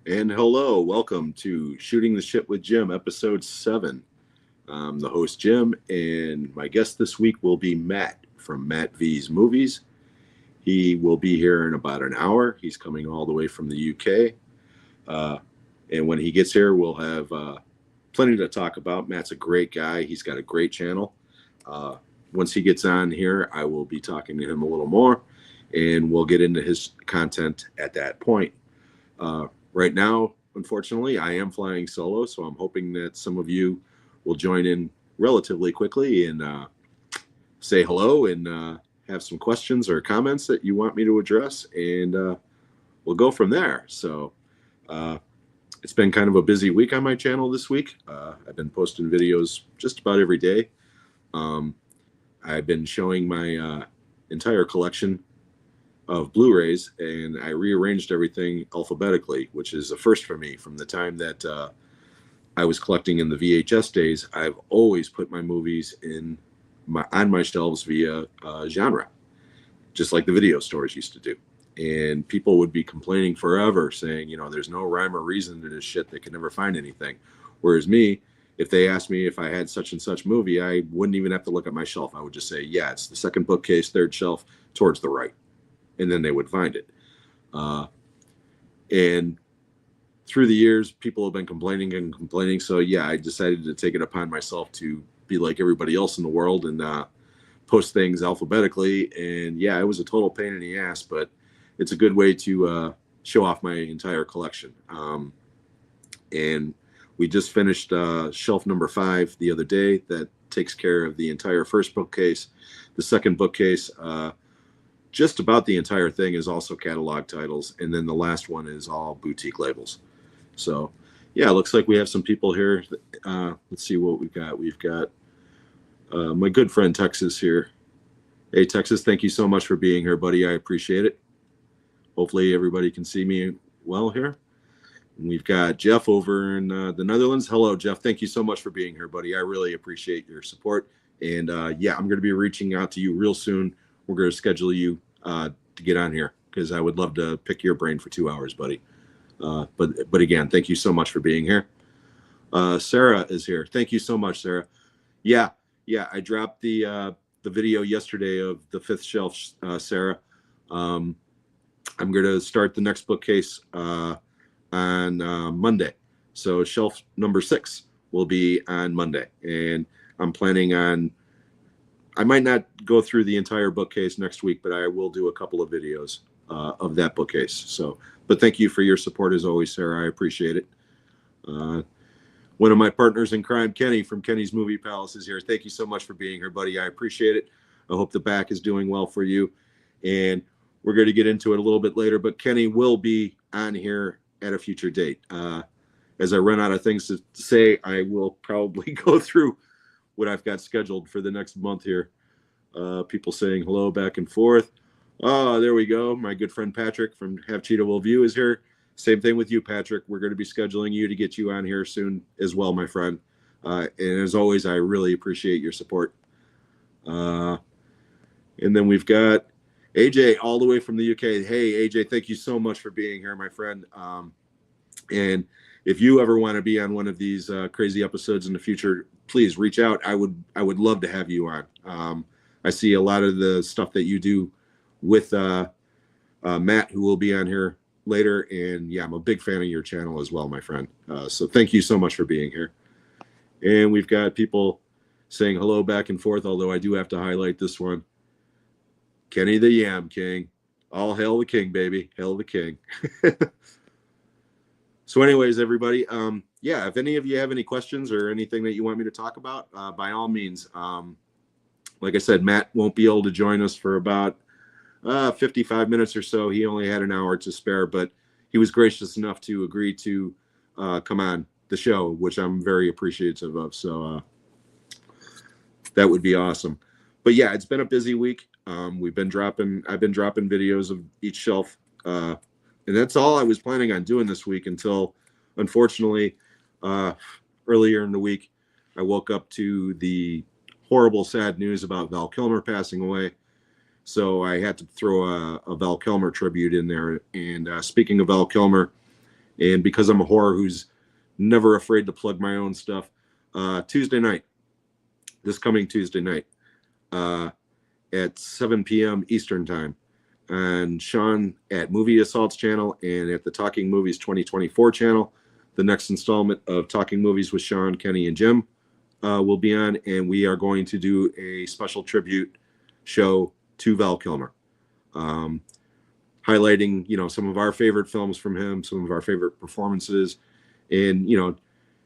And hello, welcome to Shooting the Shit with Jim, episode 7. I'm the host, Jim, and my guest this week will be Matt from Matt V's Movies. He will be here in about an hour. He's coming all the way from the UK. Uh, and when he gets here, we'll have plenty to talk about. Matt's a great guy, he's got a great channel. Uh, Once he gets on here, I will be talking to him a little more, and we'll get into his content at that point. Right now, unfortunately, I am flying solo, so I'm hoping that some of you will join in relatively quickly and say hello and have some questions or comments that you want me to address, and we'll go from there. So uh, it's been kind of a busy week on my channel this week. I've been posting videos just about every day. Um, I've been showing my entire collection of Blu-rays, and I rearranged everything alphabetically, which is a first for me. From the time that I was collecting in the VHS days, I've always put my movies on my shelves via genre, just like the video stores used to do. And people would be complaining forever, saying, there's no rhyme or reason to this shit. They could never find anything. Whereas me, if they asked me if I had such and such movie, I wouldn't even have to look at my shelf. I would just say, yeah, it's the second bookcase, third shelf, towards the right, and then they would find it. And through the years, people have been complaining and complaining. So yeah, I decided to take it upon myself to be like everybody else in the world and post things alphabetically. And yeah, it was a total pain in the ass, but it's a good way to show off my entire collection. And we just finished shelf number 5 the other day. That takes care of the entire first bookcase. The second bookcase, just about the entire thing, is also catalog titles, and then the last one is all boutique labels. So yeah, it looks like we have some people here. Let's see what we've got. We've got my good friend Texas here. Hey Texas, thank you so much for being here, buddy. I appreciate it. Hopefully everybody can see me well here. And we've got Jeff over in the Netherlands. Hello Jeff, thank you so much for being here, buddy. I really appreciate your support. And yeah, I'm going to be reaching out to you real soon. We're going to schedule you to get on here, because I would love to pick your brain for 2 hours, buddy. But again, thank you so much for being here. Sarah is here. Thank you so much, Sarah. Yeah, I dropped the video yesterday of the fifth shelf, Sarah. I'm going to start the next bookcase on Monday. So shelf number 6 will be on Monday, and I'm planning on. I might not go through the entire bookcase next week, but I will do a couple of videos of that bookcase. So, but thank you for your support as always, Sarah. I appreciate it. One of my partners in crime, Kenny from Kenny's Movie Palace, is here. Thank you so much for being here, buddy. I appreciate it. I hope the back is doing well for you. And we're going to get into it a little bit later, but Kenny will be on here at a future date. As I run out of things to say, I will probably go through what I've got scheduled for the next month here. People saying hello back and forth. Oh, there we go. My good friend Patrick from Have Cheetah Will View is here. Same thing with you, Patrick. We're going to be scheduling you to get you on here soon as well, my friend. And as always, I really appreciate your support. And then we've got AJ all the way from the UK. Hey, AJ, thank you so much for being here, my friend. And if you ever want to be on one of these crazy episodes in the future, please reach out. I would love to have you on. I see a lot of the stuff that you do with Matt, who will be on here later. And yeah, I'm a big fan of your channel as well, my friend. So thank you so much for being here. And we've got people saying hello back and forth, although I do have to highlight this one. Kenny the Yam King. All hail the king, baby. Hail the king. So anyways, everybody, yeah, if any of you have any questions or anything that you want me to talk about, by all means. Like I said, Matt won't be able to join us for about 55 minutes or so. He only had an hour to spare, but he was gracious enough to agree to come on the show, which I'm very appreciative of. So that would be awesome. But yeah, it's been a busy week. I've been dropping videos of each shelf. And that's all I was planning on doing this week until, unfortunately, earlier in the week, I woke up to the horrible, sad news about Val Kilmer passing away. So I had to throw a Val Kilmer tribute in there. And speaking of Val Kilmer, And because I'm a whore who's never afraid to plug my own stuff, Tuesday night, this coming Tuesday night, at 7 p.m. Eastern time, and Sean at Movie Assaults channel and at the Talking Movies 2024 channel, the next installment of Talking Movies with Sean, Kenny, and Jim will be on, and we are going to do a special tribute show to Val Kilmer, highlighting, you know, some of our favorite films from him, some of our favorite performances, and, you know,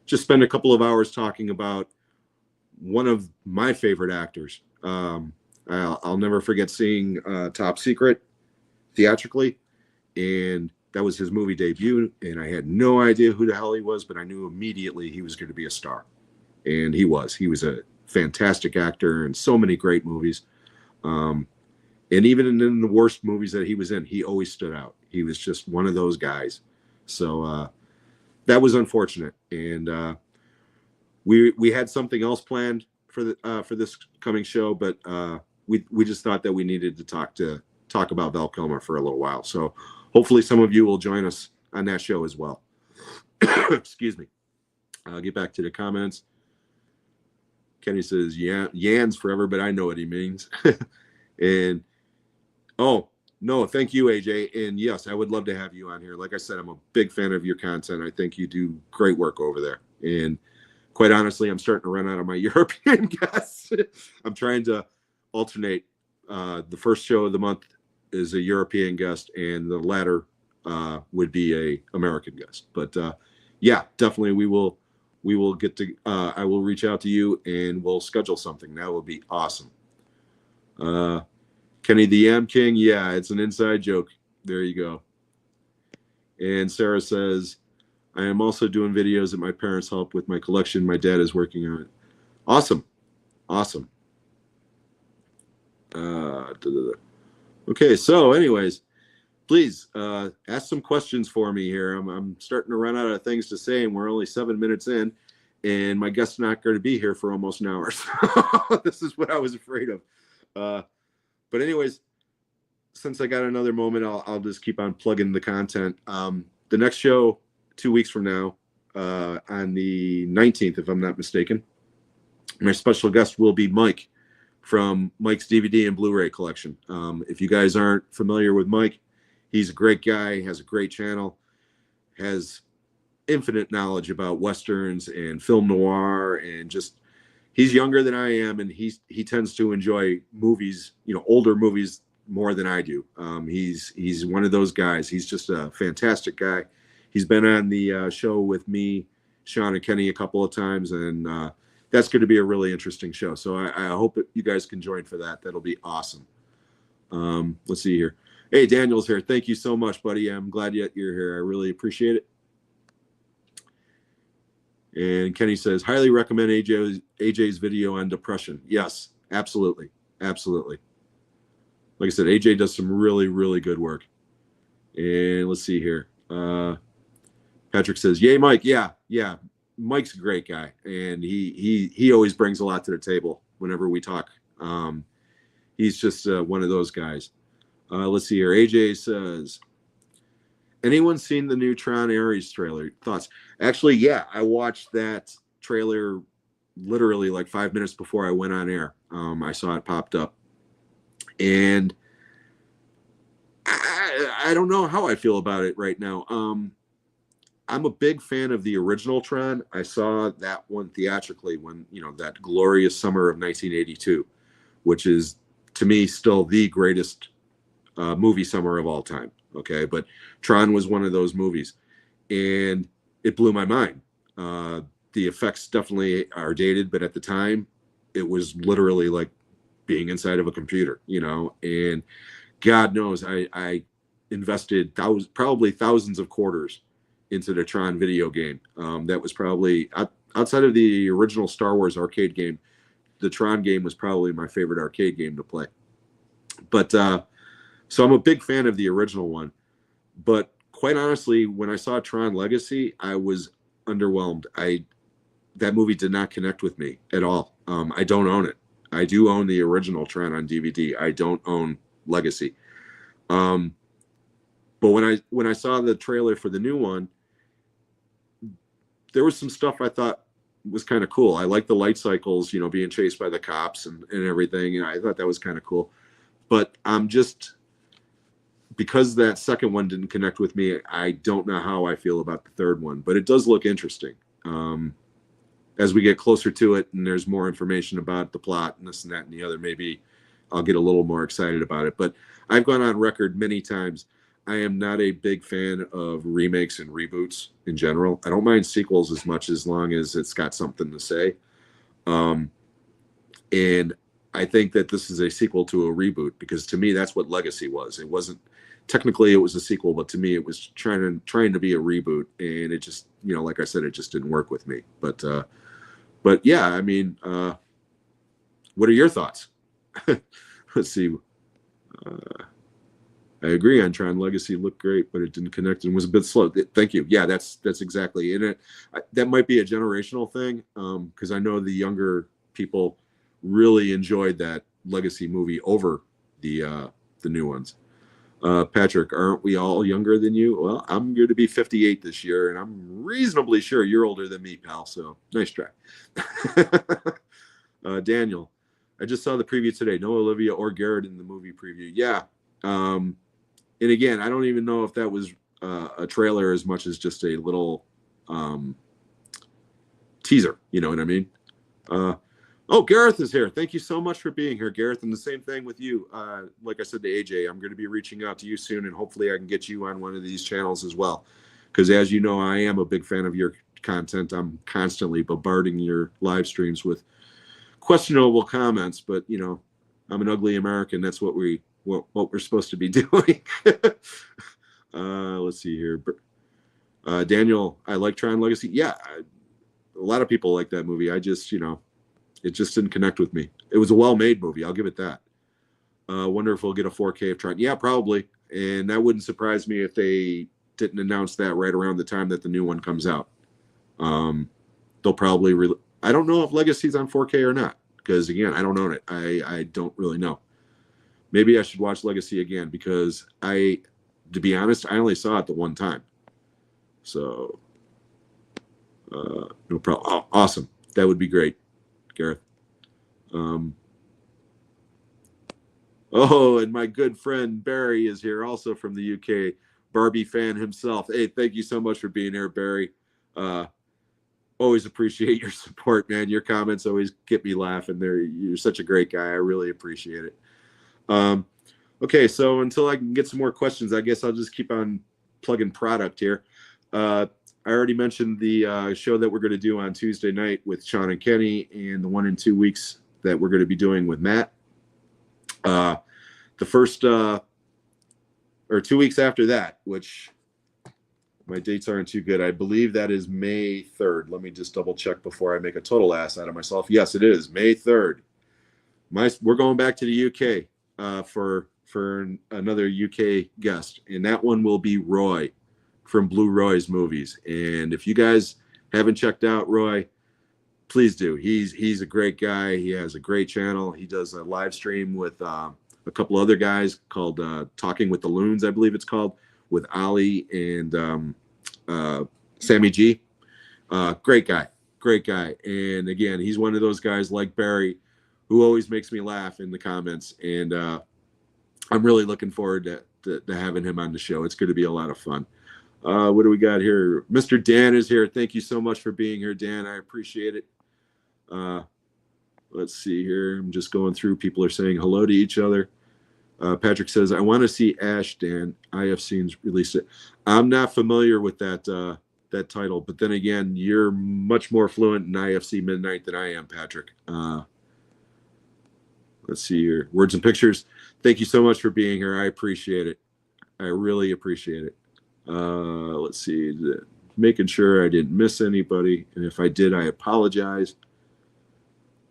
just spend a couple of hours talking about one of my favorite actors. I'll never forget seeing Top Secret theatrically, and that was his movie debut, and I had no idea who the hell he was, but I knew immediately he was going to be a star, and he was a fantastic actor in so many great movies, and even in the worst movies that he was in, he always stood out. He was just one of those guys. So that was unfortunate, and we had something else planned for this coming show, but we just thought that we needed to talk about Val Kilmer for a little while. So hopefully some of you will join us on that show as well. Excuse me. I'll get back to the comments. Kenny says, yeah, Yans forever, but I know what he means. And oh, no, thank you, AJ. And yes, I would love to have you on here. Like I said, I'm a big fan of your content. I think you do great work over there. And quite honestly, I'm starting to run out of my European guests. I'm trying to alternate. The first show of the month is a European guest, and the latter would be a American guest. But yeah, definitely we will get to. I will reach out to you, and we'll schedule something. That will be awesome. Kenny the Yam King, yeah, it's an inside joke. There you go. And Sarah says, I am also doing videos that my parents help with my collection. My dad is working on it. Awesome. Awesome. Okay, so anyways, please ask some questions for me here. I'm starting to run out of things to say, and we're only 7 minutes in, and my guest's not going to be here for almost an hour. So this is what I was afraid of. But anyways, since I got another moment, I'll just keep on plugging the content. The next show, 2 weeks from now, on the 19th, if I'm not mistaken, my special guest will be Mike from Mike's DVD and Blu-ray collection. If you guys aren't familiar with Mike, he's a great guy, has a great channel, has infinite knowledge about Westerns and film noir, and just, he's younger than I am, and he tends to enjoy movies, you know, older movies more than I do. He's one of those guys. He's just a fantastic guy. He's been on the show with me, Sean, and Kenny a couple of times, and that's going to be a really interesting show. So I hope that you guys can join for that. That'll be awesome. Let's see here. Hey, Daniel's here. Thank you so much, buddy. I'm glad you're here. I really appreciate it. And Kenny says, highly recommend AJ's video on depression. Yes, absolutely. Absolutely. Like I said, AJ does some really, really good work. And let's see here. Patrick says, yay, Mike. Yeah. Mike's a great guy, and he always brings a lot to the table whenever we talk. He's just one of those guys. Let's see here. AJ says, anyone seen the new Tron Ares trailer? Thoughts? Actually, yeah, I watched that trailer literally like 5 minutes before I went on air. I saw it popped up, and I don't know how I feel about it right now. I'm a big fan of the original Tron. I saw that one theatrically when, you know, that glorious summer of 1982, which is, to me, still the greatest movie summer of all time. Okay, but Tron was one of those movies, and it blew my mind. The effects definitely are dated, but at the time, it was literally like being inside of a computer, you know. And God knows, I invested probably thousands of quarters into the Tron video game. That was probably, outside of the original Star Wars arcade game, the Tron game was probably my favorite arcade game to play. But so I'm a big fan of the original one. But quite honestly, when I saw Tron Legacy, I was underwhelmed. That movie did not connect with me at all. I don't own it. I do own the original Tron on DVD. I don't own Legacy. But when I saw the trailer for the new one, there was some stuff I thought was kind of cool. I like the light cycles, you know, being chased by the cops and everything. And I thought that was kind of cool. But I'm just, because that second one didn't connect with me, I don't know how I feel about the third one, but it does look interesting. As we get closer to it and there's more information about the plot and this and that and the other, maybe I'll get a little more excited about it. But I've gone on record many times. I am not a big fan of remakes and reboots in general. I don't mind sequels as much as long as it's got something to say. And I think that this is a sequel to a reboot, because to me, that's what Legacy was. It wasn't, technically it was a sequel, but to me it was trying to be a reboot, and it just, you know, like I said, it just didn't work with me. But yeah, I mean, what are your thoughts? Let's see. I agree on Tron Legacy looked great, but it didn't connect and was a bit slow. Thank you. Yeah, that's exactly. And that might be a generational thing, because I know the younger people really enjoyed that Legacy movie over the new ones. Patrick, aren't we all younger than you? Well, I'm going to be 58 this year, and I'm reasonably sure you're older than me, pal. So nice try. Daniel, I just saw the preview today. No Olivia or Garrett in the movie preview. Yeah. And again, I don't even know if that was a trailer as much as just a little teaser. You know what I mean? Oh, Gareth is here. Thank you so much for being here, Gareth. And the same thing with you. Like I said to AJ, I'm going to be reaching out to you soon, and hopefully I can get you on one of these channels as well. Because as you know, I am a big fan of your content. I'm constantly bombarding your live streams with questionable comments, but you know, I'm an ugly American. That's what we're supposed to be doing. Let's see here. Daniel, I like Tron Legacy. Yeah, a lot of people like that movie. I just, you know, it just didn't connect with me. It was a well-made movie. I'll give it that. Wonder if we'll get a 4K of Tron. Yeah, probably. And that wouldn't surprise me if they didn't announce that right around the time that the new one comes out. They'll probably I don't know if Legacy's on 4K or not, because again, I don't own it. I don't really know. Maybe I should watch Legacy again, because to be honest, I only saw it the one time. So, no problem. Oh, awesome. That would be great, Gareth. Oh, and my good friend Barry is here, also from the UK, Barbie fan himself. Hey, thank you so much for being here, Barry. Always appreciate your support, man. Your comments always get me laughing. You're such a great guy. I really appreciate it. Okay, so until I can get some more questions, I guess I'll just keep on plugging product here. I already mentioned the show that we're going to do on Tuesday night with Sean and Kenny, and the 1 in 2 weeks that we're going to be doing with Matt. The first or 2 weeks after that, which my dates aren't too good. I believe that is May 3rd. Let me just double check before I make a total ass out of myself. Yes, it is May 3rd. We're going back to the UK for another UK guest, and that one will be Roy from Blue Roy's Movies. And if you guys haven't checked out Roy, please do. He's a great guy. He has a great channel. He does a live stream with a couple other guys called Talking with the Loons, I believe it's called, with Ali and Sammy G. Great guy. And again, he's one of those guys like Barry who always makes me laugh in the comments. And I'm really looking forward to having him on the show. It's going to be a lot of fun. What do we got here? Mr. Dan is here. Thank you so much for being here, Dan. I appreciate it. Let's see here. I'm just going through. People are saying hello to each other. Patrick says, I want to see Ash, Dan. IFC's released it. I'm not familiar with that title, but then again, you're much more fluent in IFC Midnight than I am, Patrick. Let's see here. Words and Pictures. Thank you so much for being here. I appreciate it. I really appreciate it. Let's see. Making sure I didn't miss anybody. And if I did, I apologize.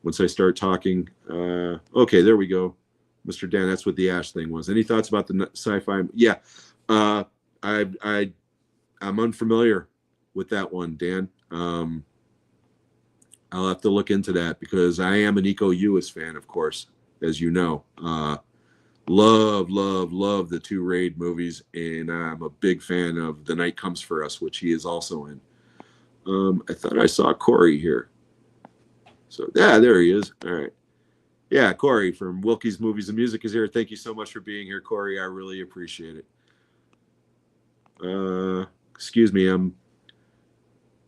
Once I start talking. Okay, there we go. Mr. Dan, that's what the Ash thing was. Any thoughts about the sci-fi? Yeah. I'm unfamiliar with that one, Dan. I'll have to look into that, because I am an Iko Uwais fan, of course, as you know. Love the 2 Raid movies, and I'm a big fan of The Night Comes for Us, which he is also in. I thought I saw Corey here. So yeah, there he is. All right. Yeah, Corey from Wilkie's Movies and Music is here. Thank you so much for being here, Corey. I really appreciate it. Excuse me, I'm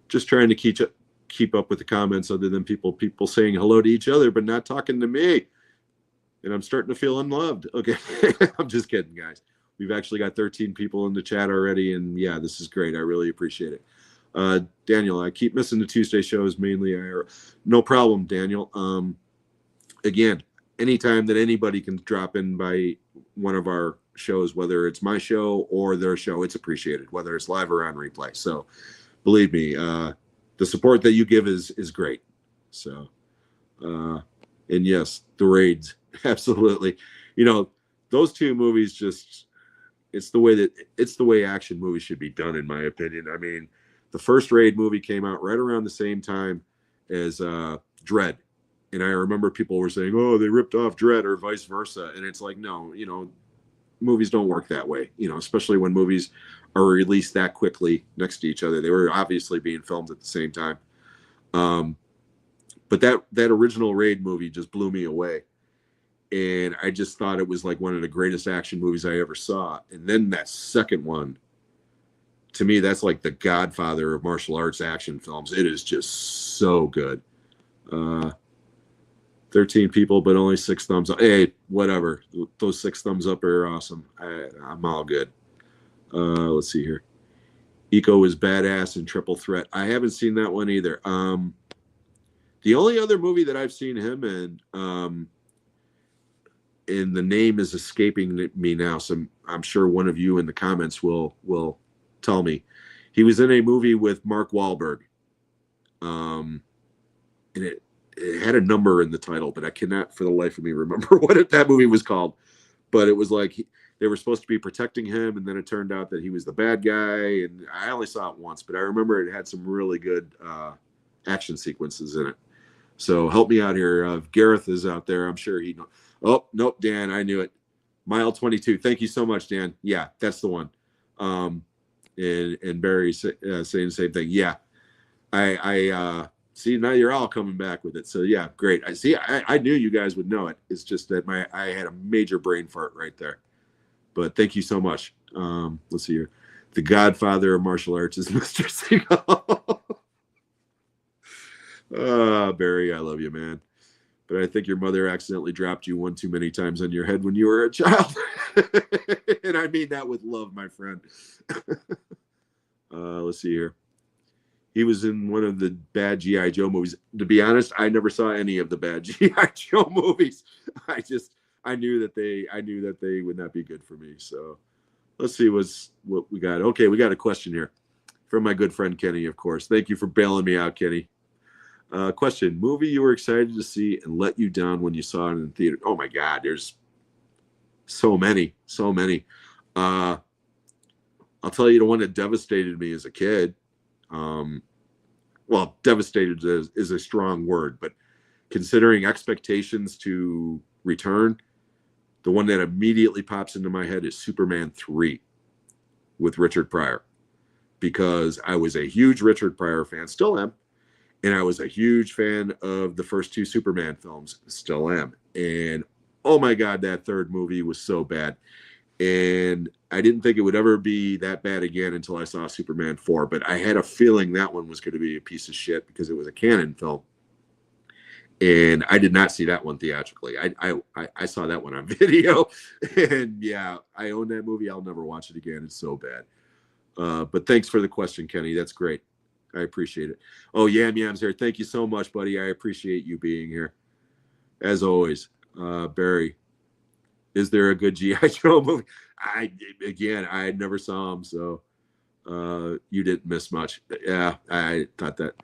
just trying to keep up with the comments, other than people saying hello to each other but not talking to me, and I'm starting to feel unloved. Okay, I'm just kidding, guys. We've actually got 13 people in the chat already, and yeah, this is great. I really appreciate it. Daniel, I keep missing the Tuesday shows mainly. No problem, Daniel. Again, anytime that anybody can drop in by one of our shows, whether it's my show or their show, it's appreciated, whether it's live or on replay. So believe me, the support that you give is great. So, and yes, the raids, absolutely. You know, those two movies just, it's the way action movies should be done, in my opinion. I mean, the first Raid movie came out right around the same time as Dredd. And I remember people were saying, oh, they ripped off Dredd or vice versa. And it's like, no, you know, movies don't work that way, you know, especially when movies are released that quickly next to each other. They were obviously being filmed at the same time. But that original Raid movie just blew me away. And I just thought it was like one of the greatest action movies I ever saw. And then that second one, to me, that's like the godfather of martial arts action films. It is just so good. 13 people, but only 6 thumbs up. Hey, whatever. Those 6 thumbs up are awesome. I'm all good. Let's see here. Eco is badass in Triple Threat. I haven't seen that one either. The only other movie that I've seen him in, and the name is escaping me now, so I'm sure one of you in the comments will tell me. He was in a movie with Mark Wahlberg. And it had a number in the title, but I cannot for the life of me remember what that movie was called. But it was like they were supposed to be protecting him, and then it turned out that he was the bad guy. And I only saw it once, but I remember it had some really good action sequences in it. So help me out here. If Gareth is out there, I'm sure he knows. Oh, nope, Dan, I knew it. Mile 22. Thank you so much, Dan. Yeah, that's the one. And Barry saying the same thing. Yeah, I see, now you're all coming back with it. So yeah, great. I knew you guys would know it. It's just that I had a major brain fart right there. But thank you so much. Let's see here. The godfather of martial arts is Mr. Seagull. Barry, I love you, man. But I think your mother accidentally dropped you one too many times on your head when you were a child. And I mean that with love, my friend. Let's see here. He was in one of the bad G.I. Joe movies. To be honest, I never saw any of the bad G.I. Joe movies. I knew that they would not be good for me. So let's see what we got. Okay, we got a question here from my good friend Kenny, of course. Thank you for bailing me out, Kenny. Question: movie you were excited to see and let you down when you saw it in the theater? Oh my God, there's so many. I'll tell you the one that devastated me as a kid. Well, devastated is a strong word, but considering expectations to return, the one that immediately pops into my head is Superman 3 with Richard Pryor, because I was a huge Richard Pryor fan, still am, and I was a huge fan of the first 2 Superman films, still am. And oh my God, that third movie was so bad. And I didn't think it would ever be that bad again until I saw Superman 4. But I had a feeling that one was going to be a piece of shit because it was a canon film. And I did not see that one theatrically. I saw that one on video. And yeah, I own that movie. I'll never watch it again. It's so bad. But thanks for the question, Kenny. That's great. I appreciate it. Oh, Yam's here. Thank you so much, buddy. I appreciate you being here. As always, Barry. Is there a good G.I. Joe movie? I never saw him, so you didn't miss much. Yeah, I thought that.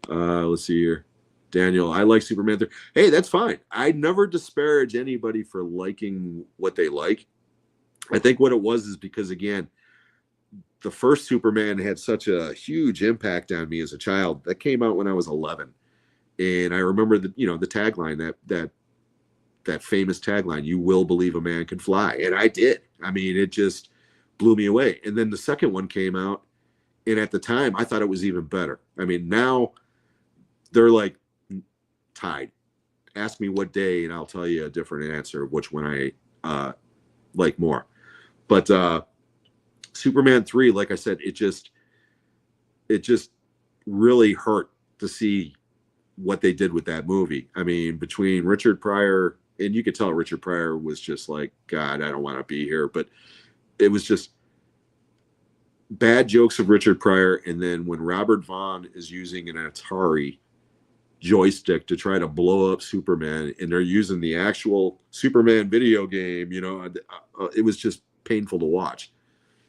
Let's see here. Daniel, I like Superman 3. Hey, that's fine. I never disparage anybody for liking what they like. I think what it was is because, again, the first Superman had such a huge impact on me as a child. That came out when I was 11. And I remember the tagline, that famous tagline, "You will believe a man can fly." And I did. I mean, it just blew me away. And then the second one came out, And at the time, I thought it was even better. I mean, now they're like tied. Ask me what day, and I'll tell you a different answer of which one I like more. But Superman 3, like I said, it just really hurt to see what they did with that movie. I mean, between Richard Pryor, and you could tell Richard Pryor was just like, God, I don't want to be here. But it was just bad jokes of Richard Pryor. And then when Robert Vaughn is using an Atari joystick to try to blow up Superman, and they're using the actual Superman video game, it was just painful to watch.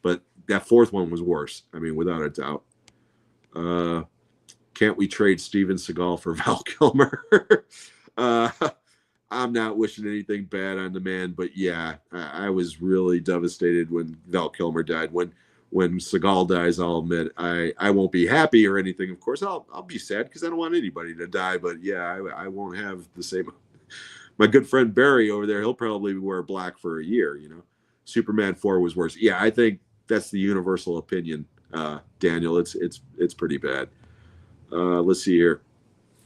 But that fourth one was worse. I mean, without a doubt. Can't we trade Steven Seagal for Val Kilmer? I'm not wishing anything bad on the man, but yeah, I was really devastated when Val Kilmer died. When Seagal dies, I'll admit I won't be happy or anything. Of course, I'll be sad because I don't want anybody to die. But yeah, I won't have the same. My good friend Barry over there, he'll probably wear black for a year. Superman 4 was worse. Yeah, I think that's the universal opinion, Daniel. It's pretty bad. Let's see here.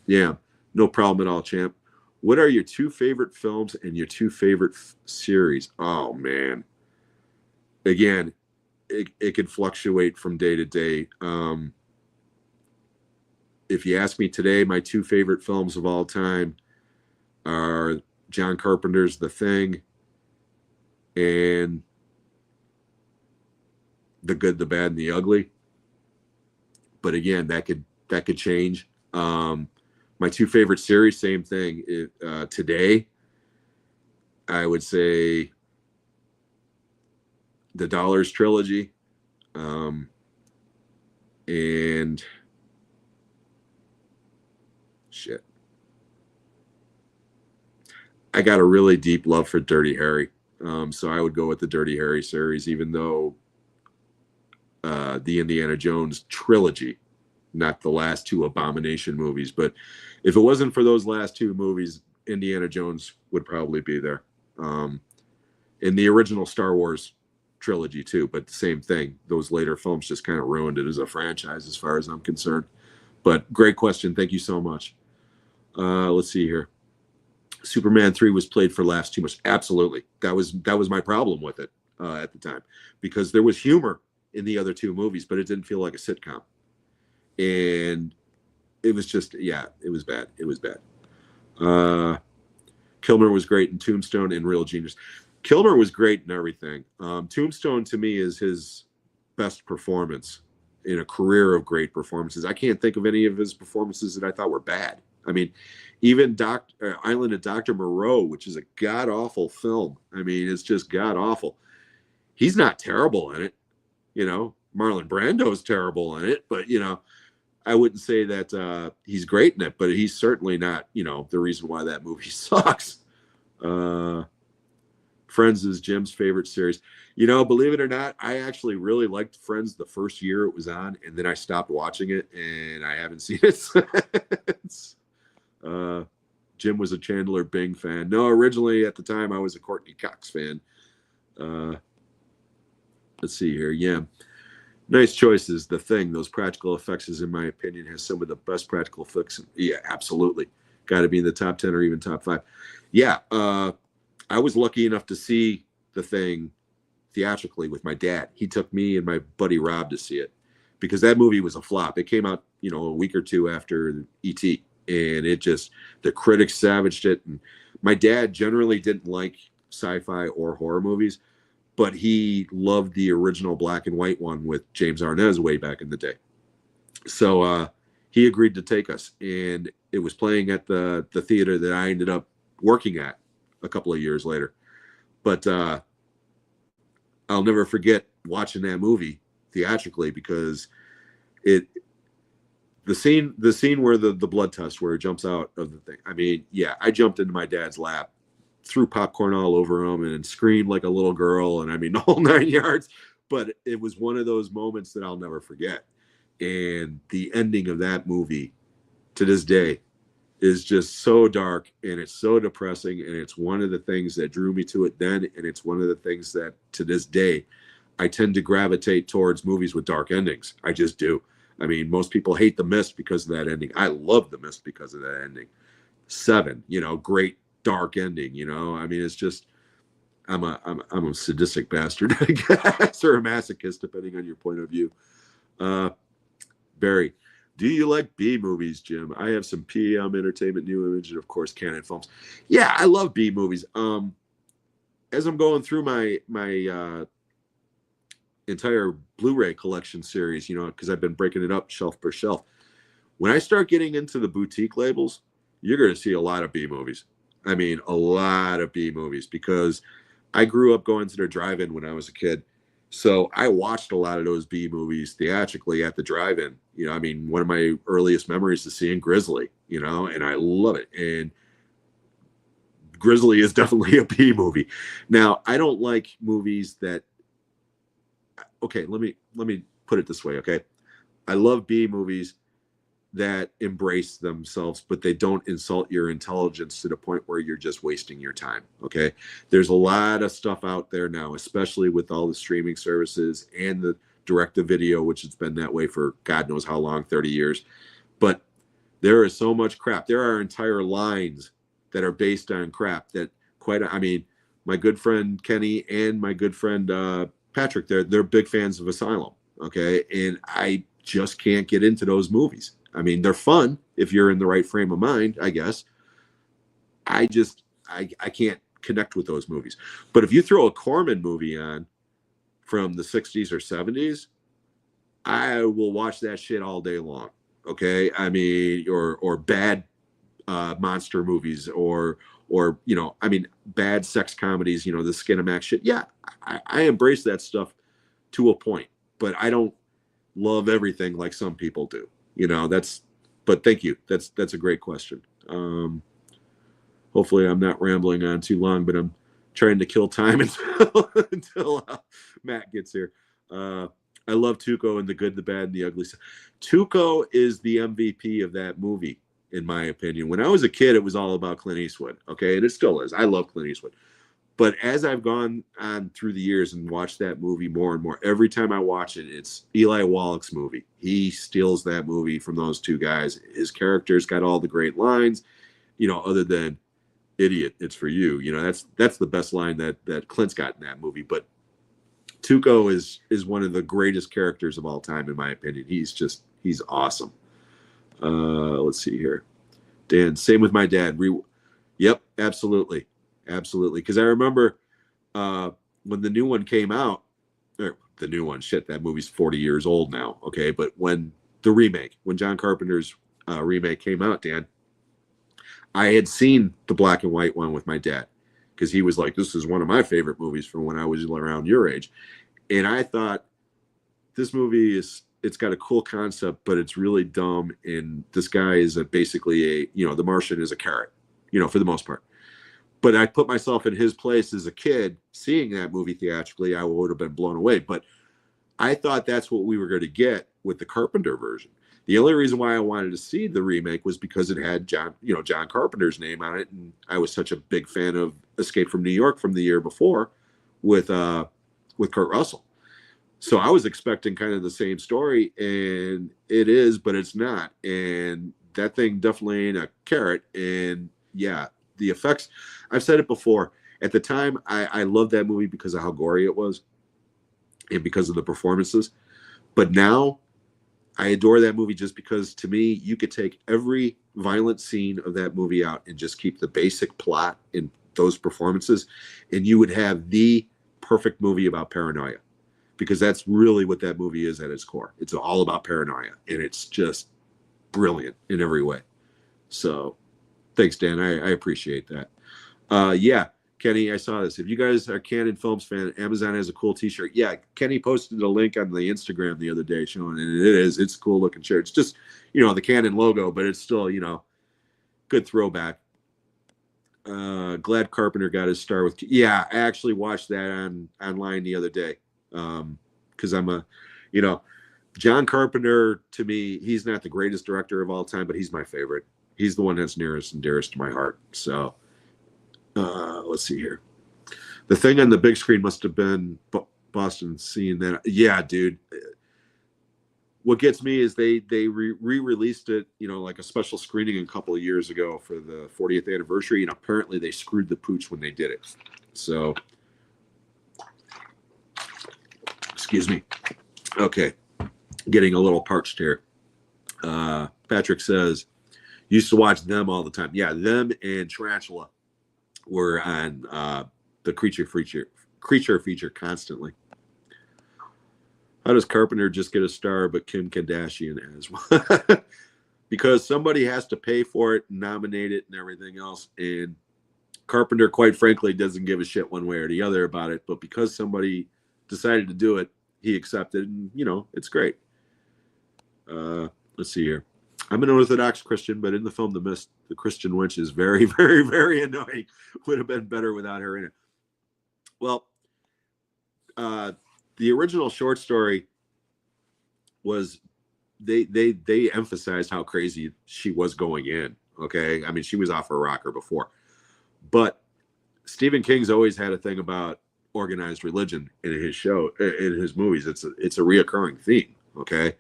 Yeah, no problem at all, champ. What are your two favorite films and your two favorite series? Oh man. Again, it could fluctuate from day to day. If you ask me today, my two favorite films of all time are John Carpenter's The Thing and The Good, the Bad, and the Ugly. But again, that could change. My two favorite series, same thing. Today, I would say the Dollars trilogy, and shit. I got a really deep love for Dirty Harry, so I would go with the Dirty Harry series, even though the Indiana Jones trilogy, not the last two Abomination movies, but if it wasn't for those last two movies, Indiana Jones would probably be there. In the original Star Wars trilogy too, but the same thing. Those later films just kind of ruined it as a franchise as far as I'm concerned. But great question. Thank you so much. Let's see here. Superman 3 was played for laughs too much. Absolutely. That was my problem with it at the time, because there was humor in the other two movies, but it didn't feel like a sitcom. And it was just, yeah, it was bad. It was bad. Kilmer was great in Tombstone and Real Genius. Kilmer was great in everything. Tombstone to me is his best performance in a career of great performances. I can't think of any of his performances that I thought were bad. I mean, even Island of Dr. Moreau, which is a god-awful film. I mean, it's just god-awful. He's not terrible in it. Marlon Brando's terrible in it, but, I wouldn't say that he's great in it, but he's certainly not, the reason why that movie sucks. Friends is Jim's favorite series. Believe it or not, I actually really liked Friends the first year it was on, and then I stopped watching it, and I haven't seen it since. Jim was a Chandler Bing fan. No, originally at the time I was a Courtney Cox fan. Let's see here. Yeah. Nice choices. The Thing, those practical effects, is in my opinion, has some of the best practical effects. Yeah, absolutely. Got to be in the top 10 or even top 5. Yeah. I was lucky enough to see The Thing theatrically with my dad. He took me and my buddy Rob to see it because that movie was a flop. It came out, a week or two after E.T. and the critics savaged it. And my dad generally didn't like sci-fi or horror movies, but he loved the original black and white one with James Arnaz way back in the day. So he agreed to take us, and it was playing at the theater that I ended up working at a couple of years later. But I'll never forget watching that movie theatrically because the scene where the blood test, where it jumps out of the thing. I mean, yeah, I jumped into my dad's lap, threw popcorn all over him, and screamed like a little girl, and I mean the whole 9 yards. But it was one of those moments that I'll never forget. And the ending of that movie to this day is just so dark, and it's so depressing, and it's one of the things that drew me to it then, and it's one of the things that to this day I tend to gravitate towards movies with dark endings. I just do. I mean, most people hate The Mist because of that ending. I love The Mist because of that ending. Seven, great dark ending. I mean, it's just I'm a sadistic bastard, I guess, or a masochist, depending on your point of view. Barry, do you like B movies, Jim? I have some PM Entertainment, New Image, and of course Canon Films. Yeah, I love B movies. As I'm going through my entire Blu-ray collection series, because I've been breaking it up shelf per shelf. When I start getting into the boutique labels, you're going to see a lot of B movies. I mean, a lot of B movies, because I grew up going to the drive-in when I was a kid. So I watched a lot of those B movies theatrically at the drive-in. I mean, one of my earliest memories is seeing Grizzly, and I love it. And Grizzly is definitely a B movie. Now, I don't like movies that, okay, let me put it this way, okay? I love B movies that embrace themselves, but they don't insult your intelligence to the point where you're just wasting your time, okay? There's a lot of stuff out there now, especially with all the streaming services and the direct-to-video, which has been that way for God knows how long, 30 years. But there is so much crap. There are entire lines that are based on crap that I mean, my good friend Kenny and my good friend Patrick, they're big fans of Asylum, okay? And I just can't get into those movies. I mean, they're fun if you're in the right frame of mind, I guess. I can't connect with those movies. But if you throw a Corman movie on from the 60s or 70s, I will watch that shit all day long. Okay? I mean, or bad monster movies, or I mean, bad sex comedies, the Skinamax shit. Yeah, I embrace that stuff to a point, but I don't love everything like some people do. But thank you. That's a great question. Hopefully I'm not rambling on too long, but I'm trying to kill time until Matt gets here. I love Tuco and The Good, the Bad, and the Ugly. Tuco is the MVP of that movie, in my opinion. When I was a kid, it was all about Clint Eastwood. Okay. And it still is. I love Clint Eastwood. But as I've gone on through the years and watched that movie more and more, every time I watch it, it's Eli Wallach's movie. He steals that movie from those two guys. His character's got all the great lines, other than "idiot, it's for you." That's the best line that Clint's got in that movie. But Tuco is one of the greatest characters of all time, in my opinion. He's awesome. Let's see here. Dan, same with my dad. Yep, absolutely. Absolutely. Because I remember when the new one came out, or the new one, shit, that movie's 40 years old now. Okay. But when John Carpenter's remake came out, Dan, I had seen the black and white one with my dad, because he was like, this is one of my favorite movies from when I was around your age. And I thought, this movie it's got a cool concept, but it's really dumb. And this guy is basically the Martian is a carrot, for the most part. But I put myself in his place as a kid, seeing that movie theatrically, I would have been blown away. But I thought that's what we were going to get with the Carpenter version. The only reason why I wanted to see the remake was because it had John Carpenter's name on it, and I was such a big fan of Escape from New York from the year before with Kurt Russell. So I was expecting kind of the same story, and it is, but it's not. And that thing definitely ain't a carrot. And yeah, the effects, I've said it before. At the time, I loved that movie because of how gory it was and because of the performances. But now I adore that movie just because, to me, you could take every violent scene of that movie out and just keep the basic plot in those performances, and you would have the perfect movie about paranoia, because that's really what that movie is at its core. It's all about paranoia, and it's just brilliant in every way. So thanks, Dan. I appreciate that. Yeah, Kenny, I saw this. If you guys are Canon Films fan, Amazon has a cool t-shirt. Yeah, Kenny posted a link on the Instagram the other day showing it. And it's a cool looking shirt. It's just, the Canon logo, but it's still, good throwback. Glad Carpenter got his star with, yeah, I actually watched that online the other day. Because I'm John Carpenter, to me, he's not the greatest director of all time, but he's my favorite. He's the one that's nearest and dearest to my heart. So let's see here. The thing on the big screen must have been Boston seeing that. Yeah, dude. What gets me is they re-released it, like a special screening a couple of years ago for the 40th anniversary, and apparently they screwed the pooch when they did it. So, excuse me. Okay, getting a little parched here. Patrick says, used to watch them all the time. Yeah, them and Tarantula were on the creature feature constantly. How does Carpenter just get a star, but Kim Kardashian as well? Because somebody has to pay for it, nominate it, and everything else. And Carpenter, quite frankly, doesn't give a shit one way or the other about it. But because somebody decided to do it, he accepted, and it's great. Let's see here. I'm an Orthodox Christian, but in the film The Mist, the Christian witch is very, very, very annoying. Would have been better without her in it. Well, the original short story was they emphasized how crazy she was going in. Okay, I mean, she was off her rocker before, but Stephen King's always had a thing about organized religion in his show, in his movies. It's a reoccurring theme. Okay.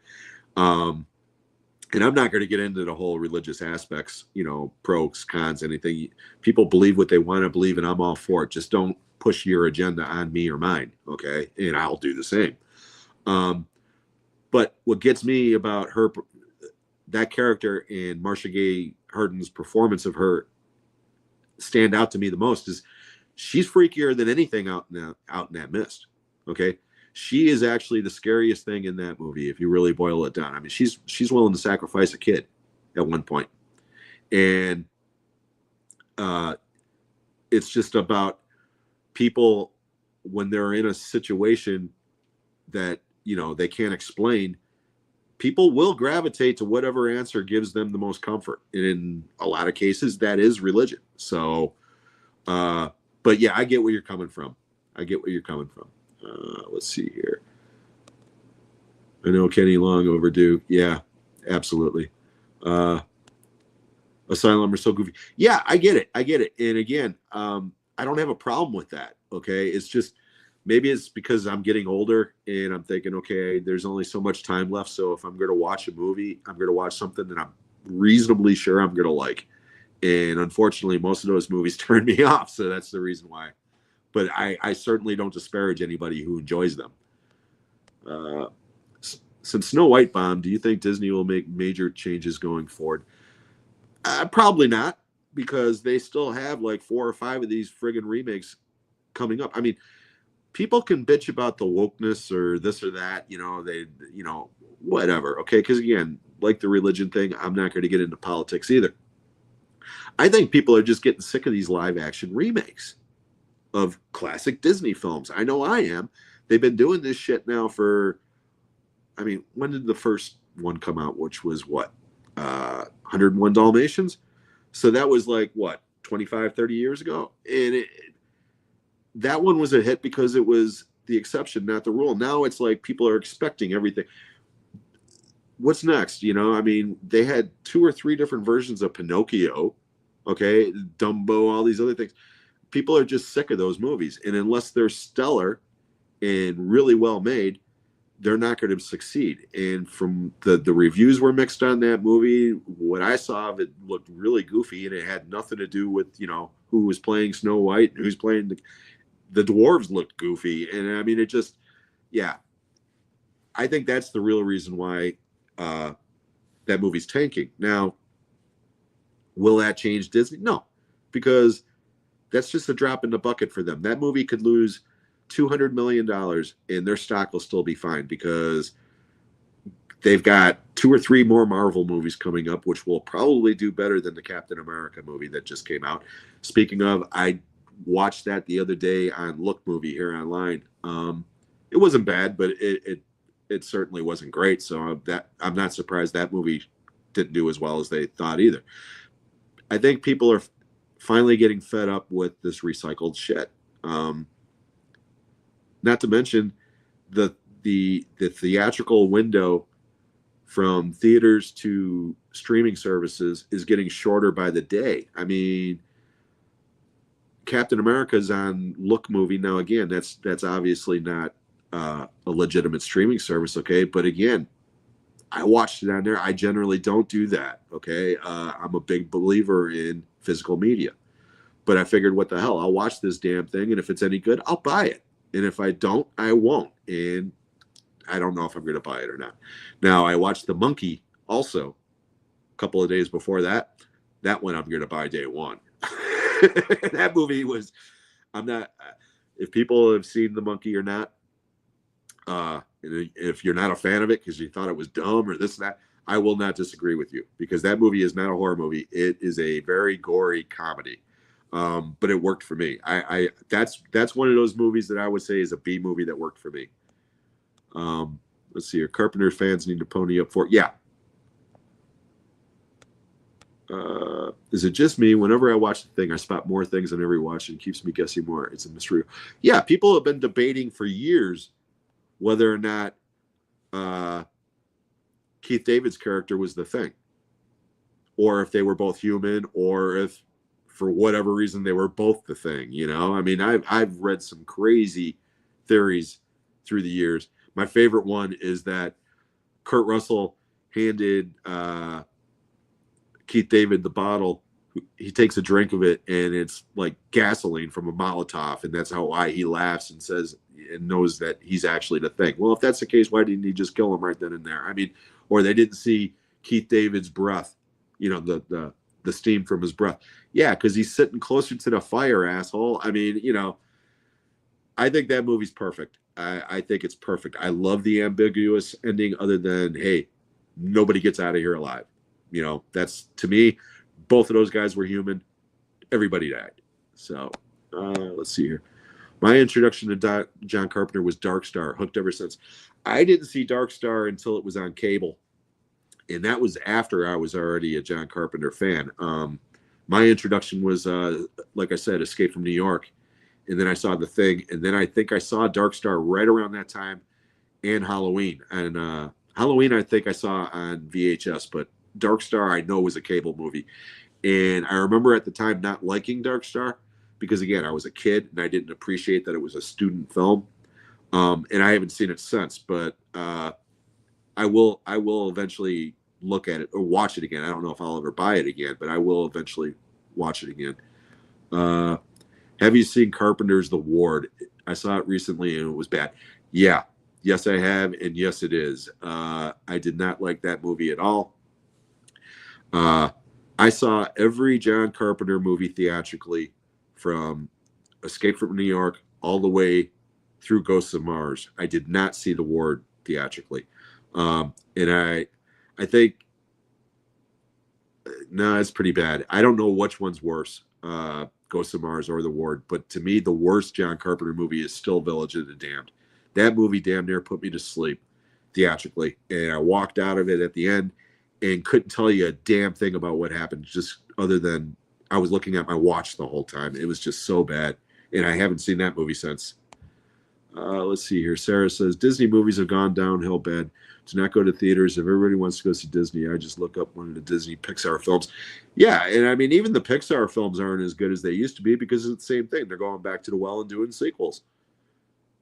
And I'm not going to get into the whole religious aspects, pros, cons, anything. People believe what they want to believe, and I'm all for it. Just don't push your agenda on me or mine, okay? And I'll do the same. But what gets me about her, that character, and Marcia Gay Harden's performance of her stand out to me the most is she's freakier than anything out in that mist, okay? She is actually the scariest thing in that movie, if you really boil it down. I mean, she's willing to sacrifice a kid at one point. And it's just about people when they're in a situation that, they can't explain. People will gravitate to whatever answer gives them the most comfort. And in a lot of cases, that is religion. So, but yeah, I get where you're coming from. Let's see here. I know Kenny Long overdue. Yeah, absolutely. Asylum are so goofy. Yeah, I get it. And again, I don't have a problem with that. Okay. It's just, maybe it's because I'm getting older and I'm thinking, okay, there's only so much time left. So if I'm going to watch a movie, I'm going to watch something that I'm reasonably sure I'm going to like. And unfortunately, most of those movies turn me off. So that's the reason why. But I certainly don't disparage anybody who enjoys them. Since Snow White bombed, do you think Disney will make major changes going forward? Probably not, because they still have like 4 or 5 of these friggin' remakes coming up. I mean, people can bitch about the wokeness or this or that, whatever. Okay. Because again, like the religion thing, I'm not going to get into politics either. I think people are just getting sick of these live action remakes of classic Disney films. I know I am. They've been doing this shit now for, I mean, when did the first one come out, which was what? 101 Dalmatians? So that was like, what, 25, 30 years ago? And that one was a hit because it was the exception, not the rule. Now it's like people are expecting everything. What's next? I mean, they had 2 or 3 different versions of Pinocchio, okay, Dumbo, all these other things. People are just sick of those movies. And unless they're stellar and really well made, they're not going to succeed. And from the reviews were mixed on that movie. What I saw of it looked really goofy, and it had nothing to do with, who was playing Snow White and who's playing the dwarves looked goofy. And I mean, it just, yeah, I think that's the real reason why that movie's tanking. Now, will that change Disney? No, because that's just a drop in the bucket for them. That movie could lose $200 million and their stock will still be fine, because they've got 2 or 3 more Marvel movies coming up, which will probably do better than the Captain America movie that just came out. Speaking of, I watched that the other day on Look Movie here online. It wasn't bad, but it certainly wasn't great. So I'm not surprised that movie didn't do as well as they thought either. I think people are finally getting fed up with this recycled shit. Not to mention the theatrical window from theaters to streaming services is getting shorter by the day. I mean, Captain America's on Look Movie now. Again, that's obviously not a legitimate streaming service. Okay, but again, I watched it on there. I generally don't do that. Okay, I'm a big believer in physical media, but I figured, what the hell? I'll watch this damn thing, and if it's any good, I'll buy it. And if I don't, I won't. And I don't know if I'm going to buy it or not. Now, I watched The Monkey also a couple of days before that. That one I'm going to buy day one. That movie was, I'm not, if people have seen The Monkey or not, if you're not a fan of it because you thought it was dumb or this and that, I will not disagree with you, because that movie is not a horror movie. It is a very gory comedy. But it worked for me. That's one of those movies that I would say is a B movie that worked for me. Let's see here. Carpenter fans need to pony up for it. Yeah. Is it just me? Whenever I watch the thing, I spot more things on every watch and keeps me guessing more. It's a mystery. Yeah, people have been debating for years whether or not Keith David's character was the Thing, or if they were both human, or if for whatever reason they were both the Thing. You know, I mean, I've read some crazy theories through the years. My favorite one is that Kurt Russell handed Keith David the bottle. He takes a drink of it, and it's like gasoline from a Molotov, and that's why he laughs and says and knows that he's actually the Thing. Well, if that's the case, why didn't he just kill him right then and there? I mean, or they didn't see Keith David's breath, you know, the steam from his breath. Yeah, because he's sitting closer to the fire, asshole. I mean, you know, I think that movie's perfect. I think it's perfect. I love the ambiguous ending, other than, hey, nobody gets out of here alive. You know, that's, to me, both of those guys were human. Everybody died. So let's see here. My introduction to John Carpenter was Dark Star. Hooked ever since. I didn't see Dark Star until it was on cable, and that was after I was already a John Carpenter fan. My introduction was, like I said, Escape from New York, and then I saw The Thing, and then I think I saw Dark Star right around that time, and Halloween. And Halloween, I think I saw on VHS, but Dark Star I know was a cable movie. And I remember at the time not liking Dark Star because, again, I was a kid and I didn't appreciate that it was a student film. And I haven't seen it since, but I will eventually look at it or watch it again. I don't know if I'll ever buy it again, but I will eventually watch it again. Have you seen Carpenter's The Ward? I saw it recently and it was bad. Yeah. Yes, I have. And yes, it is. I did not like that movie at all. I saw every John Carpenter movie theatrically, from Escape from New York all the way through Ghosts of Mars. I did not see The Ward theatrically. And I think, no, it's pretty bad. I don't know which one's worse, Ghosts of Mars or The Ward, but to me, the worst John Carpenter movie is still Village of the Damned. That movie damn near put me to sleep theatrically, and I walked out of it at the end and couldn't tell you a damn thing about what happened, just other than I was looking at my watch the whole time. It was just so bad, and I haven't seen that movie since. Let's see here. Sarah says, Disney movies have gone downhill bad. Do not go to theaters. If everybody wants to go see Disney, I just look up one of the Disney Pixar films. Yeah, and I mean, even the Pixar films aren't as good as they used to be because it's the same thing. They're going back to the well and doing sequels.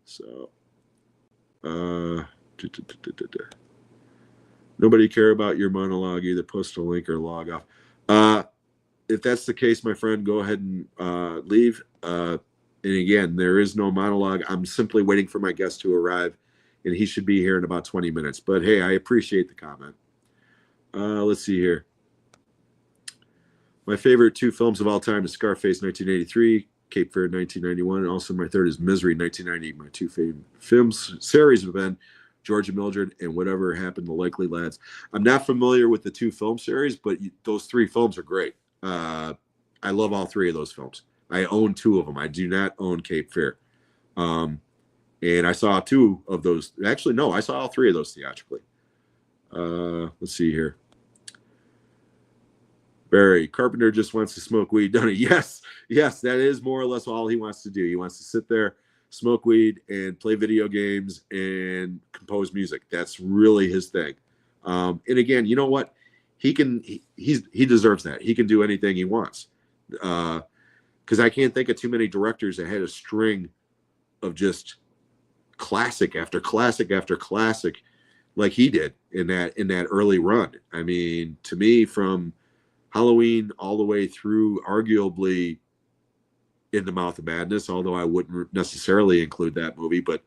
So, nobody care about your monologue. Either post a link or log off. If that's the case, my friend, go ahead and leave. And again, there is no monologue. I'm simply waiting for my guest to arrive, and he should be here in about 20 minutes. But hey, I appreciate the comment. Let's see here. My favorite two films of all time is Scarface, 1983, Cape Fear, 1991, and also my third is Misery, 1990. My two favorite films series have been George and Mildred and Whatever Happened to Likely Lads. I'm not familiar with the two film series, but those three films are great. I love all three of those films. I own two of them. I do not own Cape Fear. And I saw two of those. Actually, no, I saw all three of those theatrically. Let's see here. Barry, Carpenter just wants to smoke weed, don't he? Yes, that is more or less all he wants to do. He wants to sit there, smoke weed, and play video games and compose music. That's really his thing. And again, you know what? He deserves that. He can do anything he wants. Because I can't think of too many directors that had a string of just classic after classic after classic, like he did in that early run. I mean, to me, from Halloween all the way through, arguably, In the Mouth of Madness, although I wouldn't necessarily include that movie, but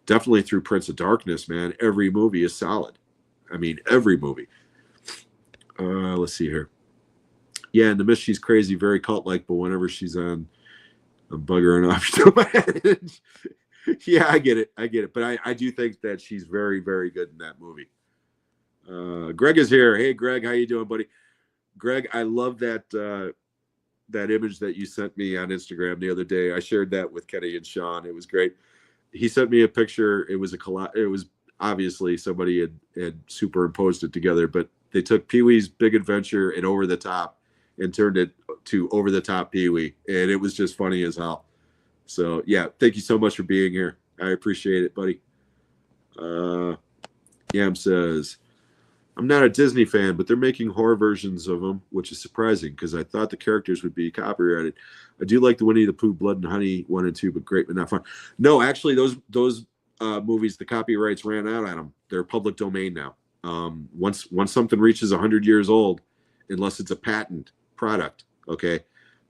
definitely through Prince of Darkness, man, every movie is solid. I mean, every movie. Let's see here. Yeah, in The Mist, she's crazy, very cult-like, but whenever she's on, I'm buggering off. Yeah, I get it. But I do think that she's very, very good in that movie. Greg is here. Hey, Greg, how you doing, buddy? Greg, I love that that image that you sent me on Instagram the other day. I shared that with Kenny and Sean. It was great. He sent me a picture. It was it was obviously somebody had superimposed it together, but they took Pee-wee's Big Adventure and Over the Top and turned it to Over the Top Pee-wee, and it was just funny as hell. So yeah, thank you so much for being here. I appreciate it, buddy. Yam says, I'm not a Disney fan, but they're making horror versions of them, which is surprising because I thought the characters would be copyrighted. I do like the Winnie the Pooh, Blood and Honey 1 and 2, but great, but not fun. No, actually, those movies, the copyrights ran out on them. They're public domain now. Once something reaches 100 years old, unless it's a patent product, okay,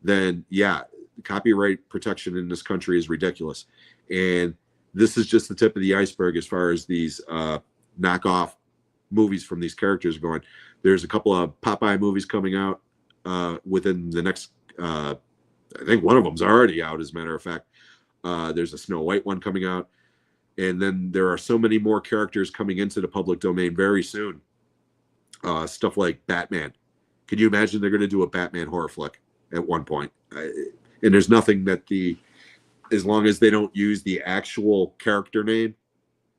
then yeah, copyright protection in this country is ridiculous. And this is just the tip of the iceberg as far as these knockoff movies from these characters going. There's a couple of Popeye movies coming out within the next I think one of them's already out, as a matter of fact. There's a Snow White one coming out, and then there are so many more characters coming into the public domain very soon. Stuff like Batman. Can you imagine they're going to do a Batman horror flick at one point? And there's nothing that as long as they don't use the actual character name,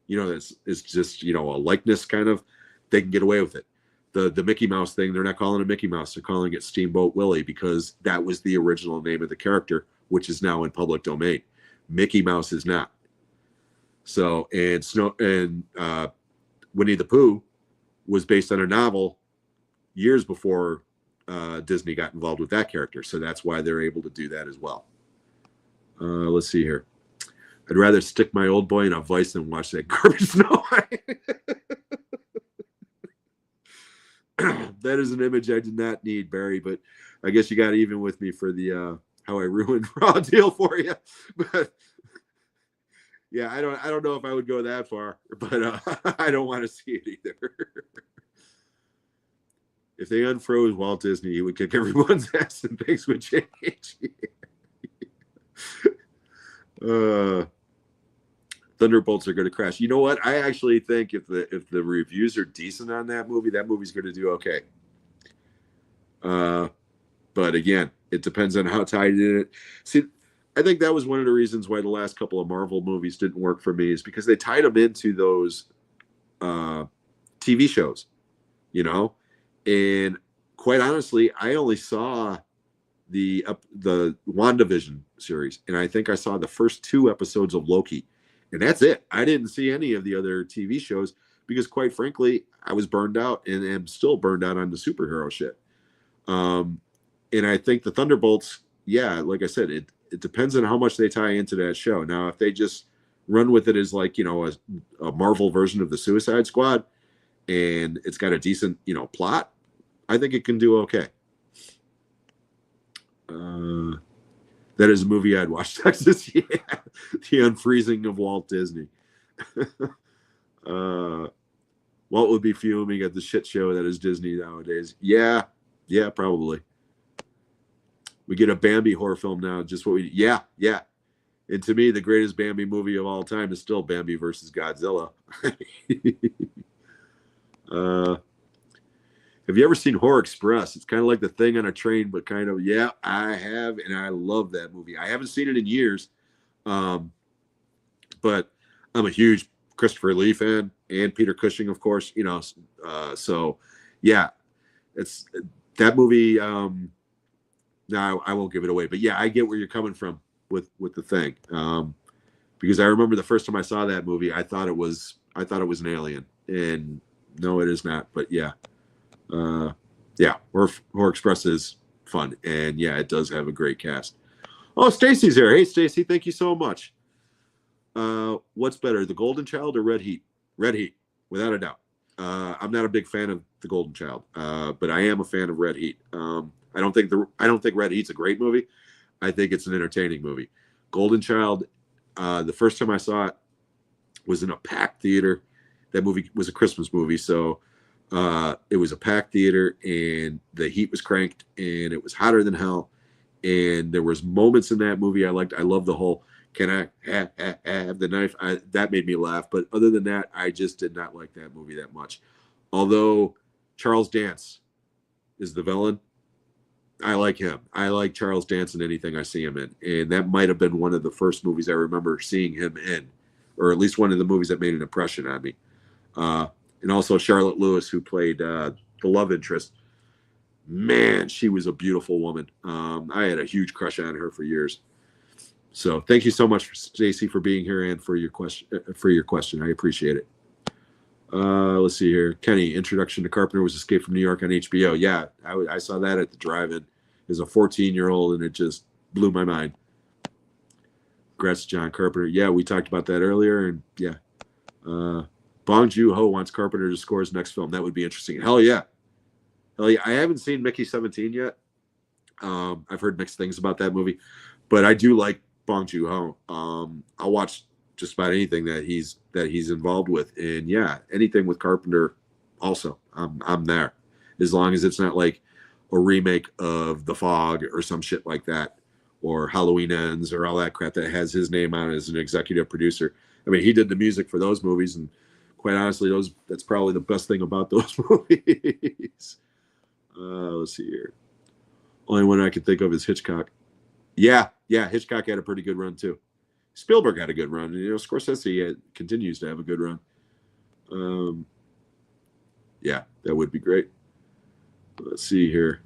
it's just, a likeness kind of, they can get away with it. The Mickey Mouse thing, they're not calling it Mickey Mouse, they're calling it Steamboat Willie because that was the original name of the character, which is now in public domain. Mickey Mouse is not. So, and Winnie the Pooh was based on a novel years before Disney got involved with that character. So that's why they're able to do that as well. Let's see here. I'd rather stick my old boy in a vice than watch that garbage. No, that is an image I did not need, Barry. But I guess you got even with me for the how I ruined Raw deal for you. But yeah, I don't know if I would go that far, but I don't want to see it either. If they unfroze Walt Disney, he would kick everyone's ass and things would change. Thunderbolts are going to crash. You know what? I actually think if the reviews are decent on that movie's going to do okay. But again, it depends on how tied in it. See, I think that was one of the reasons why the last couple of Marvel movies didn't work for me, is because they tied them into those TV shows, And quite honestly, I only saw the WandaVision series, and I think I saw the first 2 episodes of Loki. And that's it. I didn't see any of the other TV shows because, quite frankly, I was burned out and am still burned out on the superhero shit. And I think the Thunderbolts, yeah, like I said, it depends on how much they tie into that show. Now, if they just run with it as like, a Marvel version of the Suicide Squad and it's got a decent, plot, I think it can do okay. That is a movie I'd watch, Texas. Yeah, the unfreezing of Walt Disney. Walt would be fuming at the shit show that is Disney nowadays. Yeah, probably. We get a Bambi horror film now, just what we. Yeah. And to me, the greatest Bambi movie of all time is still Bambi versus Godzilla. Have you ever seen Horror Express? It's kind of like The Thing on a train, but kind of, yeah, I have, and I love that movie. I haven't seen it in years, but I'm a huge Christopher Lee fan and Peter Cushing, of course, so yeah, it's that movie. No, I won't give it away, but yeah, I get where you're coming from with The Thing, because I remember the first time I saw that movie, I thought it was an alien, and no, it is not, but yeah. Horror Express is fun, and yeah, it does have a great cast. Oh, Stacy's here. Hey, Stacy, thank you so much. What's better, The Golden Child or Red Heat? Red Heat, without a doubt. I'm not a big fan of The Golden Child, but I am a fan of Red Heat. I don't think Red Heat's a great movie. I think it's an entertaining movie. Golden Child, the first time I saw it was in a packed theater. That movie was a Christmas movie, so it was a packed theater, and the heat was cranked, and it was hotter than hell. And there was moments in that movie I liked. I love the whole "Can I have the knife?" That made me laugh. But other than that, I just did not like that movie that much. Although Charles Dance is the villain, I like him. I like Charles Dance in anything I see him in. And that might have been one of the first movies I remember seeing him in, or at least one of the movies that made an impression on me. And also Charlotte Lewis, who played the love interest. Man, she was a beautiful woman. I had a huge crush on her for years. So thank you so much, Stacy, for being here and for your question. I appreciate it. Let's see here. Kenny, Introduction to Carpenter was Escape from New York on HBO. Yeah, I saw that at the drive-in as a 14-year-old, and it just blew my mind. Congrats, John Carpenter. Yeah, we talked about that earlier, and yeah. Bong Joon-ho wants Carpenter to score his next film. That would be interesting. Hell yeah. Hell yeah. I haven't seen Mickey 17 yet. I've heard mixed things about that movie, but I do like Bong Joon-ho. I'll watch just about anything that he's involved with, and yeah, anything with Carpenter. Also, I'm there, as long as it's not like a remake of The Fog or some shit like that, or Halloween Ends or all that crap that has his name on it as an executive producer. I mean, he did the music for those movies, and quite honestly, that's probably the best thing about those movies. Let's see here. Only one I can think of is Hitchcock. Yeah, Hitchcock had a pretty good run too. Spielberg had a good run. Scorsese continues to have a good run. Yeah, that would be great. Let's see here.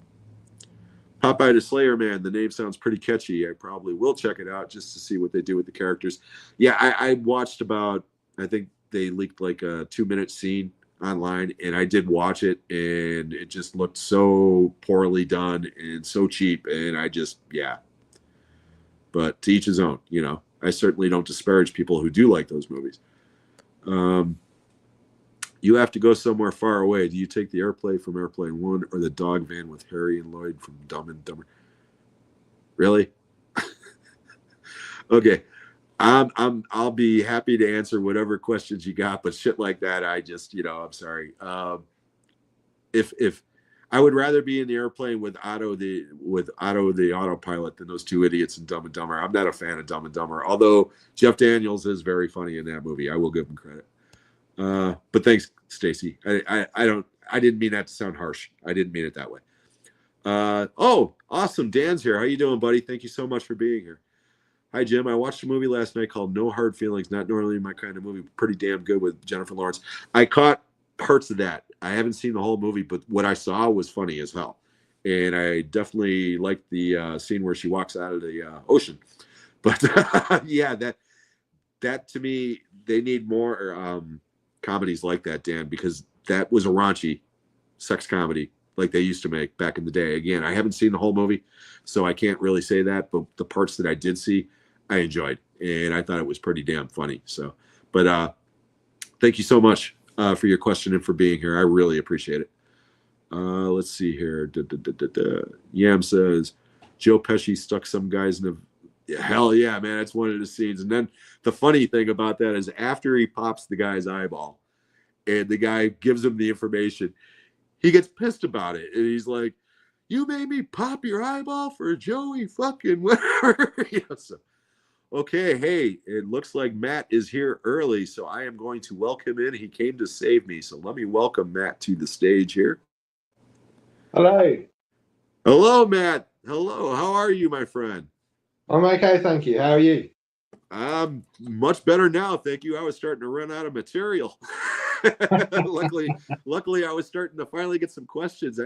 Popeye the Slayer Man. The name sounds pretty catchy. I probably will check it out just to see what they do with the characters. Yeah, I watched about, I think they leaked like a 2-minute scene online, and I did watch it, and it just looked so poorly done and so cheap, and yeah. But to each his own, I certainly don't disparage people who do like those movies. You have to go somewhere far away. Do you take the airplane from Airplane 1 or the dog van with Harry and Lloyd from Dumb and Dumber? Really? Okay. I'll be happy to answer whatever questions you got, but shit like that, I'm sorry. If I would rather be in the airplane with Otto the autopilot than those two idiots in Dumb and Dumber. I'm not a fan of Dumb and Dumber, although Jeff Daniels is very funny in that movie. I will give him credit. But thanks, Stacy. I didn't mean that to sound harsh. I didn't mean it that way. Oh, awesome. Dan's here. How you doing, buddy? Thank you so much for being here. Hi, Jim. I watched a movie last night called No Hard Feelings. Not normally my kind of movie. Pretty damn good with Jennifer Lawrence. I caught parts of that. I haven't seen the whole movie, but what I saw was funny as hell. And I definitely liked the scene where she walks out of the ocean. But yeah, that to me, they need more comedies like that, Dan, because that was a raunchy sex comedy like they used to make back in the day. Again, I haven't seen the whole movie, so I can't really say that, but the parts that I did see, I enjoyed, and I thought it was pretty damn funny. So, but thank you so much for your question and for being here. I really appreciate it. Let's see here. Yam says, Joe Pesci stuck some guys in the... Hell yeah, man. That's one of the scenes. And then the funny thing about that is after he pops the guy's eyeball and the guy gives him the information, he gets pissed about it. And he's like, you made me pop your eyeball for Joey fucking whatever. So, okay, hey, it looks like Matt is here early, so I am going to welcome in. He came to save me. So let me welcome Matt to the stage here. Hello. Hello, Matt. Hello. How are you, my friend? I'm okay, thank you. How are you? I'm much better now, thank you. I was starting to run out of material. Luckily, I was starting to finally get some questions.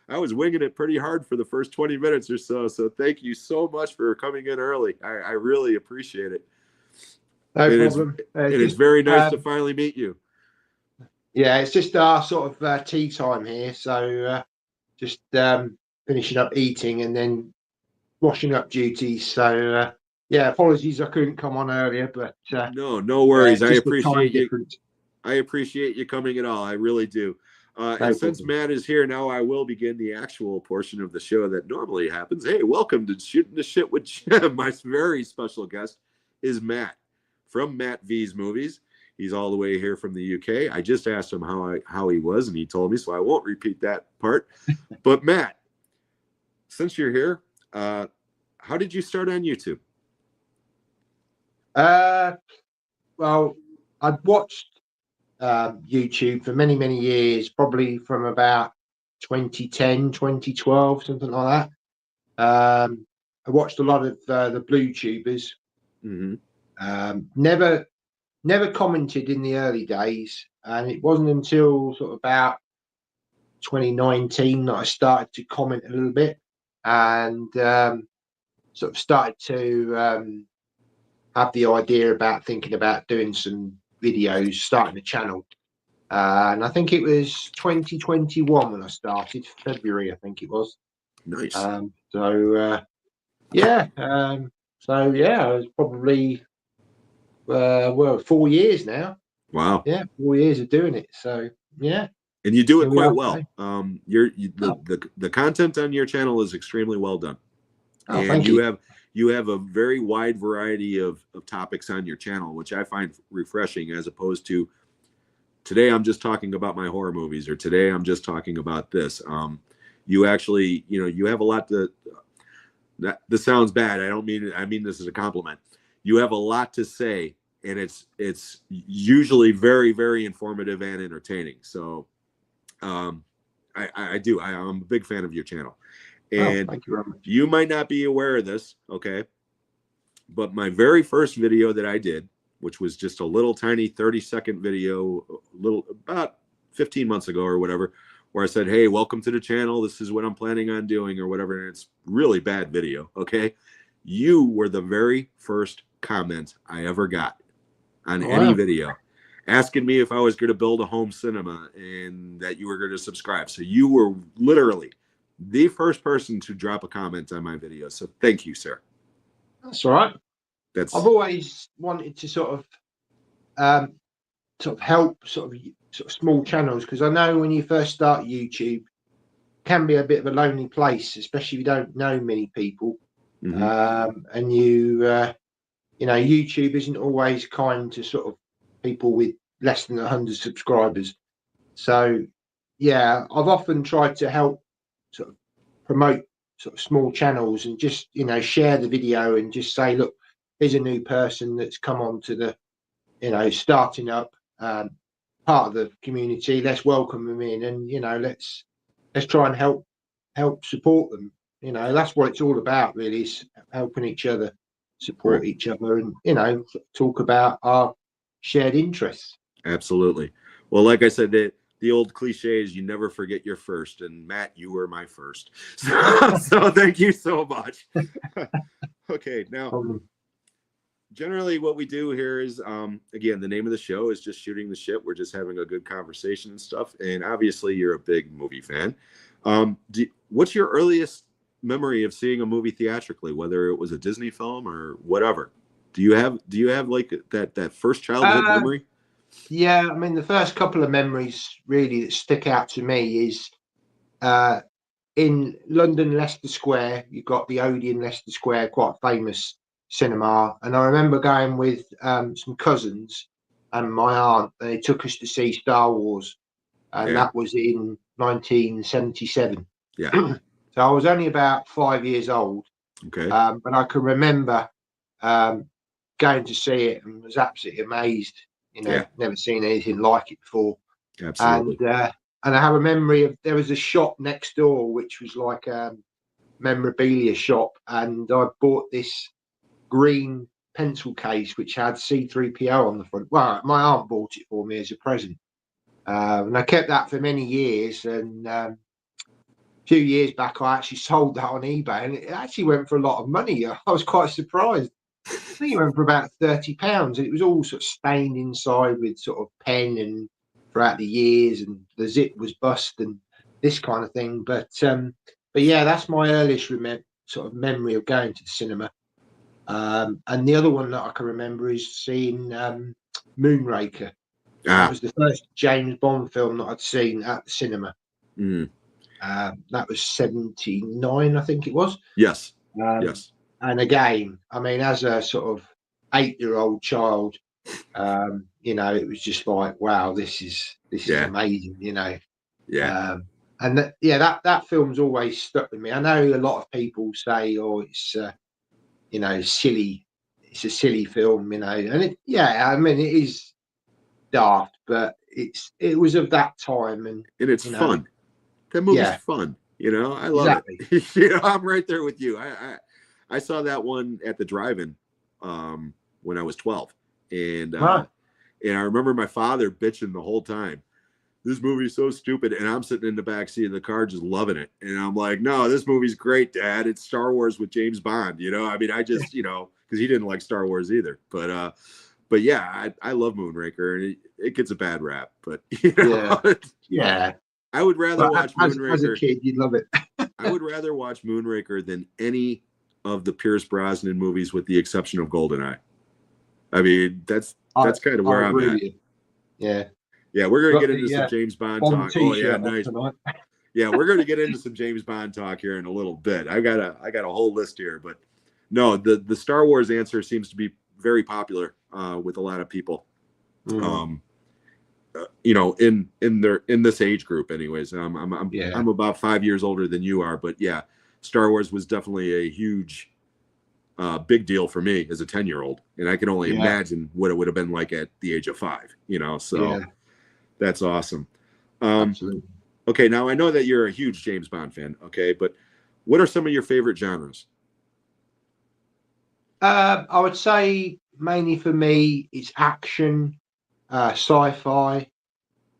I was winging it pretty hard for the first 20 minutes or so. So thank you so much for coming in early. I really appreciate it. No problem. It's very nice to finally meet you. Yeah, it's just our sort of tea time here. So just finishing up eating and then washing up duties. So Yeah, apologies I couldn't come on earlier, but No worries. I just the time appreciate you. difference. I appreciate you coming at all. I really do. No And since problem. Matt is here now, I will begin the actual portion of the show that normally happens. Hey, welcome to Shooting the Shit with Jim. My very special guest is Matt from Matt V's Movies. He's all the way here from the UK. I just asked him how he was, and he told me, so I won't repeat that part. But Matt, since you're here, how did you start on YouTube? Well, I'd watched YouTube for many, many years, probably from about 2010, 2012, something like that. I watched a lot of the Blue Tubers. Never commented in the early days, and it wasn't until sort of about 2019 that I started to comment a little bit, and sort of started to have the idea about thinking about doing some videos, starting a channel. And I think it was 2021 when I started, February, I think it was. Nice. So I was probably 4 years now. Wow. Yeah, 4 years of doing it. So yeah. And you do it Here we quite are well. today. The content on your channel is extremely well done. Oh, and thank you. you have a very wide variety of topics on your channel, which I find refreshing, as opposed to today I'm just talking about my horror movies, or today I'm just talking about this. You actually, you have a lot to. This sounds bad. I mean this as a compliment. You have a lot to say, and it's usually very, very informative and entertaining. So, I'm a big fan of your channel. And thank you very much. you might not be aware of this, okay? But my very first video that I did, which was just a little tiny 30-second video, about 15 months ago or whatever, where I said, hey, welcome to the channel. This is what I'm planning on doing or whatever. And it's really bad video, okay? You were the very first comment I ever got on any video, asking me if I was going to build a home cinema and that you were going to subscribe. So you were literally the first person to drop a comment on my video. So thank you, sir. That's all right. I've always wanted to sort of help sort of small channels, because I know when you first start YouTube, it can be a bit of a lonely place, especially if you don't know many people. And YouTube isn't always kind to sort of people with less than 100 subscribers. So yeah, I've often tried to help sort of promote sort of small channels and just share the video and just say, look, here's a new person that's come on to the starting up, part of the community. Let's welcome them in, and let's try and help support them. That's what it's all about, really, is helping each other, support each other, and talk about our shared interests. Absolutely. Well, like I said, the old cliche is you never forget your first, and Matt, you were my first. So thank you so much. Okay, now generally what we do here is, again, the name of the show is just Shooting the Shit. We're just having a good conversation and stuff. And obviously you're a big movie fan. What's your earliest memory of seeing a movie theatrically, whether it was a Disney film or whatever? Do you have like that first childhood memory? Yeah, I mean, the first couple of memories really that stick out to me is in London, Leicester Square. You've got the Odeon Leicester Square, quite famous cinema, and I remember going with some cousins and my aunt. They took us to see Star Wars, and that was in 1977. Yeah. So I was only about 5 years old. Okay. But I can remember going to see it and was absolutely amazed. Never seen anything like it before. Absolutely. And I have a memory of, there was a shop next door which was like a memorabilia shop, and I bought this green pencil case which had C3PO on the front. Well, my aunt bought it for me as a present, and I kept that for many years. And a few years back, I actually sold that on eBay, and it actually went for a lot of money. I was quite surprised. I think it went for about £30, and it was all sort of stained inside with sort of pen and throughout the years, and the zip was bust and this kind of thing. But yeah, that's my earliest sort of memory of going to the cinema. And the other one that I can remember is seeing Moonraker. That Ah, was the first James Bond film that I'd seen at the cinema. mm, That was 79, I think it was. yes, Um, yes, and again, I mean, as a sort of 8-year-old child, it was just like, wow, this is yeah, amazing, yeah. And that film's always stuck with me. I know a lot of people say, oh, it's silly, it's a silly film, and I mean, it is daft, but it was of that time, and And it's you know, fun. That movie's yeah, fun. I love it. exactly. I'm right there with you. I saw that one at the drive-in when I was 12, and Right. and I remember my father bitching the whole time. This movie's so stupid, and I'm sitting in the back seat of the car just loving it. And I'm like, no, this movie's great, Dad. It's Star Wars with James Bond. I mean, I just because he didn't like Star Wars either. But yeah, I love Moonraker, and it gets a bad rap, but Yeah, yeah. I would rather But watch as a Moonraker. kid, you'd love it. I would rather watch Moonraker than any of the Pierce Brosnan movies, with the exception of GoldenEye. I mean, that's kind of where I I'm agree at. with you. Yeah, Yeah, we're gonna got get the into some James Bond Bond talk. Oh yeah, T-shirt on nice. tonight. Yeah, we're gonna get into some James Bond talk here in a little bit. I got a whole list here, but no, the Star Wars answer seems to be very popular with a lot of people. Mm, In this age group, anyways. yeah, I'm about 5 years older than you are, but yeah, Star Wars was definitely a huge, big deal for me as a 10-year-old, and I can only yeah, imagine what it would have been like at the age of 5. So yeah, that's awesome. Um, absolutely. okay, now I know that you're a huge James Bond fan. Okay, but what are some of your favorite genres? I would say mainly for me, it's action, sci-fi,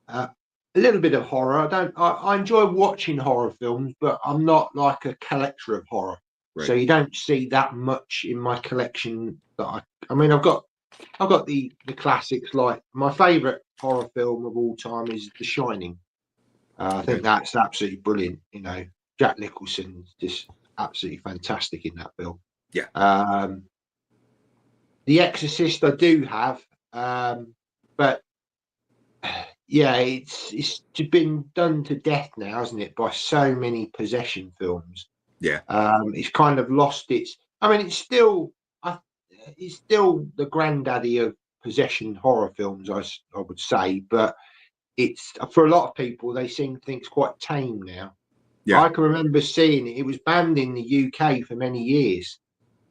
uh, a little bit of horror. I enjoy watching horror films, but I'm not like a collector of horror. So Right. you don't see that much in my collection. I mean, I've got the classics. Like my favorite horror film of all time is The Shining. I think Okay. that's absolutely brilliant. Jack Nicholson's just absolutely fantastic in that film. Yeah. Um, The Exorcist, I do have, but yeah, it's been done to death now, hasn't it, by so many possession films. Yeah. It's kind of lost its. I mean, it's still the granddaddy of possession horror films, I would say, but it's for a lot of people they seem to think it's quite tame now. Yeah. I can remember seeing it. It was banned in the UK for many years,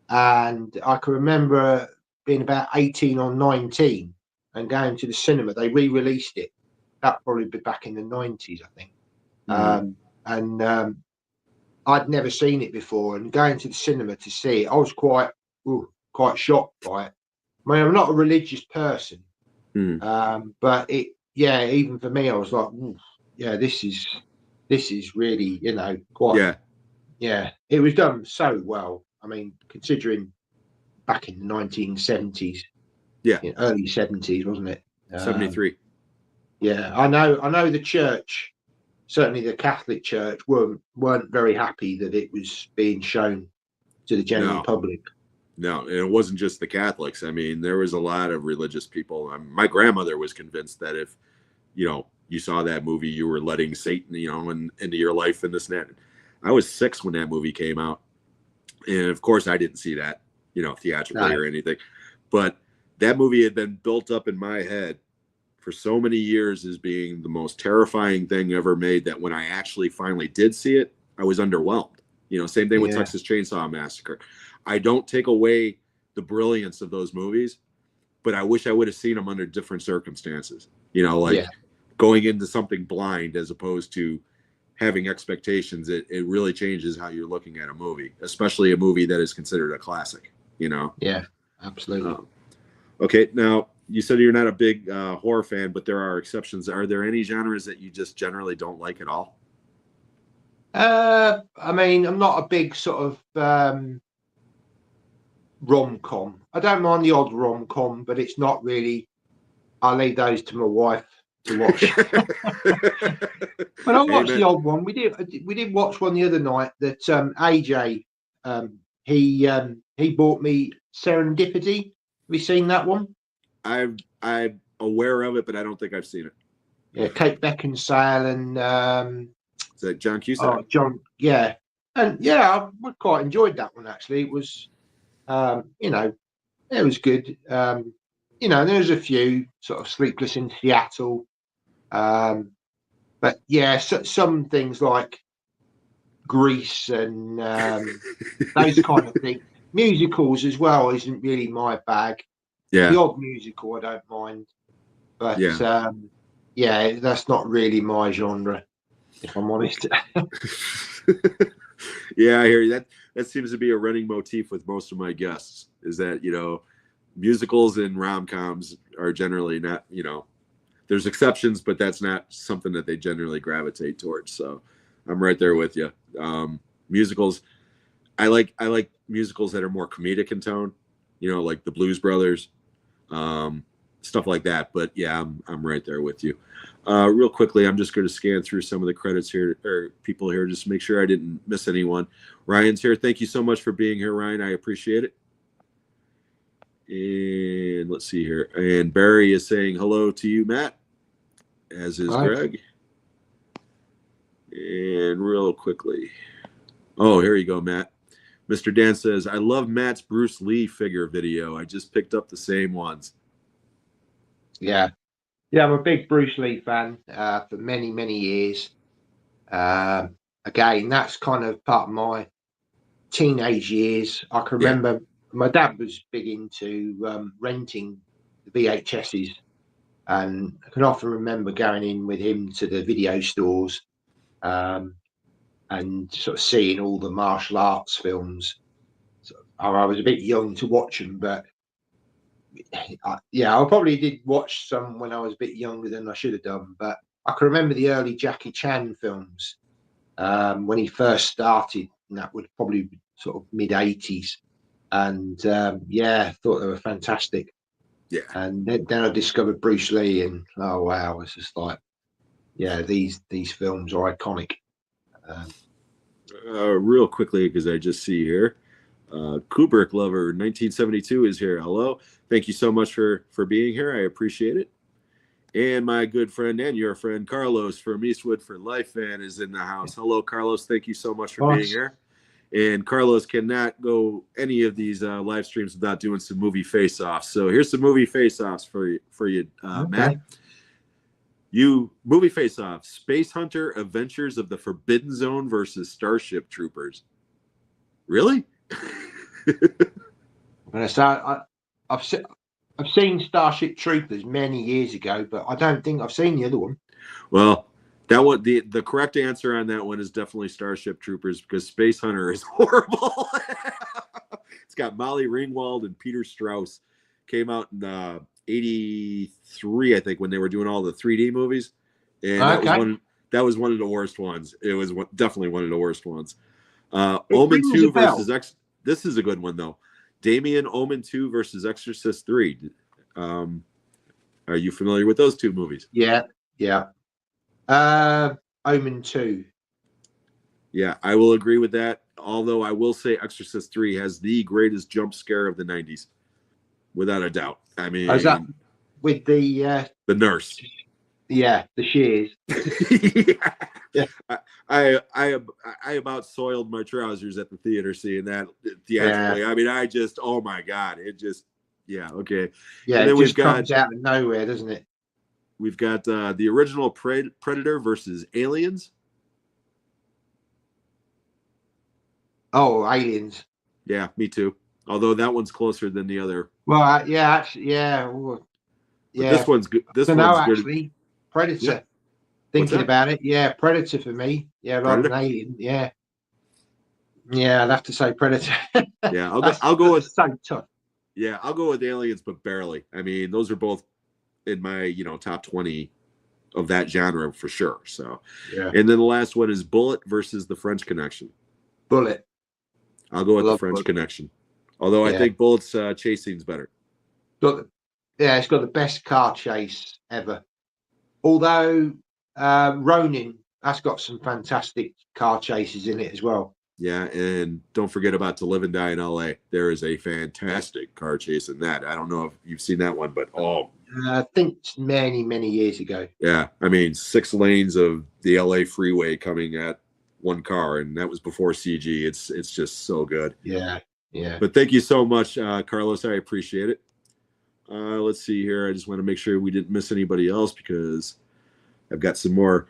and I can remember being about 18 or 19 and going to the cinema. They re-released it. That probably be back in the 90s, I think. Mhm. And I'd never seen it before, and going to the cinema to see it, I was quite shocked by it. I mean, I'm not a religious person, Mhm. but even for me, I was like, "Ooh, yeah, this is really, quite, Yeah. yeah." It was done so well. I mean, considering back in the 1970s, Yeah. early 70s, wasn't it? Um, 73. yeah, I know the church, certainly the Catholic Church, weren't very happy that it was being shown to the general No. public. No, and it wasn't just the Catholics. I mean, there was a lot of religious people. My grandmother was convinced that if you saw that movie, you were letting Satan, into your life and this and that. I was 6 when that movie came out, and of course, I didn't see that, theatrically No, or anything. But that movie had been built up in my head for so many years as being the most terrifying thing ever made, that when I actually finally did see it, I was underwhelmed. Same thing with yeah, Texas Chainsaw Massacre. I don't take away the brilliance of those movies, but I wish I would have seen them under different circumstances. yeah, Like going into something blind as opposed to having expectations. It really changes how you're looking at a movie, especially a movie that is considered a classic. yeah, absolutely. Um, okay, now you said you're not a big horror fan, but there are exceptions. Are there any genres that you just generally don't like at all? I mean, I'm not a big sort of rom-com. I don't mind the odd rom-com, but it's not really. I leave those to my wife to watch. But I watched the Amen. old one. We did watch one the other night that AJ he bought me Serendipity. Have you seen that one? I'm aware of it, but I don't think I've seen it. Yeah, Kate Beckinsale and Is that John Cusack? John. Yeah, and yeah, I quite enjoyed that one actually. It was, it was good. There was a few sort of Sleepless in Seattle, but yeah, some things like Grease and those kind of things. Musicals as well isn't really my bag. Yeah. The odd musical I don't mind, but yeah, that's not really my genre, if I'm honest. Yeah, I hear you. That seems to be a running motif with most of my guests. Is that musicals and rom-coms are generally not. There's exceptions, but that's not something that they generally gravitate towards. So I'm right there with you. Musicals, I like musicals that are more comedic in tone, like the Blues Brothers, stuff like that. But yeah, I'm right there with you. Real quickly, I'm just going to scan through some of the credits here, or people here, just to make sure I didn't miss anyone. Ryan's here. Thank you so much for being here, Ryan. I appreciate it. And let's see here. And Barry is saying hello to you, Matt, as is Hi. Greg. And real quickly. Oh, here you go, Matt. Mr. Dan says, I love Matt's Bruce Lee figure video. I just picked up the same ones. Yeah, I'm a big Bruce Lee fan for many, many years. Again, that's kind of part of my teenage years. I can remember my dad was big into renting the VHSs, and I can often remember going in with him to the video stores and sort of seeing all the martial arts films. So I was a bit young to watch them, but I probably did watch some when I was a bit younger than I should have done. But I can remember the early Jackie Chan films when he first started, and that would probably be sort of mid '80s. And thought they were fantastic. Yeah. And then I discovered Bruce Lee, and oh wow, it's just like, these films are iconic. Real quickly, because I just see here, Kubrick Lover 1972 is here. Hello. Thank you so much for being here. I appreciate it. And my good friend and your friend Carlos from Eastwood for Life fan is in the house. Hello, Carlos. Thank you so much for being here. And Carlos cannot go any of these live streams without doing some movie face-offs. So here's some movie face-offs for you, Matt. You movie face-off: Space Hunter: Adventures of the Forbidden Zone versus Starship Troopers. Really? I've seen Starship Troopers many years ago, but I don't think I've seen the other one. Well, that one, the correct answer on that one is definitely Starship Troopers, because Space Hunter is horrible. It's got Molly Ringwald and Peter Strauss. Came out in '83, I think, when they were doing all the 3D movies, and that was one of the worst ones. It was definitely one of the worst ones. Omen 2 versus X. This is a good one though. Damien, Omen 2 versus Exorcist 3. Are you familiar with those two movies? Yeah. Omen 2. Yeah, I will agree with that. Although I will say Exorcist 3 has the greatest jump scare of the 90s, without a doubt. I mean, is that with the nurse? Yeah, the shears. Yeah. I about soiled my trousers at the theater seeing that theatrically. Yeah. I mean, oh my God, it just, okay. Yeah, and then it just comes out of nowhere, doesn't it? We've got the original Predator versus Aliens. Oh, Aliens. Yeah, me too. Although that one's closer than the other. Well, actually, But this one's good. Actually, Predator. Yeah. Thinking about it, Predator for me. Yeah, rather than Alien. Yeah, I'd have to say Predator. Yeah, I'll go with so tough. Yeah, I'll go with Aliens, but barely. I mean, those are both in my top 20 of that genre for sure. So, and then the last one is Bullet versus The French Connection. Bullet. I'll go with The French Connection. Although I think Bullet's chase scene's better. It's got the best car chase ever. Although Ronin, that's got some fantastic car chases in it as well. Yeah, and don't forget about To Live and Die in LA. There is a fantastic car chase in that. I don't know if you've seen that one, but oh, I think it's many, many years ago. yeah. I mean, 6 lanes of the LA freeway coming at one car, and that was before CG. It's just so good. Yeah, yeah. But thank you so much, Carlos. I appreciate it. Let's see here. I just want to make sure we didn't miss anybody else because I've got some more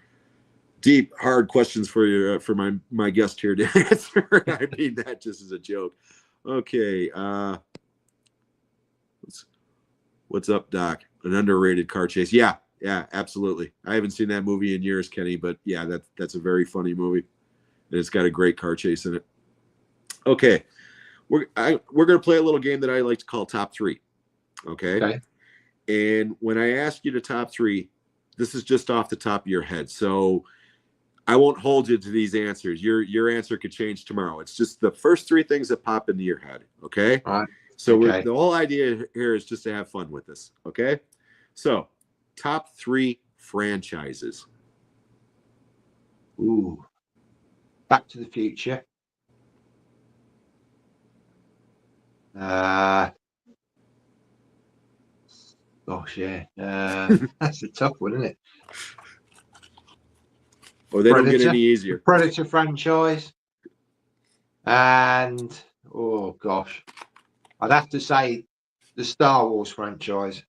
deep, hard questions for you for my guest here to answer. I mean that just as a joke. Okay. What's up, Doc? An underrated car chase? Yeah, absolutely. I haven't seen that movie in years, Kenny, but yeah, that's a very funny movie, and it's got a great car chase in it. Okay, we're gonna play a little game that I like to call Top Three. Okay. And when I ask you to top three, this is just off the top of your head. So I won't hold you to these answers. Your answer could change tomorrow. It's just the first 3 things that pop into your head. Okay. All right. So the whole idea here is just to have fun with this. Okay. So top 3 franchises. Ooh. Back to the Future. Gosh, yeah. That's a tough one, isn't it? Oh, they Predator, don't get any easier. Predator franchise. And, oh, gosh. I'd have to say the Star Wars franchise.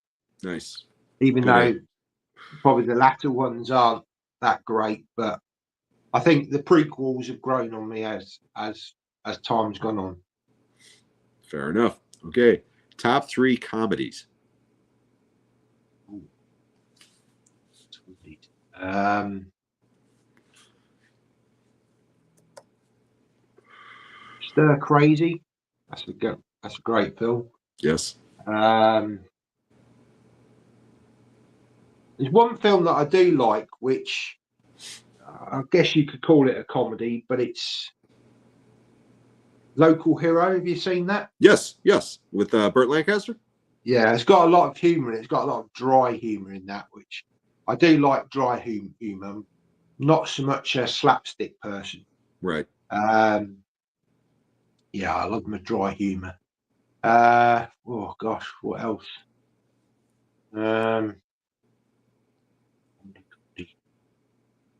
Nice. Even though probably the latter ones aren't that great, but I think the prequels have grown on me as time's gone on. Fair enough. Okay. Top 3 comedies. Stir Crazy. That's a great film. Yes. There's one film that I do like, which I guess you could call it a comedy, but it's Local Hero. Have you seen that? Yes. With Burt Lancaster? Yeah, it's got a lot of humour. It's got a lot of dry humour in that, which I do like. Dry humour, not so much a slapstick person. Right. Yeah, I love my dry humour. Oh gosh, what else? I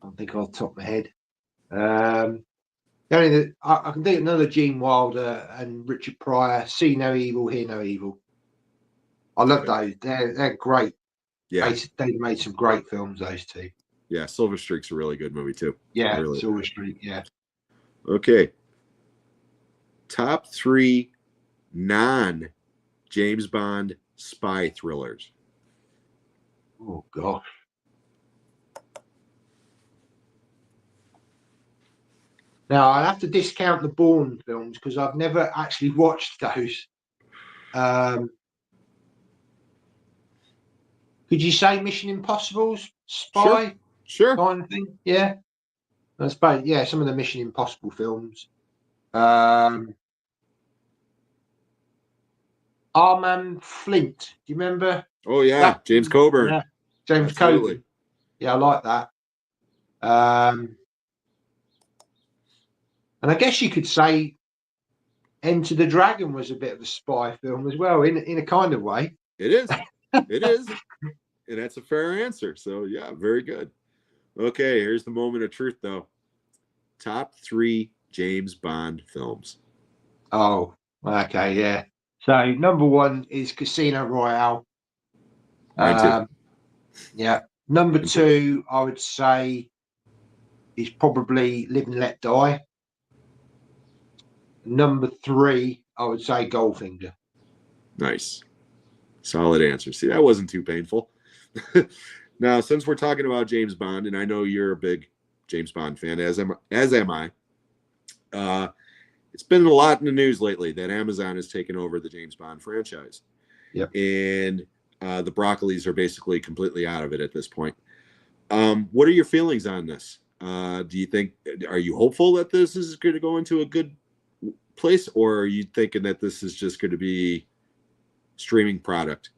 don't think I'll top my head. I can think another Gene Wilder and Richard Pryor. See no evil, hear no evil. I love those. They're great. Yeah, they made some great films. Those two. Yeah, Silver Streak's a really good movie too. Yeah, really. Silver Streak. Yeah. Okay. Top 3 non-James Bond spy thrillers. Oh gosh. Now I'll have to discount the Bourne films because I've never actually watched those. Could you say Mission Impossible's spy sure. kind of thing? Yeah. I suppose, yeah, some of the Mission Impossible films. Armand Flint. Do you remember? Oh yeah, that? James Coburn. Yeah. James Coburn. Yeah, I like that. And I guess you could say Enter the Dragon was a bit of a spy film as well, in a kind of way. It is. It is. And that's a fair answer. So yeah, very good. Okay, here's the moment of truth though. Top 3 James Bond films. Oh, okay, yeah. So number 1 is Casino Royale. Mine too. Yeah. Number 2, I would say, is probably Live and Let Die. Number 3, I would say Goldfinger. Nice. Solid answer. See, that wasn't too painful. Now, since we're talking about James Bond, and I know you're a big James Bond fan, as am I. It's been a lot in the news lately that Amazon has taken over the James Bond franchise. Yep. And the Broccolis are basically completely out of it at this point. What are your feelings on this? Do you think, are you hopeful that this is going to go into a good place, or are you thinking that this is just going to be streaming product?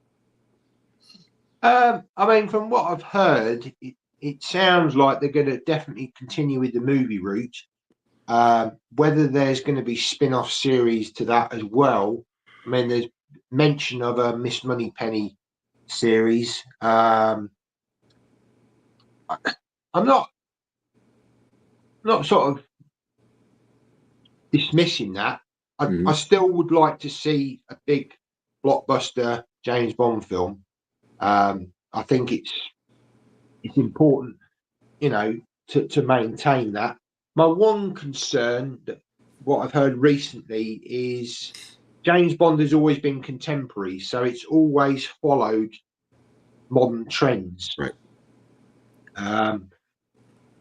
I mean, from what I've heard, it sounds like they're going to definitely continue with the movie route. Whether there's going to be spin-off series to that as well. I mean, there's mention of a Miss Moneypenny series. I'm not sort of dismissing that. I still would like to see a big blockbuster James Bond film. I think it's important, to maintain that. My one concern, that what I've heard recently, is James Bond has always been contemporary, so it's always followed modern trends. Right.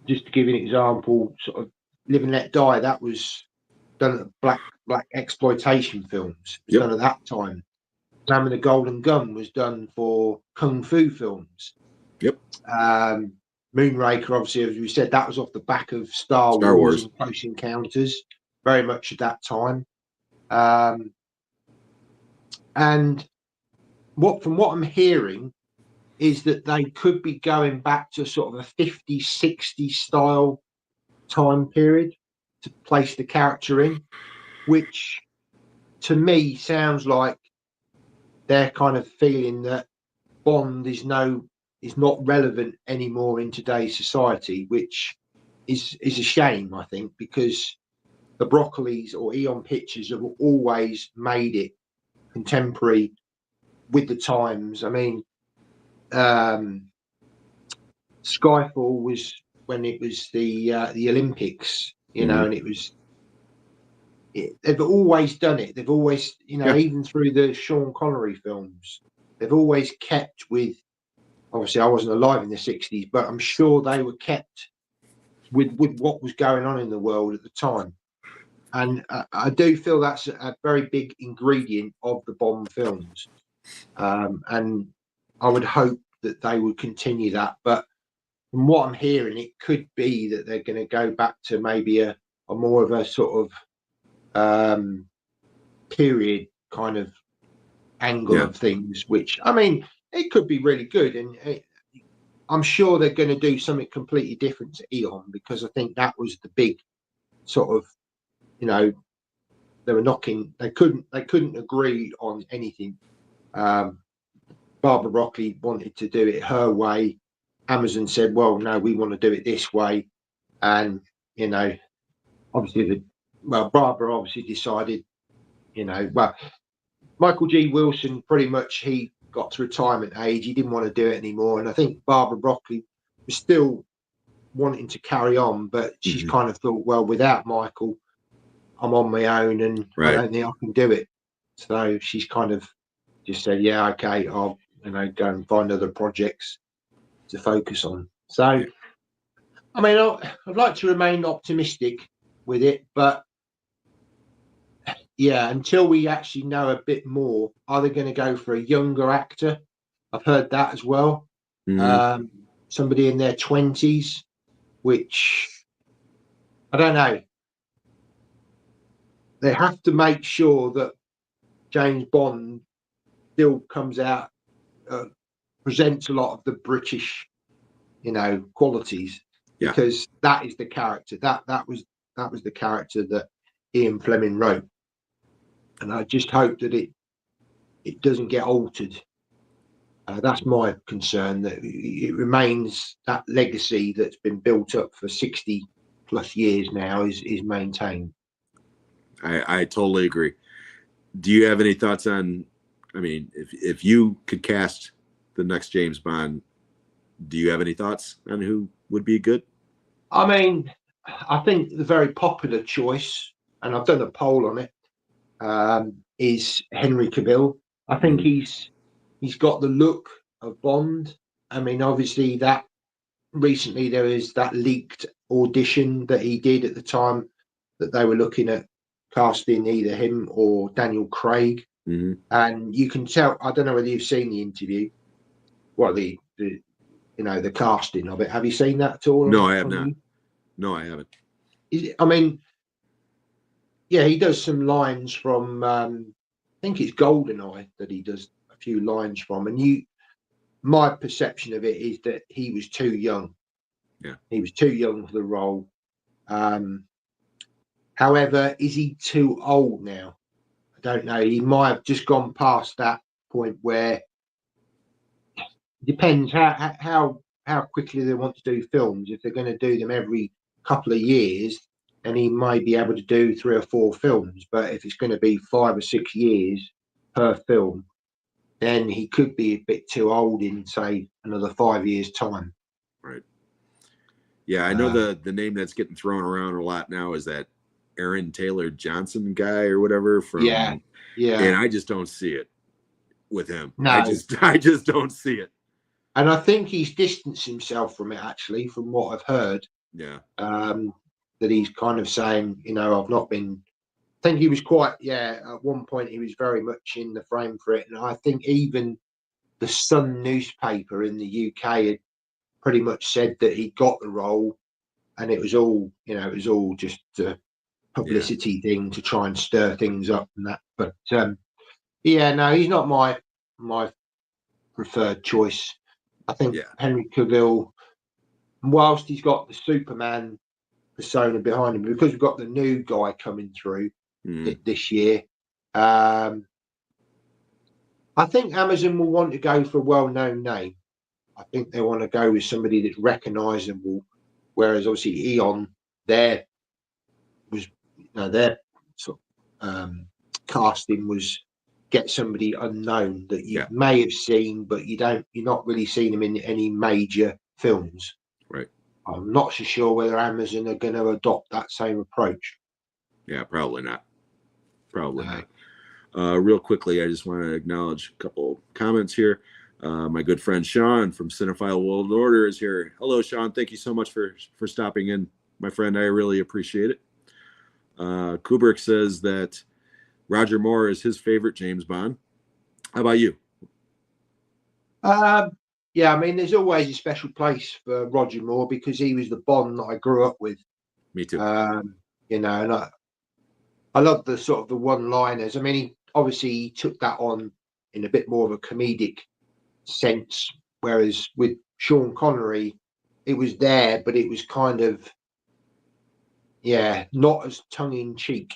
Just to give you an example, sort of Live and Let Die, that was done at black exploitation films. It was done at that time. Sam and the Golden Gun was done for kung fu films. Yep. Moonraker, obviously, as we said, that was off the back of Star Wars and Close Encounters, very much at that time. And from what I'm hearing is that they could be going back to sort of a 50s, 60s style time period to place the character in, which to me sounds like they're kind of feeling that Bond is not relevant anymore in today's society, which is a shame, I think, because the Broccolis or Eon Pictures have always made it contemporary with the times. I mean, Skyfall was when it was the Olympics, and they've always done it. They've always, even through the Sean Connery films, they've always kept with. Obviously, I wasn't alive in the 60s, but I'm sure they were kept with what was going on in the world at the time. And I do feel that's a very big ingredient of the Bond films. And I would hope that they would continue that. But from what I'm hearing, it could be that they're going to go back to maybe a more of a sort of period kind of angle of things, which, I mean, it could be really good. And I'm sure they're going to do something completely different to Eon, because I think that was the big sort of, they were knocking, they couldn't agree on anything. Barbara Broccoli wanted to do it her way. Amazon said, well, no, we want to do it this way. And, obviously, Barbara obviously decided, Michael G. Wilson, pretty much, he got to retirement age. He didn't want to do it anymore. And I think Barbara Broccoli was still wanting to carry on, but she's kind of thought, well, without Michael, I'm on my own and I don't think I can do it. So she's kind of just said, yeah, okay, I'll go and find other projects to focus on. So, I mean, I'd like to remain optimistic with it, but yeah, until we actually know a bit more, are they going to go for a younger actor? I've heard that as well. Somebody in their 20s, which I don't know. They have to make sure that James Bond still comes out, presents a lot of the British, qualities, because that is the character. That was the character that Ian Fleming wrote, and I just hope that it doesn't get altered. That's my concern, that it remains, that legacy that's been built up for 60 plus years now is maintained. I totally agree. Do you have any thoughts on, I mean, if you could cast the next James Bond, do you have any thoughts on who would be good? I mean, I think the very popular choice, and I've done a poll on it, is Henry Cavill. I think he's got the look of Bond. I mean, obviously, that recently there is that leaked audition that he did at the time that they were looking at casting either him or Daniel Craig. And you can tell, I don't know whether you've seen the interview, the casting of it. Have you seen that at all? No, I have not. No, I haven't. I mean, yeah, he does some lines from, I think it's GoldenEye that he does a few lines from. And my perception of it is that he was too young. Yeah. He was too young for the role. However, is he too old now? I don't know. He might have just gone past that point where it depends how quickly they want to do films. If they're going to do them every couple of years, then he may be able to do 3 or 4 films. But if it's going to be 5 or 6 years per film, then he could be a bit too old in, say, another 5 years' time. Right. Yeah, I know the name that's getting thrown around a lot now is that Aaron Taylor Johnson guy or whatever from Yeah. and I just don't see it with him. No. I just don't see it. And I think he's distanced himself from it, actually, from what I've heard. Yeah. That he's kind of saying, I've not been. I think he was quite, at one point he was very much in the frame for it. And I think even the Sun newspaper in the UK had pretty much said that he got the role, and it was all, just a publicity thing to try and stir things up and that. But no, he's not my preferred choice. I think Henry Cavill, whilst he's got the Superman persona behind him, because we've got the new guy coming through this year, I think Amazon will want to go for a well-known name. I think they want to go with somebody that's recognisable, whereas obviously Eon, their sort of casting was get somebody unknown that you may have seen, but you're not really seeing them in any major films. Right. I'm not so sure whether Amazon are going to adopt that same approach. Yeah, probably not. Probably not. Real quickly, I just want to acknowledge a couple comments here. My good friend Sean from Cinephile World Order is here. Hello, Sean. Thank you so much for stopping in, my friend. I really appreciate it. Kubrick says that Roger Moore is his favorite James Bond. How about you? Yeah, I mean, there's always a special place for Roger Moore because he was the Bond that I grew up with. Me too. And I love the sort of the one-liners. I mean, he obviously took that on in a bit more of a comedic sense, whereas with Sean Connery, it was there, but it was kind of, not as tongue-in-cheek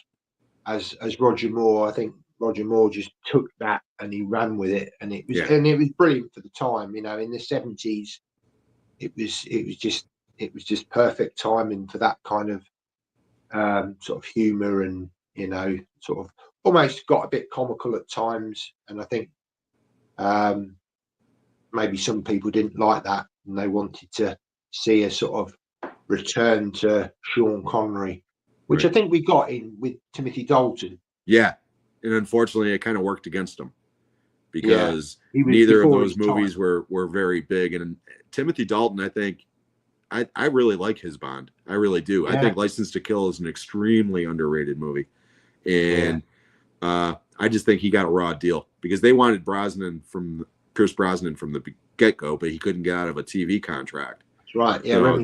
as Roger Moore. I think Roger Moore just took that and he ran with it, and it was brilliant for the time. In the 70s, it was just perfect timing for that kind of sort of humor, and sort of almost got a bit comical at times. And I think maybe some people didn't like that, and they wanted to see a sort of return to Sean Connery, which I think we got in with Timothy Dalton. Yeah, and unfortunately, it kind of worked against him because neither of those movies were very big. And Timothy Dalton, I think, I really like his Bond. I really do. I think License to Kill is an extremely underrated movie, and I just think he got a raw deal because they wanted Pierce Brosnan from the get-go, but he couldn't get out of a TV contract. That's right. Yeah, so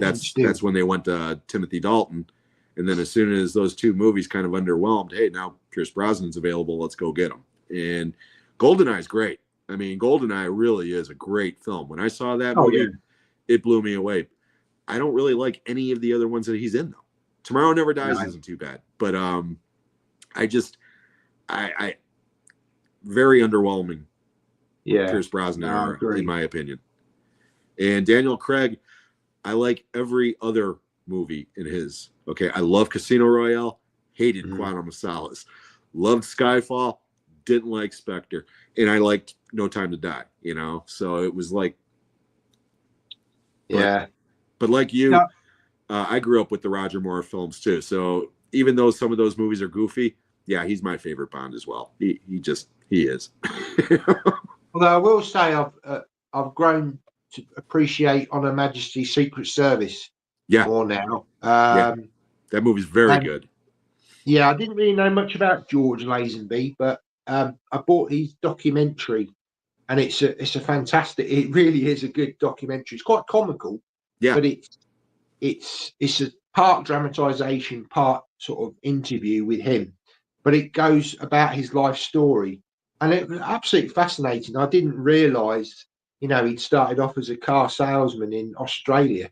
that's when they went to Timothy Dalton. And then as soon as those two movies kind of underwhelmed, hey, now Pierce Brosnan's available, let's go get him. And GoldenEye is great. I mean, GoldenEye really is a great film. When I saw that movie, it blew me away. I don't really like any of the other ones that he's in, though. Tomorrow Never Dies isn't too bad. But I very underwhelming Pierce Brosnan in my opinion. And Daniel Craig, I like every other movie in his. Okay, I love Casino Royale, hated Quantum of Solace, loved Skyfall, didn't like Spectre, and I liked No Time to Die. So it was like, but like you, I grew up with the Roger Moore films too. So even though some of those movies are goofy, he's my favorite Bond as well. He is. Although I will say I've grown to appreciate On Her Majesty's Secret Service more now. That movie's very good. Yeah, I didn't really know much about George Lazenby, but I bought his documentary, and it's a fantastic. It really is a good documentary. It's quite comical, but it's a part dramatization, part sort of interview with him. But it goes about his life story, and it was absolutely fascinating. I didn't realise, he'd started off as a car salesman in Australia.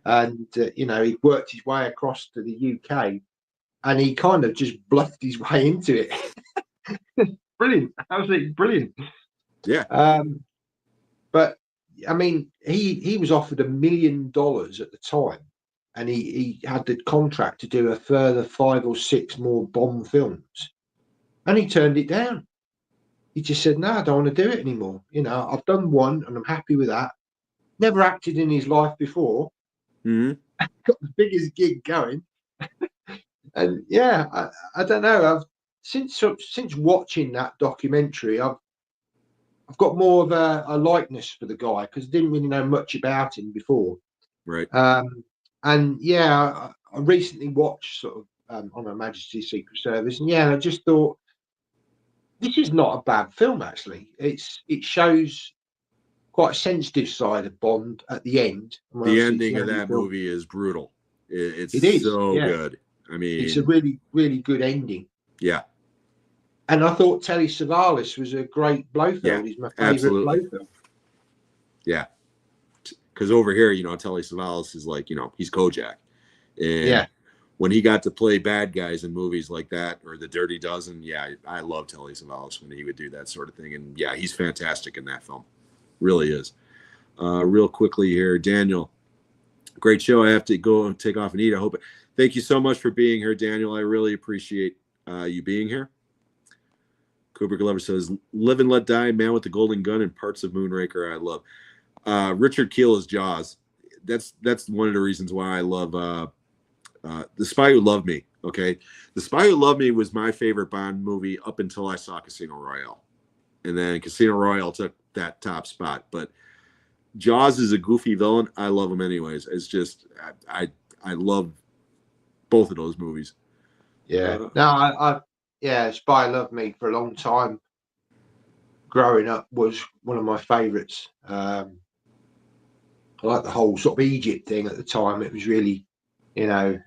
And, he worked his way across to the UK and he kind of just bluffed his way into it. Brilliant, absolutely brilliant. Yeah. But I mean, he was offered $1 million at the time, and he had the contract to do a further 5 or 6 more Bond films, and he turned it down. He just said, "No, I don't want to do it anymore. You know, I've done one, and I'm happy with that." Never acted in his life before. Hmm. Got the biggest gig going, and yeah, I don't know. Since watching that documentary, I've got more of a likeness for the guy because I didn't really know much about him before. Right. And yeah, I recently watched sort of on Her Majesty's Secret Service, and yeah, I just thought this is not a bad film. Actually, it shows quite a sensitive side of Bond at the end. Well, The obviously, it's ending the of only that film. movie is brutal. It's It is, so yeah. good. I It's a mean, really, really good ending. yeah, And I thought Telly Savalas was a great yeah, Blofeld. He's my favourite absolutely. Blofeld. Yeah. Because over here, Telly Savalas is like, he's Kojak. And Yeah, when he got to play bad guys in movies like that or The Dirty Dozen, yeah, I love Telly Savalas when he would do that sort of thing. And yeah, he's fantastic in that film. Really is. Real quickly here, Daniel, great show. I have to go and take off and eat. I hope. Thank you so much for being here, Daniel. I really appreciate you being here. Kubrick Lover says, "Live and Let Die, Man with the Golden Gun, and parts of Moonraker I love." Richard Kiel is Jaws. That's one of the reasons why I love The Spy Who Loved Me. Okay, The Spy Who Loved Me was my favorite Bond movie up until I saw Casino Royale, and then Casino Royale took that top spot. But Jaws is a goofy villain. I love him anyways. It's just I love both of those movies. yeah. Yeah, Spy Loved Me for a long time. Growing up was one of my favourites. I like the whole sort of Egypt thing at the time. It was really, yeah.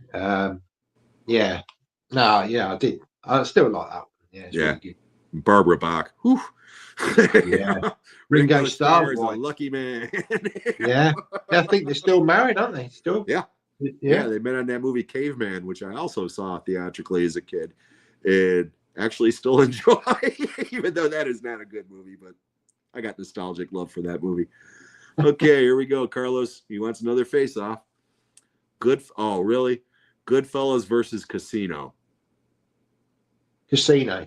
No, yeah, I did. I still like that one. Yeah, it's really good. Barbara Bach. Whew. Yeah. Ringo Starr is a lucky man. Yeah. I think they're still married, aren't they? Still? Yeah. Yeah. They met on that movie Caveman, which I also saw theatrically as a kid, and actually still enjoy, even though that is not a good movie, but I got nostalgic love for that movie. Okay, here we go. Carlos, he wants another face-off. Oh, really? Goodfellas versus Casino. Casino.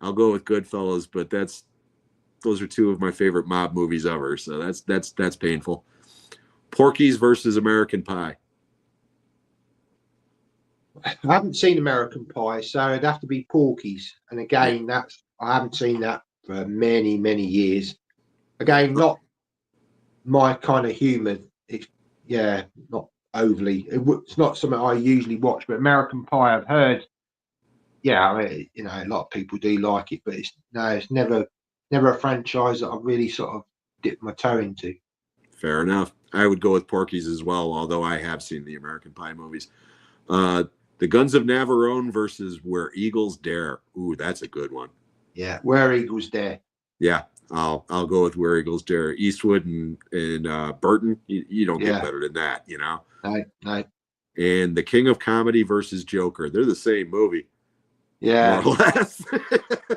I'll go with Goodfellas, but those are two of my favorite mob movies ever, so that's painful. Porky's versus American Pie. I haven't seen American Pie, so it'd have to be Porky's. And again, I haven't seen that for many, many years. Again, not my kind of humour. It's not overly. It's not something I usually watch. But American Pie, I've heard. Yeah, I mean, a lot of people do like it, but it's never a franchise that I've really sort of dipped my toe into. Fair enough. I would go with Porky's as well, although I have seen the American Pie movies. The Guns of Navarone versus Where Eagles Dare. Ooh, that's a good one. Yeah, Where Eagles Dare. Yeah, I'll go with Where Eagles Dare. Eastwood and Burton. You don't get better than that, No. And The King of Comedy versus Joker. They're the same movie. Yeah. More or less.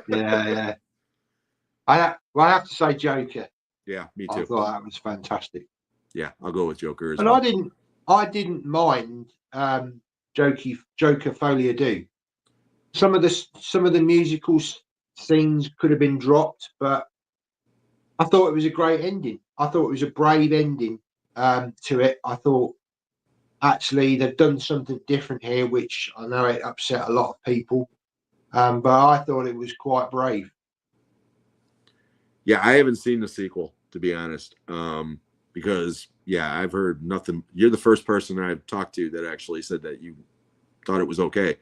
yeah. I have to say Joker. Yeah, me too. I thought that was fantastic. Yeah, I'll go with Joker as and well. I didn't mind Joker Folie à Deux. Some of the musical scenes could have been dropped, but I thought it was a great ending. I thought it was a brave ending to it. I thought actually they've done something different here, which I know it upset a lot of people, but I thought it was quite brave. Yeah, I haven't seen the sequel, to be honest, because I've heard nothing. You're the first person I've talked to that actually said that you thought it was okay.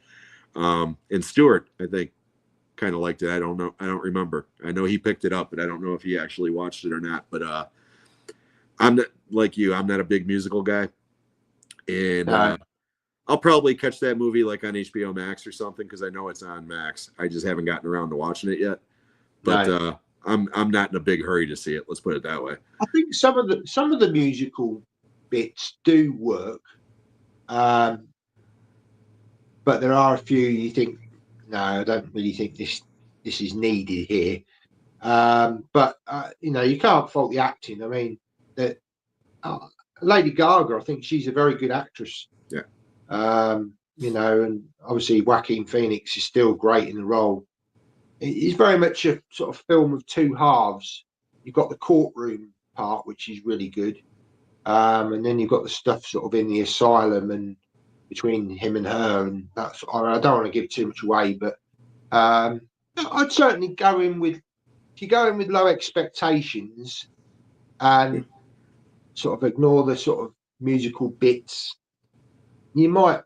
And Stuart, I think, kind of liked it. I don't know. I don't remember. I know he picked it up, but I don't know if he actually watched it or not. But I'm not like you. I'm not a big musical guy, and I'll probably catch that movie like on HBO Max or something because I know it's on Max. I just haven't gotten around to watching it yet. But I'm not in a big hurry to see it. Let's put it that way. I think some of the musical bits do work, but but there are a few you think, no, I don't really think this is needed here. But you know, you can't fault the acting. I mean, that Lady Gaga, I think she's a very good actress. Yeah. You know, and obviously Joaquin Phoenix is still great in the role. It's very much a sort of film of two halves. You've got the courtroom part, which is really good, and then you've got the stuff sort of in the asylum and between him and her, and that's. I don't want to give too much away, but I'd certainly go in with. If you go in with low expectations and sort of ignore the sort of musical bits, you might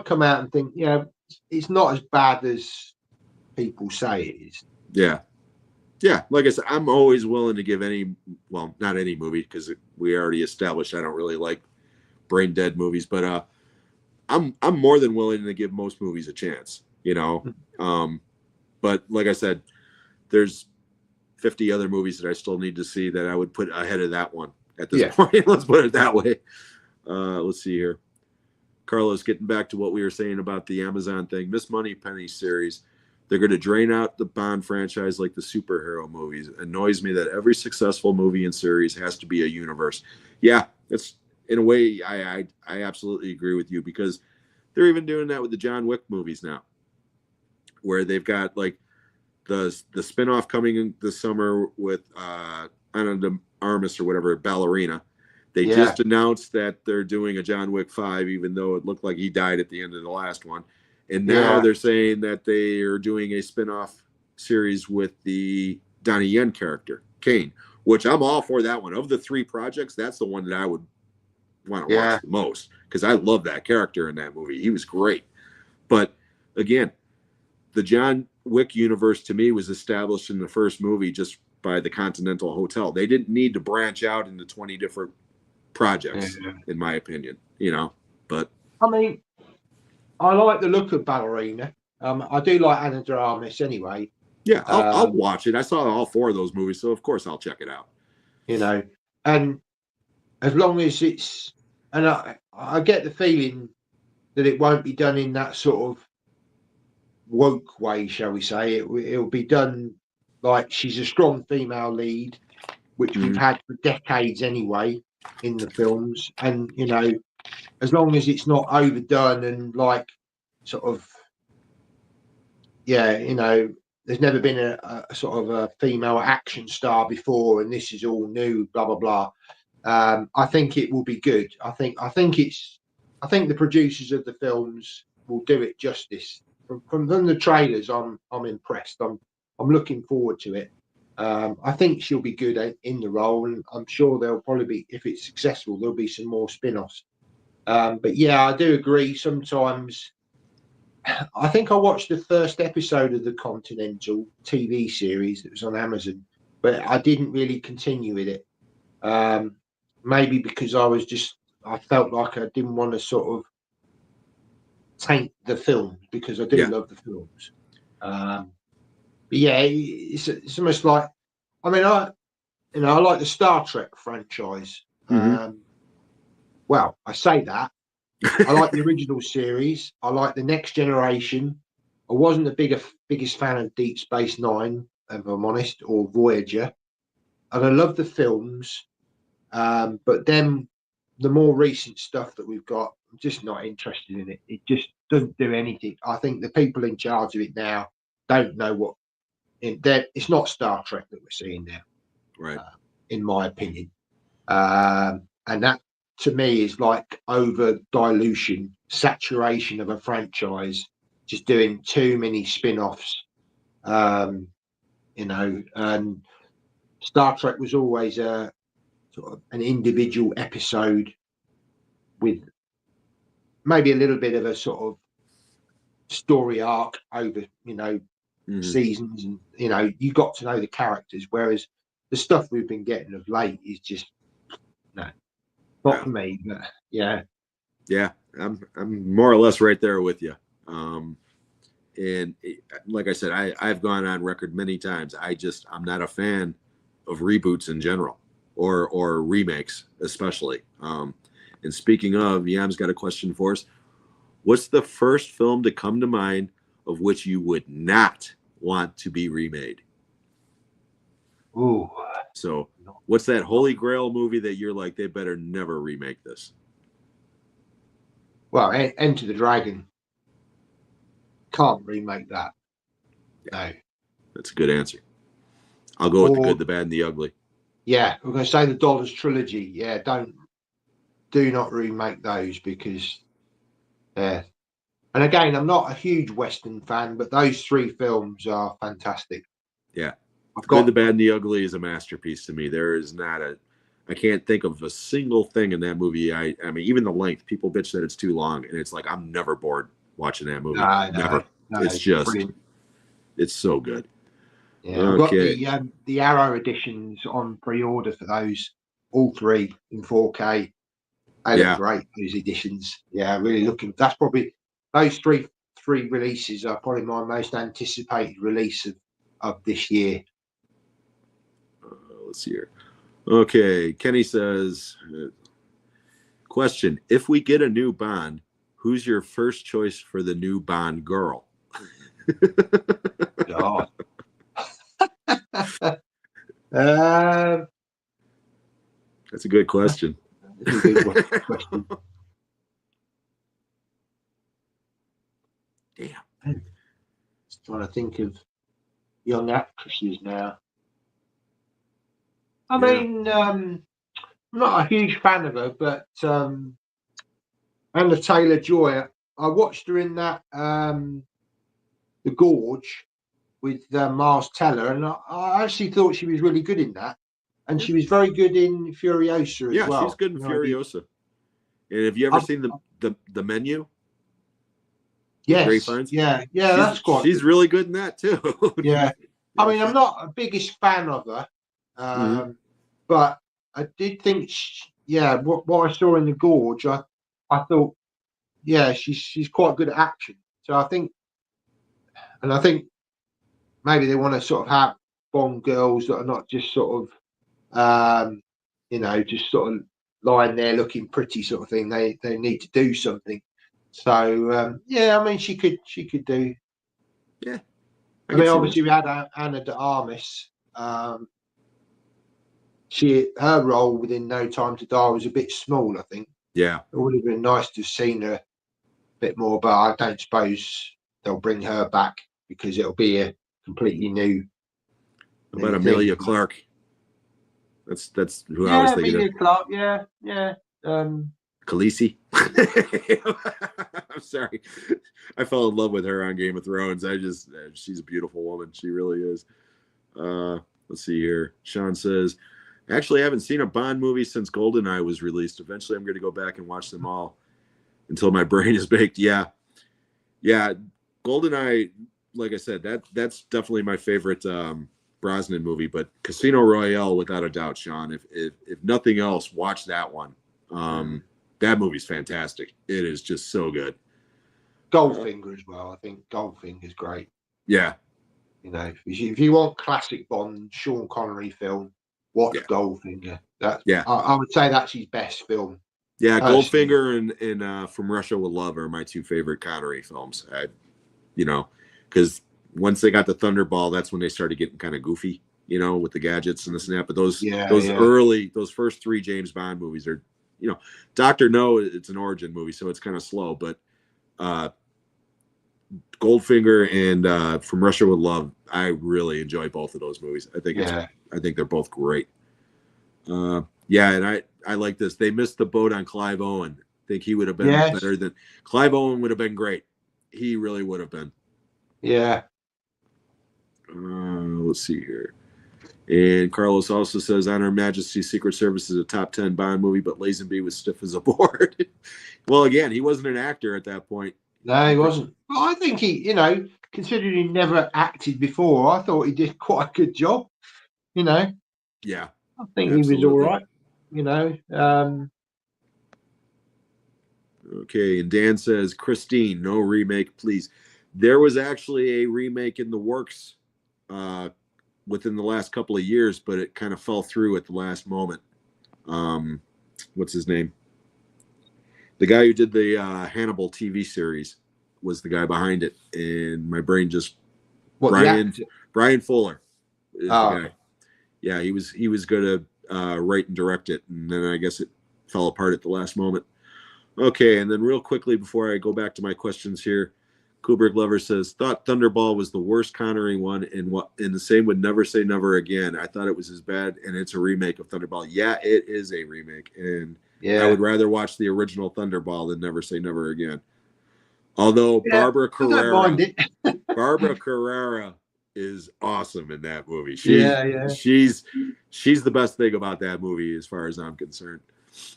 come out and think, yeah, it's not as bad as people say it is. Yeah. Like I said, I'm always willing to give any, well, not any movie, because we already established I don't really like brain dead movies, but I'm more than willing to give most movies a chance, you know. But like I said, there's 50 other movies that I still need to see that I would put ahead of that one at this point. Let's put it that way. Let's see here. Carlos, getting back to what we were saying about the Amazon thing, Miss Moneypenny series, they're going to drain out the Bond franchise like the superhero movies. It annoys me that every successful movie and series has to be a universe. Yeah, it's in a way, I absolutely agree with you, because they're even doing that with the John Wick movies now, where they've got like the spinoff coming in this summer with Ana de Armas or whatever, Ballerina. They just announced that they're doing a John Wick 5, even though it looked like he died at the end of the last one. And now they're saying that they are doing a spinoff series with the Donnie Yen character, Kane, which I'm all for that one. Of the 3 projects, that's the one that I would want to watch the most, because I love that character in that movie. He was great. But again, the John Wick universe to me was established in the first movie just by the Continental Hotel. They didn't need to branch out into 20 different projects, in my opinion, you know. But I mean, I like the look of Ballerina. I do like Ana de Armas anyway. Yeah, I'll watch it. I saw all 4 of those movies, so of course I'll check it out. You know, and as long as it's, and I get the feeling that it won't be done in that sort of woke way, shall we say. It'll be done like she's a strong female lead, which we've had for decades anyway in the films, and you know, as long as it's not overdone and like sort of, you know, there's never been a sort of a female action star before and this is all new, blah blah blah. I think it will be good. I think the producers of the films will do it justice. From the trailers, I'm impressed. I'm looking forward to it. I think she'll be good in the role, and I'm sure there'll probably be, if it's successful, there'll be some more spin-offs. But yeah, I do agree. Sometimes, I think I watched the first episode of the Continental TV series that was on Amazon, but I didn't really continue with it. Maybe because I felt like I didn't want to sort of taint the film, because I do love the films. But yeah, it's almost like, I mean, I like the Star Trek franchise. Well, I say that. I like the original series. I like the Next Generation. I wasn't the biggest fan of Deep Space Nine, if I'm honest, or Voyager. And I love the films. But then the more recent stuff that we've got, I'm just not interested in it. It just doesn't do anything. I think the people in charge of it now don't know what. It's not Star Trek that we're seeing now, right? In my opinion, and that to me is like over dilution, saturation of a franchise, just doing too many spin-offs. You know, and Star Trek was always a sort of an individual episode with maybe a little bit of a sort of story arc over, you know, seasons, and you know, you got to know the characters, whereas the stuff we've been getting of late is just not for me. But yeah, I'm more or less right there with you. And like I said, I've gone on record many times. I'm not a fan of reboots in general, or remakes especially. And speaking of, Yam's got a question for us. What's the first film to come to mind of which you would not want to be remade? Ooh. So, what's that holy grail movie that you're like, they better never remake this? Well, Enter the Dragon. Can't remake that. No. That's a good answer. I'll go with The Or, Good, the Bad, and the Ugly. yeah, we're going to say the Dollars trilogy. Yeah, do not remake those because, yeah. And again, I'm not a huge Western fan, but those three films are fantastic. Yeah. I've The Good, the got, Bad, and the Ugly is a masterpiece to me. There is not a, I can't think of a single thing in that movie. I mean, even the length, people bitch that it's too long, and it's like, I'm never bored watching that movie. Never. no, It's just, brilliant. it's so good. Yeah, I've got the Arrow editions on pre-order for those, all three in 4K. They look great, those editions. Yeah, really looking. That's probably those three releases are probably my most anticipated release of this year. Let's see here. Okay, Kenny says, question: if we get a new Bond, who's your first choice for the new Bond girl? God. That's a good question. That's a good question. Damn. Just trying to think of young actresses now. I mean, I'm not a huge fan of her, but Anna Taylor-Joy. I watched her in that The Gorge with Miles Teller, and I actually thought she was really good in that. And she was very good in Furiosa as well. Yeah, she's good in Furiosa. And have you ever seen the Menu? Yes. Yeah, that's quite. She's really good in that too. Yeah. I mean, I'm not the biggest fan of her, but I did think, what I saw in The Gorge, I thought, yeah, she's quite good at action. So I think maybe they want to sort of have Bond girls that are not just sort of, just sort of lying there looking pretty sort of thing. They need to do something. So I mean, she could do. Yeah. I mean, obviously we had Anna de Armas. Her role within No Time to Die was a bit small, I think. Yeah. It would have been nice to have seen her a bit more, but I don't suppose they'll bring her back because it'll be a completely new. About Emilia Clarke. That's who I was thinking Emilia of. Clarke, yeah. Khaleesi. I'm sorry. I fell in love with her on Game of Thrones. She's a beautiful woman. She really is. Let's see here. Sean says, actually, I haven't seen a Bond movie since GoldenEye was released. Eventually, I'm going to go back and watch them all until my brain is baked. Yeah. GoldenEye, like I said, that's definitely my favorite Brosnan movie. But Casino Royale, without a doubt, Sean. If nothing else, watch that one. That movie's fantastic. It is just so good. Goldfinger as well. I think Goldfinger's great. Yeah. If you want classic Bond, Sean Connery film, watch Goldfinger. I would say that's his best film. Yeah, Goldfinger and From Russia with Love are my two favorite Connery films. Because once they got the Thunderball, that's when they started getting kind of goofy, with the gadgets and the snap. But those first three James Bond movies are, Dr. No, it's an origin movie, so it's kind of slow. But Goldfinger and From Russia with Love, I really enjoy both of those movies. I think they're both great. And I like this. They missed the boat on Clive Owen. I think he would have been better than Clive Owen would have been great. He really would have been. Yeah. Let's see here. And Carlos also says, On Her Majesty's Secret Service is a top 10 Bond movie, but Lazenby was stiff as a board. Well, again, he wasn't an actor at that point. No, he wasn't. Well, I think he, considering he never acted before, I thought he did quite a good job. Yeah. I think he was all right. Okay, and Dan says, Christine, no remake, please. There was actually a remake in the works within the last couple of years, but it kind of fell through at the last moment. What's his name? The guy who did the Hannibal TV series was the guy behind it, and my brain just What, Brian Fuller is the Oh, guy. Yeah, he was going to write and direct it, and then I guess it fell apart at the last moment. Okay, and then real quickly before I go back to my questions here, Kubrick Lover says, thought Thunderball was the worst Connery one, and the same would Never Say Never Again. I thought it was as bad, and it's a remake of Thunderball. Yeah, it is a remake, and I would rather watch the original Thunderball than Never Say Never Again. Although Barbara Carrera is awesome in that movie. She's the best thing about that movie as far as I'm concerned.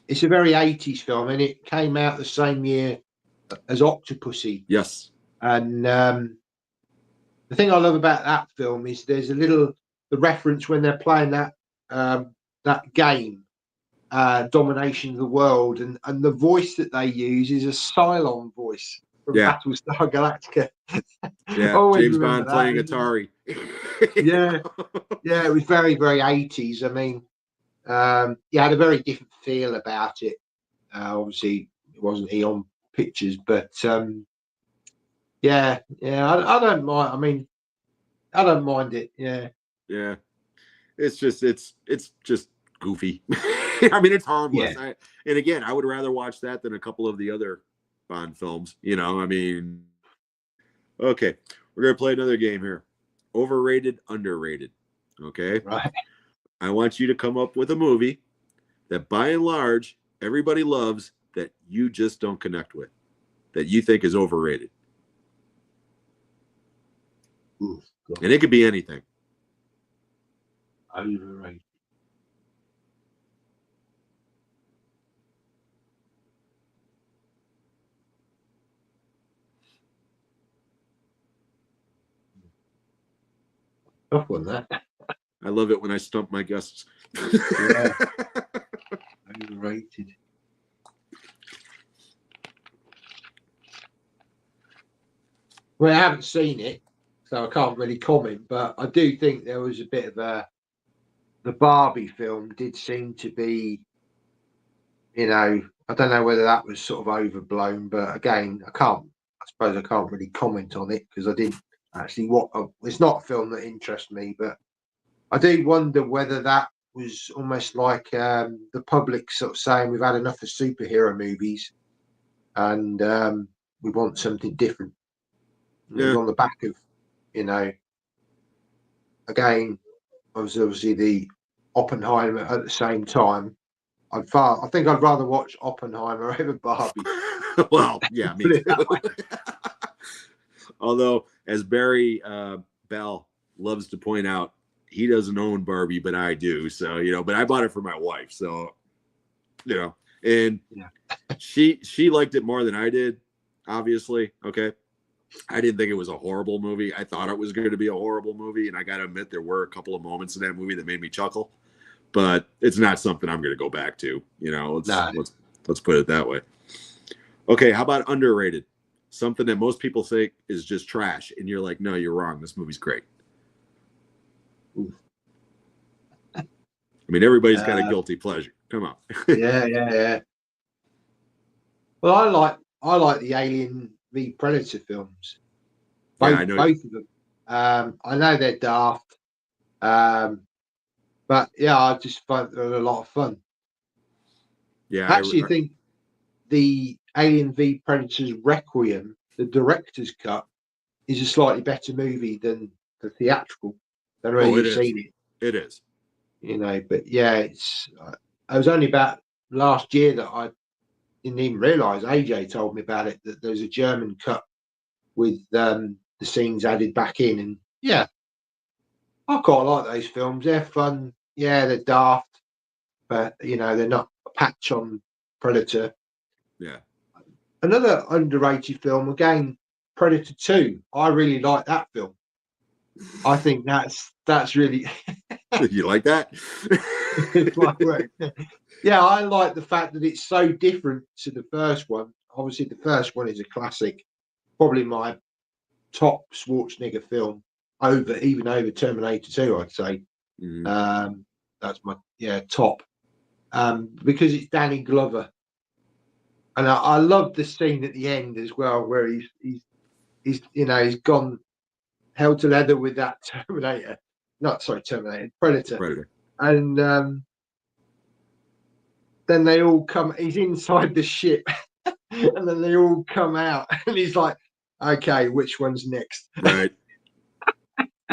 It's a very 80s film, and it came out the same year as Octopussy. Yes. And the thing I love about that film is there's the reference when they're playing that game, Domination of the World, and the voice that they use is a Cylon voice from Battlestar Galactica. Yeah, James Bond playing Atari. yeah, it was very, very 80s. I mean, it had a very different feel about it. Obviously, it wasn't Eon Pictures, but I don't mind. I mean, I don't mind it. Yeah, it's just goofy. I mean, it's harmless. Yeah. And again, I would rather watch that than a couple of the other Bond films. I mean, okay, we're gonna play another game here. Overrated, underrated. Okay. Right. I want you to come up with a movie that, by and large, everybody loves that you just don't connect with, that you think is overrated. Ooh, and it could be anything. Overrated. Tough one, that. I love it when I stump my guests. Yeah. Overrated. Well, I haven't seen it, so I can't really comment, but I do think there was a bit of the Barbie film did seem to be, I don't know whether that was sort of overblown, but again, I suppose I can't really comment on it because I didn't actually it's not a film that interests me, but I do wonder whether that was almost like the public sort of saying we've had enough of superhero movies and we want something different. Yeah. On the back of, again, obviously the Oppenheimer at the same time. I think I'd rather watch Oppenheimer over Barbie. Well, yeah, me too. Although, as Barry Bell loves to point out, he doesn't own Barbie, but I do. So, but I bought it for my wife. So, and she liked it more than I did, obviously. Okay. I didn't think it was a horrible movie. I thought it was going to be a horrible movie. And I got to admit, there were a couple of moments in that movie that made me chuckle, but it's not something I'm going to go back to, let's put it that way. Okay. How about underrated? Something that most people say is just trash. And you're like, no, you're wrong. This movie's great. Ooh. I mean, everybody's got a guilty pleasure. Come on. Yeah. Well, I like the Alien v Predator films. Both of them. I know they're daft, but yeah, I just find they're a lot of fun. Yeah, I think the Alien v Predator's Requiem, the director's cut, is a slightly better movie than the theatrical. I don't know whether you've seen it. It is. But yeah, it was only about last year that I didn't even realise. AJ told me about it, that there's a German cut with the scenes added back in, and yeah, I quite like those films. They're fun. Yeah, they're daft, but they're not a patch on Predator. Yeah. Another underrated film, again, Predator 2. I really like that film. I think that's really. You like that? Yeah, I like the fact that it's so different to the first one. Obviously, the first one is a classic, probably my top Schwarzenegger film, even over Terminator 2, I'd say. Mm-hmm. That's my top, because it's Danny Glover. And I love the scene at the end as well, where he's he's gone held to leather with that Terminator, not sorry, Terminator, Predator, Predator. and then they all come. He's inside the ship, and then they all come out, and he's like, "Okay, which one's next?" Right.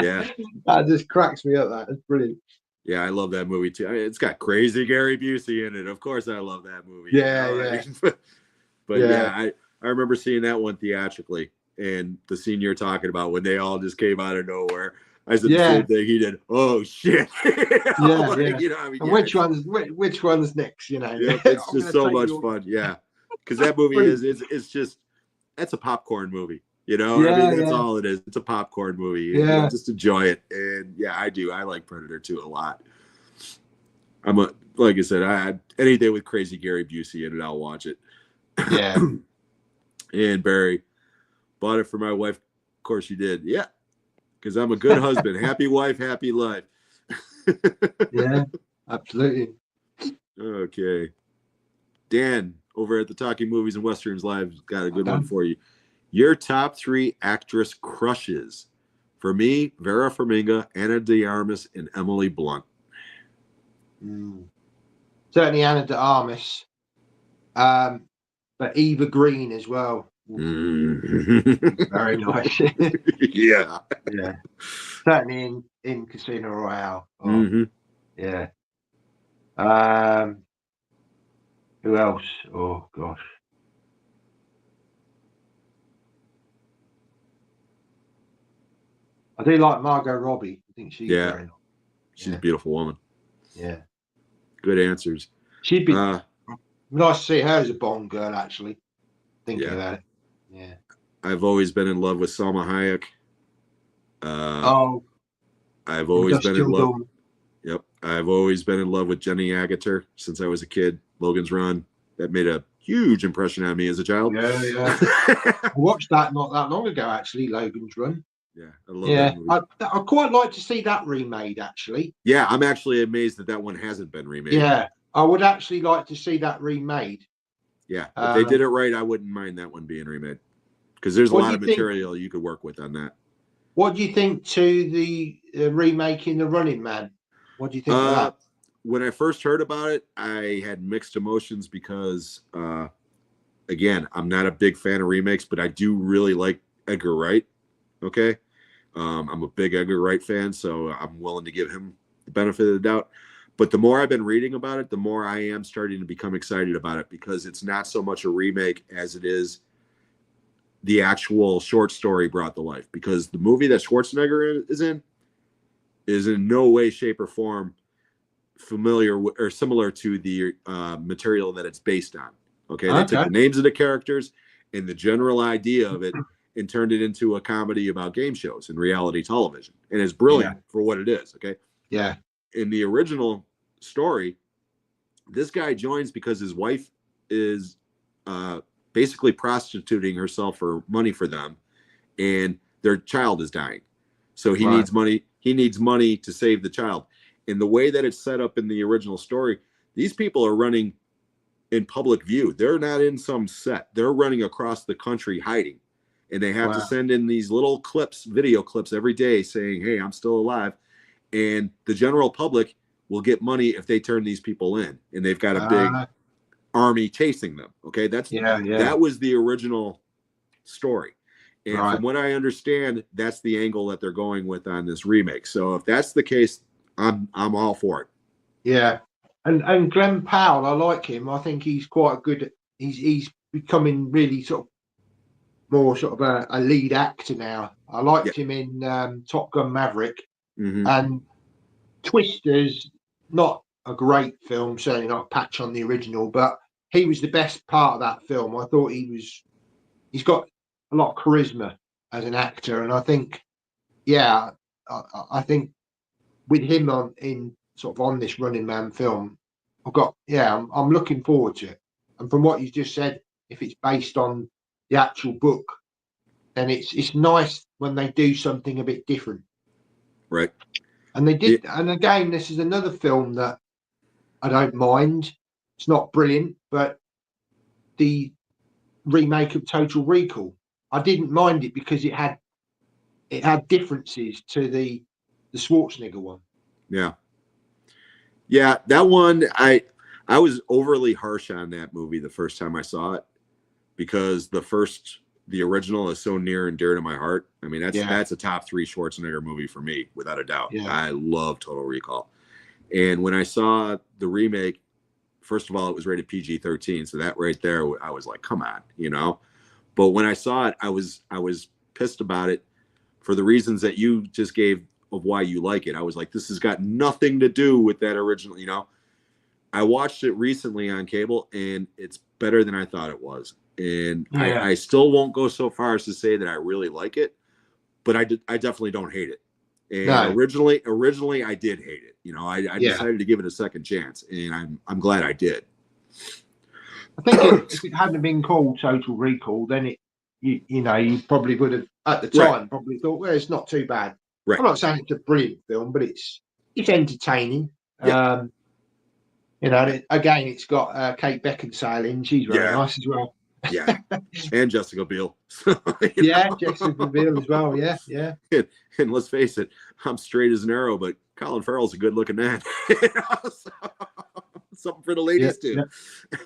Yeah. That just cracks me up. That's brilliant. Yeah, I love that movie too. I mean, it's got crazy Gary Busey in it. Of course, I love that movie. Yeah, you know? yeah. But Yeah. yeah, I remember seeing that one theatrically, and the scene you're talking about when they all just came out of nowhere. I said the same thing he did. Oh shit! Yeah, yeah. You know, I mean, And yeah, which one's next? You know. yeah, it's I'm just gonna so take much your- fun. Yeah, because that movie Brilliant. it's just that's a popcorn movie. You know, I Yeah, mean, that's yeah. all it is. It's a popcorn movie. Yeah. Just enjoy it. And yeah, I do. I like Predator 2 a lot. Like I said, I had anything with crazy Gary Busey in it, I'll watch it. Yeah. And Barry bought it for my wife. Of course you did. Yeah. Because I'm a good husband. Happy wife, happy life. Yeah. Absolutely. Okay. Dan over at the Talking Movies and Westerns Live got a good one for you. Your top 3 actress crushes. For me, Vera Farmiga, Ana de Armas, and Emily Blunt. Certainly Anna de Armas, but Eva Green as well. Very nice. Yeah. Yeah. Certainly in Casino Royale. Oh, Mm-hmm. yeah. Who else? Oh gosh. I do like Margot Robbie. I think she's very nice. She's a beautiful woman. Yeah. Good answers. She'd be nice to see her as a Bond girl, actually. Thinking about it. Yeah. I've always been in love with Salma Hayek. I've always been in love. Yep. I've always been in love with Jenny Agutter since I was a kid. Logan's Run. That made a huge impression on me as a child. Yeah, yeah. I watched that not that long ago, actually, Logan's Run. Yeah, I love that movie. I'd quite like to see that remade, actually. Yeah, I'm actually amazed that one hasn't been remade. Yeah, I would actually like to see that remade. Yeah, if they did it right, I wouldn't mind that one being remade. Because there's a lot of material you could work with on that. What do you think to the remaking The Running Man? What do you think of that? When I first heard about it, I had mixed emotions because, again, I'm not a big fan of remakes, but I do really like Edgar Wright. Okay. I'm a big Edgar Wright fan, so I'm willing to give him the benefit of the doubt. But the more I've been reading about it, the more I am starting to become excited about it because it's not so much a remake as it is the actual short story brought to life. Because the movie that Schwarzenegger is in no way, shape, or form familiar or similar to the material that it's based on. Okay, they took the names of the characters and the general idea of it and turned it into a comedy about game shows and reality television, and it's brilliant for what it is. Okay, in the original story, this guy joins because his wife is basically prostituting herself for money for them, and their child is dying, so he needs money. He needs money to save the child. In the way that it's set up in the original story, these people are running in public view. They're not in some set. They're running across the country hiding. And they have to send in these little clips, video clips every day saying, hey, I'm still alive. And the general public will get money if they turn these people in. And they've got a big army chasing them. Okay. That was the original story. And from what I understand, that's the angle that they're going with on this remake. So if that's the case, I'm all for it. Yeah, and Glenn Powell, I like him. I think he's quite good. He's becoming really sort of more sort of a lead actor now. I liked him in Top Gun Maverick and Twisters. Not a great film, certainly not a patch on the original, but he was the best part of that film. I thought he's got a lot of charisma as an actor, and I think, I think with him on this Running Man film, I'm looking forward to it. And from what you just said, if it's based on the actual book, then it's nice when they do something a bit different. Right. And they did. And again, this is another film that I don't mind. It's not brilliant, but the remake of Total Recall. I didn't mind it because it had differences to the Schwarzenegger one. Yeah. Yeah, that one I was overly harsh on that movie the first time I saw it because the original is so near and dear to my heart. I mean, that's a top 3 Schwarzenegger movie for me, without a doubt. Yeah. I love Total Recall. And when I saw the remake, first of all, it was rated PG-13, so that right there, I was like, come on, you know. But when I saw it, I was pissed about it for the reasons that you just gave of why you like it. I was like, this has got nothing to do with that original, you know. I watched it recently on cable, and it's better than I thought it was. And Yeah. I still won't go so far as to say that I really like it, but I definitely don't hate it. And No. originally I did hate it. You know, I decided to give it a second chance, and I'm glad I did. I think if it hadn't been called Total Recall, then you probably would have at the time probably thought, well, it's not too bad. Right. I'm not saying it's a brilliant film, but it's entertaining. Yeah. Again, it's got Kate Beckinsale in. She's very nice as well. Yeah, and Jessica Biel. Jessica Biel as well. Yeah, yeah. And let's face it, I'm straight as an arrow, but Colin Farrell's a good-looking man. Something for the ladies too.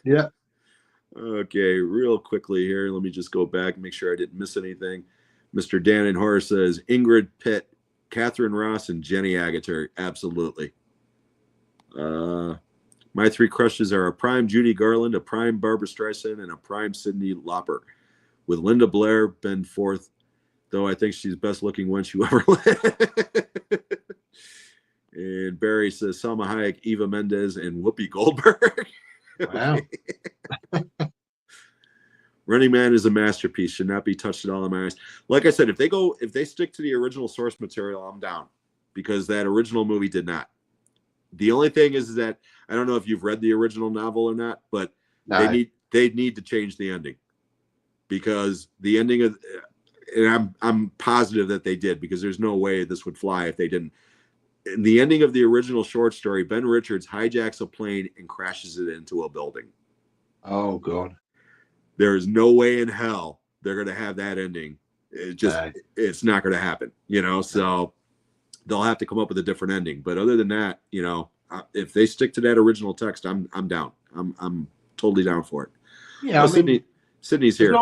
Yeah. Okay, real quickly here, let me just go back and make sure I didn't miss anything. Mr. Dan and Horace says Ingrid Pitt, Catherine Ross, and Jenny Agutter. Absolutely. My 3 crushes are a prime Judy Garland, a prime Barbara Streisand, and a prime Cyndi Lauper. With Linda Blair, Ben Forth, though I think she's best looking when she ever lived. And Barry says Salma Hayek, Eva Mendes, and Whoopi Goldberg. Wow. Running Man is a masterpiece, should not be touched at all in my eyes. Like I said, if they stick to the original source material, I'm down, because that original movie did not. The only thing is that I don't know if you've read the original novel or not, but they need to change the ending, because the ending of, and I'm positive that they did, because there's no way this would fly if they didn't. In the ending of the original short story, Ben Richards hijacks a plane and crashes it into a building. Oh God. There is no way in hell they're going to have that ending. It's not going to happen, you know. So they'll have to come up with a different ending. But other than that, you know, if they stick to that original text, I'm down. I'm totally down for it. Yeah, well, Sydney's here.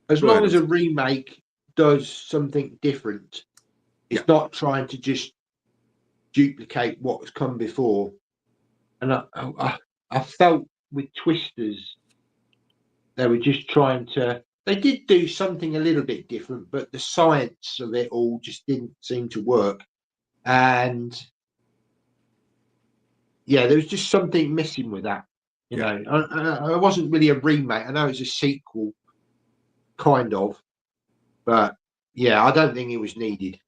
As long as a remake does something different, it's not trying to just duplicate what has come before. And I felt with Twisters, they were just trying to. They did do something a little bit different, but the science of it all just didn't seem to work. And yeah, there was just something missing with that. You know, it wasn't really a remake. I know it's a sequel, kind of, but yeah, I don't think it was needed.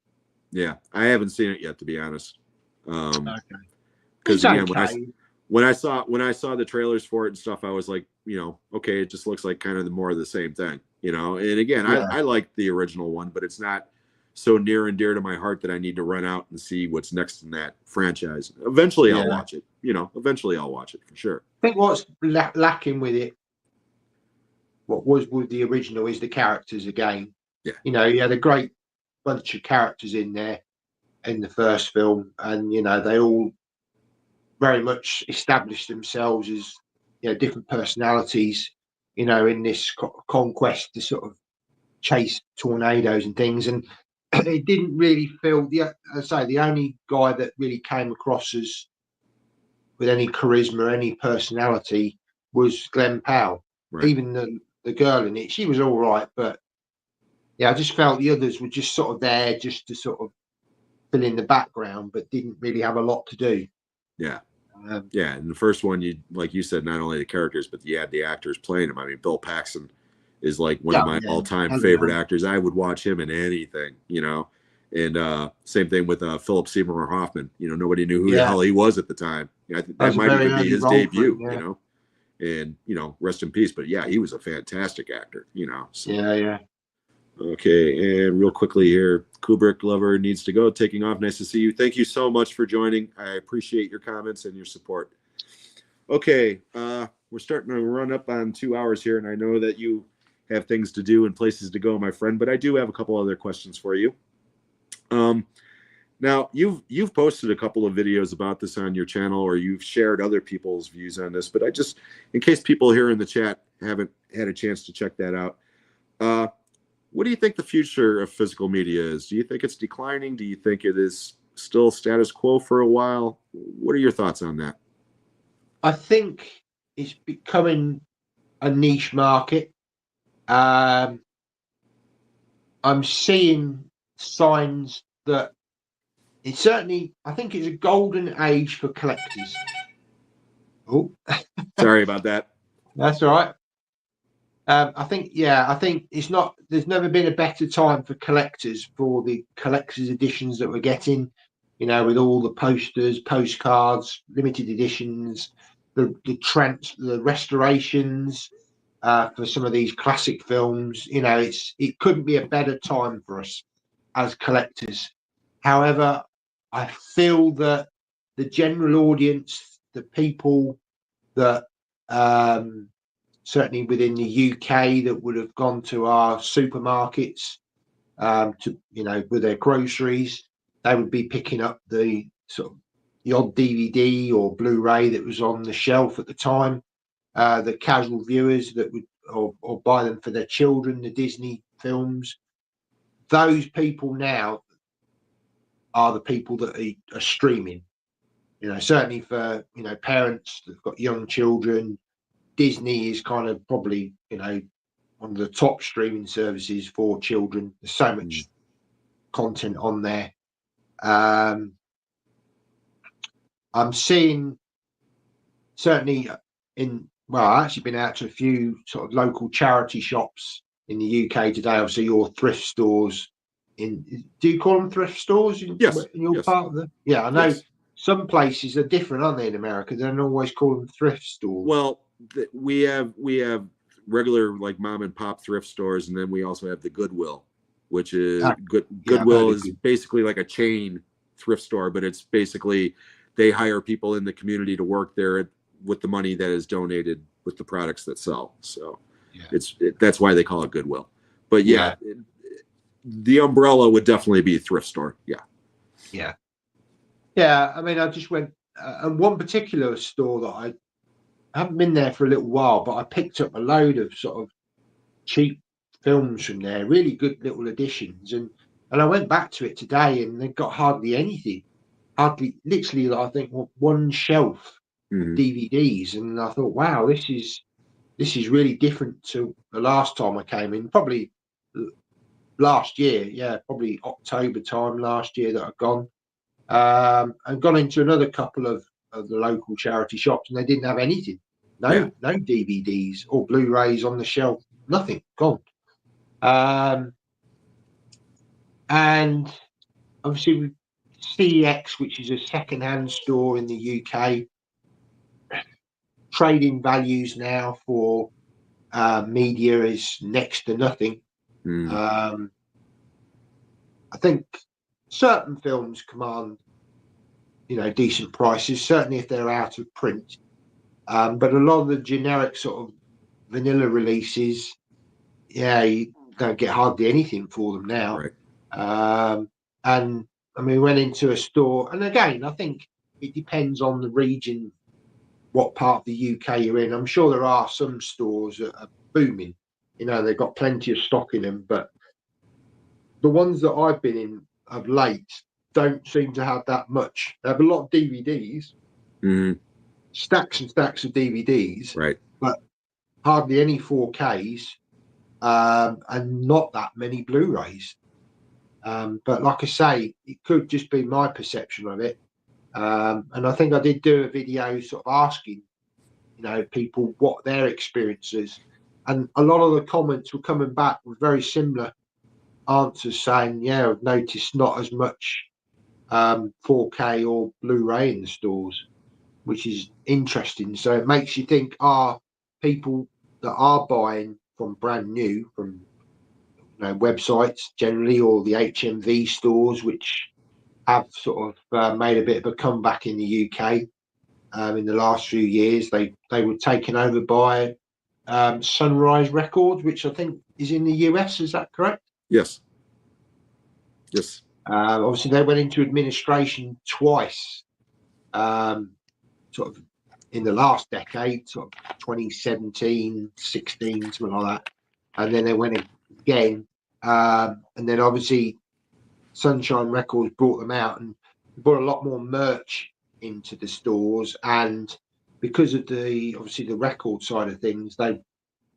Yeah, I haven't seen it yet, to be honest. Okay. Because again, when I saw the trailers for it and stuff, I was like, you know, okay, it just looks like kind of more of the same thing, you know. And again, I like the original one, but it's not so near and dear to my heart that I need to run out and see what's next in that franchise. Eventually, I'll watch it. You know, eventually I'll watch it for sure. I think what's lacking with it, what was with the original, is the characters again. Yeah. You know, you had a great bunch of characters in there in the first film, and you know, they all very much established themselves as, you know, different personalities, you know, in this conquest to sort of chase tornadoes and things. And it didn't really feel, the only guy that really came across as with any charisma, any personality, was Glenn Powell. Right. Even the girl in it, she was all right, but yeah, I just felt the others were just sort of there just to sort of fill in the background, but didn't really have a lot to do. Yeah. Yeah, in the first one, you, like you said, not only the characters, but you had the actors playing them. I mean, Bill Paxton is like one of my all-time favorite actors. I would watch him in anything, you know. And same thing with Philip Seymour Hoffman. You know, nobody knew who the hell he was at the time. You know, I think that might even be his debut, you know. And, you know, rest in peace. But, yeah, he was a fantastic actor, you know. So. Yeah. Okay, and real quickly here, Kubrick Lover needs to go. Taking off. Nice to see you. Thank you so much for joining. I appreciate your comments and your support. Okay, we're starting to run up on 2 hours here, and I know that you have things to do and places to go, my friend. But I do have a couple other questions for you. Um, Now you've posted a couple of videos about this on your channel, or you've shared other people's views on this. But I just, in case people here in the chat haven't had a chance to check that out, uh, what do you think the future of physical media is? Do you think it's declining? Do you think it is still status quo for a while? What are your thoughts on that? I think it's becoming a niche market. Um, I'm seeing signs that it's certainly, I think it's a golden age for collectors. Oh, Sorry about that. that's all right. I think, yeah, I think it's not, there's never been a better time for collectors, for the collector's editions that we're getting, you know, with all the posters, postcards, limited editions, the restorations for some of these classic films. You know, it couldn't be a better time for us as collectors. However, I feel that the general audience, the people that certainly within the UK that would have gone to our supermarkets to, you know, with their groceries, they would be picking up the sort of the odd DVD or Blu-ray that was on the shelf at the time. The casual viewers that would or buy them for their children, the Disney films. Those people now are the people that are streaming. You know, certainly for, you know, parents that've got young children, Disney is kind of probably, you know, one of the top streaming services for children. There's so much content on there. I'm seeing certainly well, I've actually been out to a few sort of local charity shops in the UK today. Obviously, your thrift stores. Do you call them thrift stores in Yes. your Yes. part of the? Yeah, I know Yes. some places are different, aren't they, in America? They don't always call them thrift stores. Well, we have regular like mom and pop thrift stores, and then we also have the Goodwill, which is Goodwill is basically like a chain thrift store, but it's basically they hire people in the community to work there with the money that is donated with the products that sell. So that's why they call it Goodwill. But the umbrella would definitely be thrift store. Yeah. I mean, I just went and one particular store that I haven't been there for a little while, but I picked up a load of sort of cheap films from there, really good little editions, and I went back to it today, and they've got hardly anything, literally, I think one shelf of DVDs, and I thought, wow, this is really different to the last time I came in, probably last year, probably October time last year that I've gone, and gone into another couple of the local charity shops, and they didn't have anything. No DVDs or Blu-rays on the shelf. Nothing. Gone. And obviously CEX, which is a second-hand store in the UK, trading values now for media is next to nothing. I think certain films command, you know, decent prices, certainly if they're out of print. But a lot of the generic sort of vanilla releases, you don't get hardly anything for them now. Right. And I mean, we went into a store, and again, I think it depends on the region, what part of the UK you're in. I'm sure there are some stores that are booming. You know, they've got plenty of stock in them, but the ones that I've been in of late don't seem to have that much. They have a lot of DVDs, stacks and stacks of DVDs, right, but hardly any 4Ks, and not that many Blu-rays. But like I say, it could just be my perception of it. And I think I did do a video sort of asking, you know, people what their experience is. And a lot of the comments were coming back with very similar answers saying, yeah, I've noticed not as much 4K or Blu-ray in the stores, which is interesting. So it makes you think, are people that are buying from brand new, from websites generally, or the HMV stores, which have sort of made a bit of a comeback in the UK, in the last few years. They were taken over by Sunrise Records, which I think is in the US. Is that correct? Yes. Yes. Obviously, they went into administration twice, sort of in the last decade, sort of 2017, 16, something like that. And then they went again. And then obviously Sunshine Records brought them out and brought a lot more merch into the stores. And because of the record side of things, they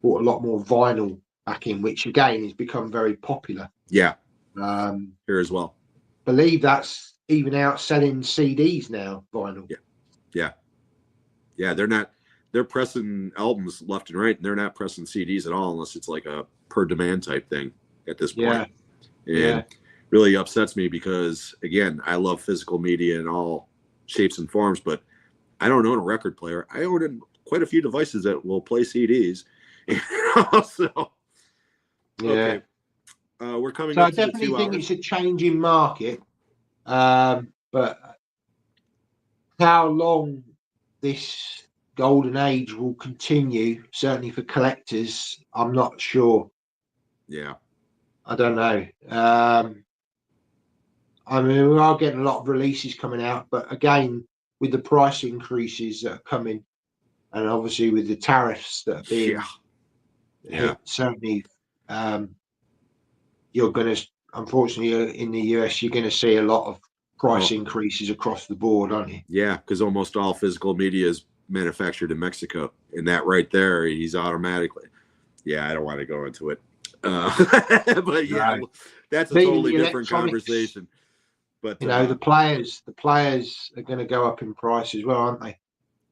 brought a lot more vinyl back in, which again has become very popular. Yeah. Here as well. Believe that's even outselling CDs now, vinyl. Yeah. They're pressing albums left and right, and they're not pressing CDs at all unless it's like a per demand type thing at this point. And really upsets me because, again, I love physical media in all shapes and forms, but I don't own a record player. I own quite a few devices that will play CDs. So, okay. We're coming up to the 2 hours. I definitely think it's a changing market, but how long this golden age will continue, certainly for collectors, I'm not sure. Yeah. I don't know. I mean, we are getting a lot of releases coming out, but again, with the price increases that are coming, and obviously with the tariffs that are being hit, certainly, you're going to, unfortunately, in the US, you're going to see a lot of price increases across the board, aren't you? Yeah, because almost all physical media is manufactured in Mexico, and that right there, he's automatically. Yeah, I don't want to go into it, but yeah, that's a totally different conversation. But the players are going to go up in price as well, aren't they?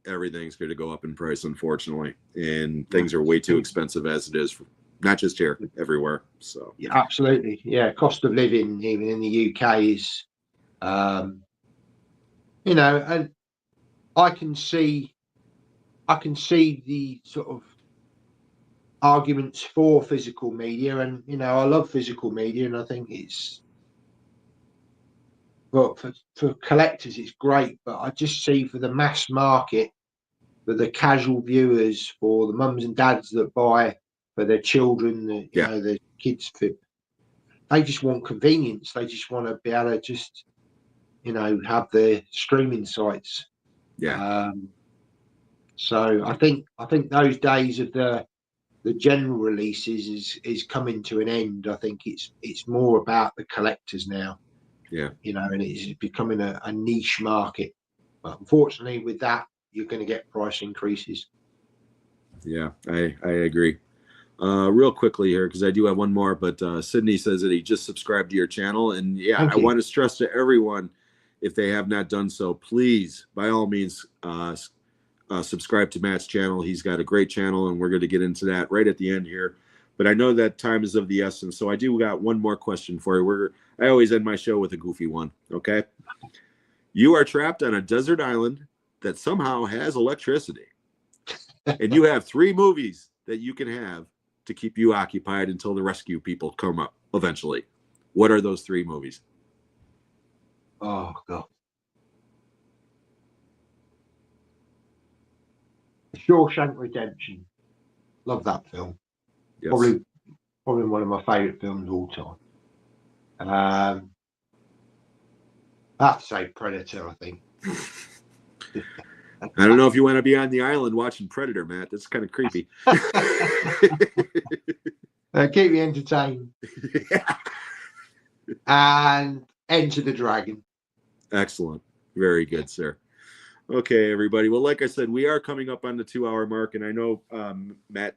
Everything's going to go up in price, unfortunately, and things are way too expensive as it is, not just here, everywhere. So yeah, absolutely, yeah. Cost of living, even in the UK, is, and I can see the sort of arguments for physical media, and I love physical media, and I think it's. But for collectors, it's great. But I just see for the mass market, for the casual viewers, for the mums and dads that buy for their children, their kids, they just want convenience. They just want to be able to just, have the streaming sites. Yeah. So I think those days of the general releases is coming to an end. I think it's more about the collectors now. Yeah. And it's becoming a niche market. But unfortunately, with that, you're going to get price increases. Yeah, I agree. Real quickly here, because I do have one more, but Sydney says that he just subscribed to your channel. And yeah, I want to stress to everyone, if they have not done so, please, by all means, subscribe to Matt's channel. He's got a great channel, and we're going to get into that right at the end here. But I know that time is of the essence, so I do got one more question for you. I always end my show with a goofy one, okay? You are trapped on a desert island that somehow has electricity, and you have 3 movies that you can have to keep you occupied until the rescue people come up eventually. What are those 3 movies? Oh, God. Shawshank Redemption. Love that film. Yes. Probably one of my favourite films of all time. I have to say Predator, I think. I don't know if you want to be on the island watching Predator, Matt. That's kind of creepy. Keep me entertained. And Enter the Dragon. Excellent. Very good, sir. Okay, everybody. Well, like I said, we are coming up on the 2-hour mark, and I know, Matt,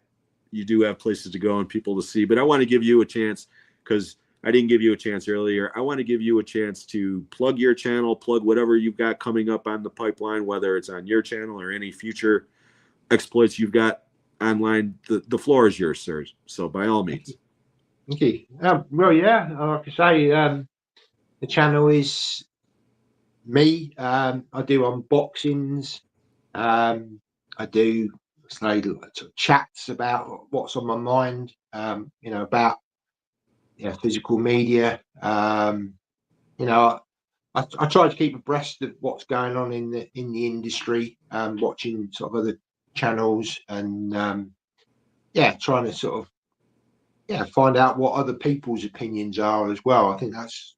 you do have places to go and people to see, but I want to give you a chance, because I didn't give you a chance earlier. I want to give you a chance to plug your channel, plug whatever you've got coming up on the pipeline, whether it's on your channel or any future exploits you've got online. The floor is yours, sir. So by all means. Okay. Well, yeah, like I say, the channel is me. I do unboxings. I do sort of chats about what's on my mind. About physical media. I try to keep abreast of what's going on in the industry, watching sort of other channels, and trying to sort of find out what other people's opinions are as well. I think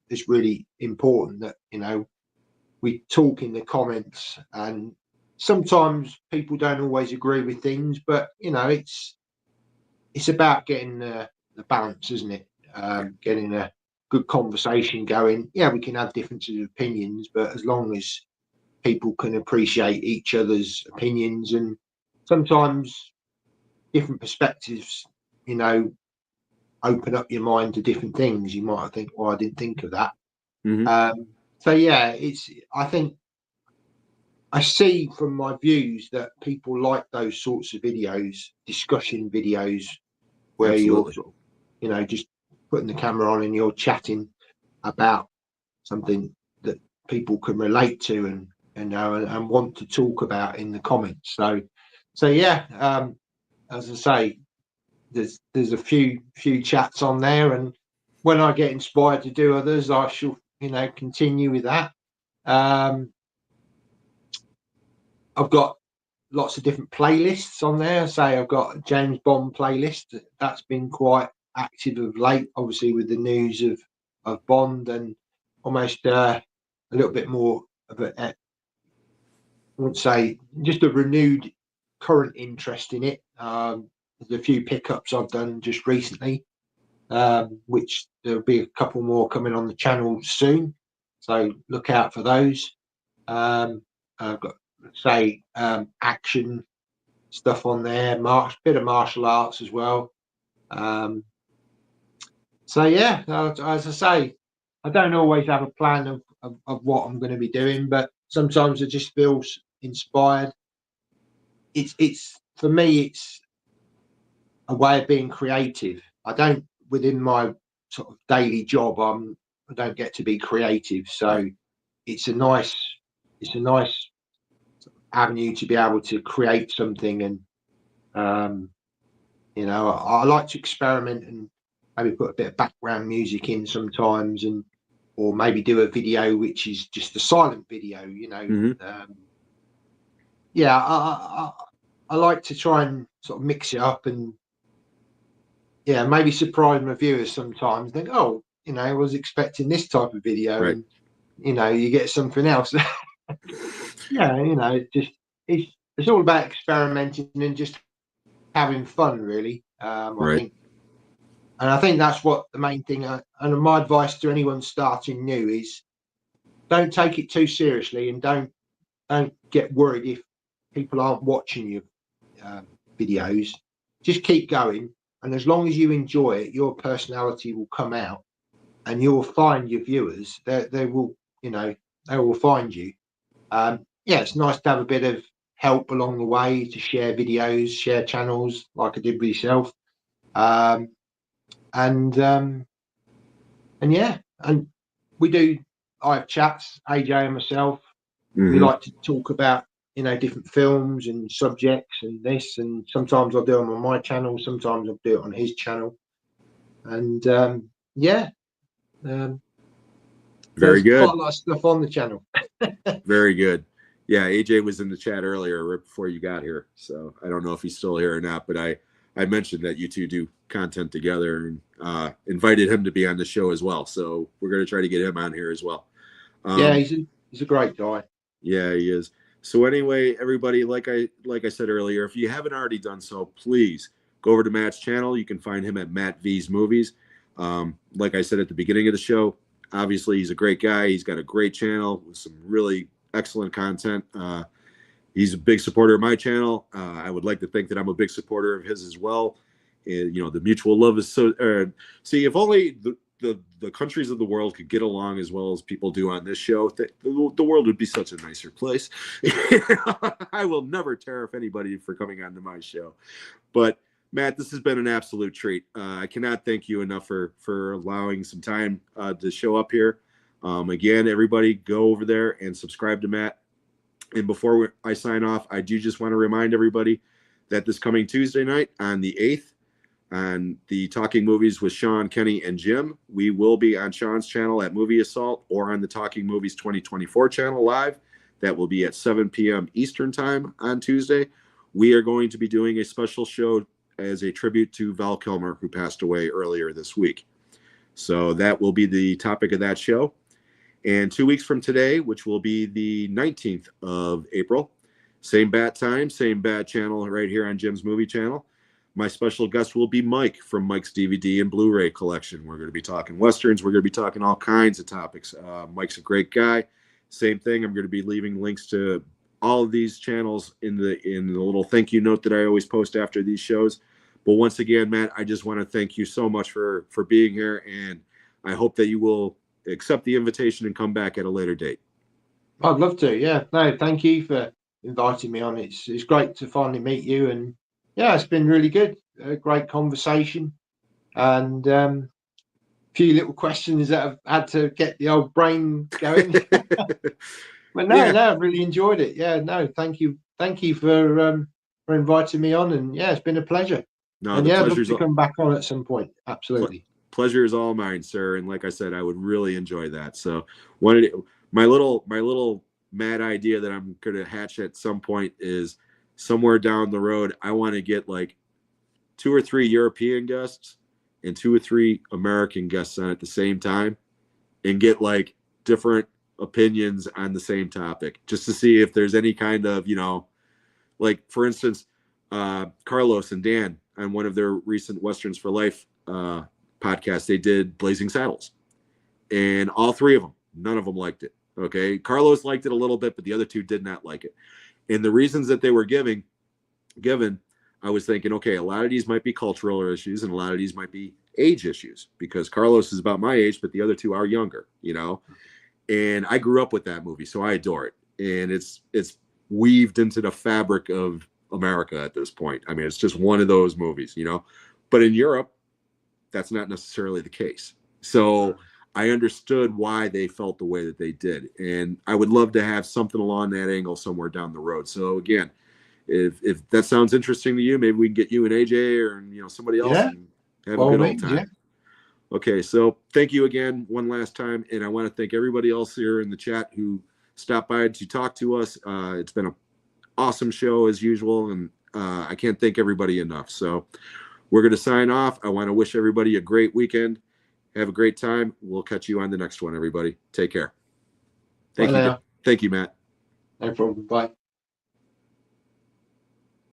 it's really important that we talk in the comments, and sometimes people don't always agree with things, but it's about getting the balance, isn't it? Getting a good conversation going. Yeah, we can have differences of opinions, but as long as people can appreciate each other's opinions, and sometimes different perspectives, open up your mind to different things. You might think, well, I didn't think of that. So yeah, I think I see from my views that people like those sorts of videos, discussion videos, where Absolutely. you're sort of, just putting the camera on and you're chatting about something that people can relate to and want to talk about in the comments. So yeah, as I say, there's a few chats on there, and when I get inspired to do others, I shall continue with that. I've got lots of different playlists on there. Say I've got a James Bond playlist that's been quite active of late, obviously with the news of Bond, and almost a little bit more of I wouldn't say just a renewed current interest in it. There's a few pickups I've done just recently, which there'll be a couple more coming on the channel soon, so look out for those. I've got action stuff on there, bit of martial arts as well. So yeah, as I say, I don't always have a plan of what I'm going to be doing, but sometimes I just feel inspired. It's for me, it's a way of being creative. I don't, within my sort of daily job, I don't get to be creative, so it's a nice avenue to be able to create something. And I like to experiment and maybe put a bit of background music in sometimes, or maybe do a video which is just a silent video. I like to try and sort of mix it up, and maybe surprise my viewers sometimes. Think, oh, I was expecting this type of video, right. And you get something else. It's all about experimenting and just having fun, really. Right. I think that's what the main thing. And my advice to anyone starting new is, don't take it too seriously, and don't get worried if people aren't watching your videos. Just keep going, and as long as you enjoy it, your personality will come out, and you'll find your viewers. They will find you. It's nice to have a bit of help along the way, to share videos, share channels like I did with yourself. And I have chats, AJ and myself. We like to talk about different films and subjects and this, and sometimes I'll do them on my channel, sometimes I'll do it on his channel. And very good. Quite a lot of stuff on the channel. Very good. Yeah, AJ was in the chat earlier right before you got here, so I don't know if he's still here or not, but I mentioned that you two do content together, and invited him to be on the show as well, so we're going to try to get him on here as well. He's a great guy. Yeah, he is. So anyway, everybody, like I said earlier, if you haven't already done so, please go over to Matt's channel. You can find him at Matt V's Movies. Like I said at the beginning of the show, obviously he's a great guy. He's got a great channel with some really excellent content. He's a big supporter of my channel. I would like to think that I'm a big supporter of his as well. And the mutual love is so. See, if only the countries of the world could get along as well as people do on this show, the world would be such a nicer place. I will never tariff anybody for coming onto my show, but Matt, this has been an absolute treat. I cannot thank you enough for allowing some time to show up here. Again, everybody go over there and subscribe to Matt. And before I sign off, I do just want to remind everybody that this coming Tuesday night on the 8th, on the Talking Movies with Sean, Kenny, and Jim. We will be on Sean's channel at Movie Assault or on the Talking Movies 2024 channel live. That will be at 7 p.m. Eastern time on Tuesday. We are going to be doing a special show as a tribute to Val Kilmer, who passed away earlier this week. So that will be the topic of that show. And 2 weeks from today, which will be the 19th of April, same bat time, same bat channel right here on Jim's Movie Channel. My special guest will be Mike from Mike's DVD and Blu-ray collection. We're going to be talking Westerns. We're going to be talking all kinds of topics. Mike's a great guy. Same thing. I'm going to be leaving links to all of these channels in the little thank you note that I always post after these shows. But once again, Matt, I just want to thank you so much for being here, and I hope that you will accept the invitation and come back at a later date. I'd love to. Yeah. No, thank you for inviting me on. It's great to finally meet you, and yeah, it's been really good. A great conversation, and a few little questions that I've had to get the old brain going. But no, I've really enjoyed it. Yeah, no, thank you for inviting me on, and yeah, it's been a pleasure. No, and the yeah, I'd love pleasure's to come back on at some point. Absolutely. Pleasure is all mine, sir. And like I said, I would really enjoy that. So my little mad idea that I'm going to hatch at some point is somewhere down the road, I want to get like 2 or 3 European guests and 2 or 3 American guests on at the same time and get like different opinions on the same topic, just to see if there's any kind of, like for instance, Carlos and Dan on one of their recent Westerns for Life podcasts, they did Blazing Saddles, and all 3 of them, none of them liked it. Okay. Carlos liked it a little bit, but the other 2 did not like it. And the reasons that they were given, I was thinking, okay, a lot of these might be cultural issues and a lot of these might be age issues, because Carlos is about my age, but the other 2 are younger, and I grew up with that movie, so I adore it. And it's weaved into the fabric of America at this point. I mean, it's just one of those movies, but in Europe, that's not necessarily the case. So I understood why they felt the way that they did. And I would love to have something along that angle somewhere down the road. So again, if that sounds interesting to you, maybe we can get you and AJ or, somebody else and have a good old time. Yeah. Okay. So thank you again one last time. And I want to thank everybody else here in the chat who stopped by to talk to us. It's been an awesome show as usual. And I can't thank everybody enough. So we're going to sign off. I want to wish everybody a great weekend. Have a great time. We'll catch you on the next one, everybody. Take care. Thank you. Thank you, Matt. No problem. Bye.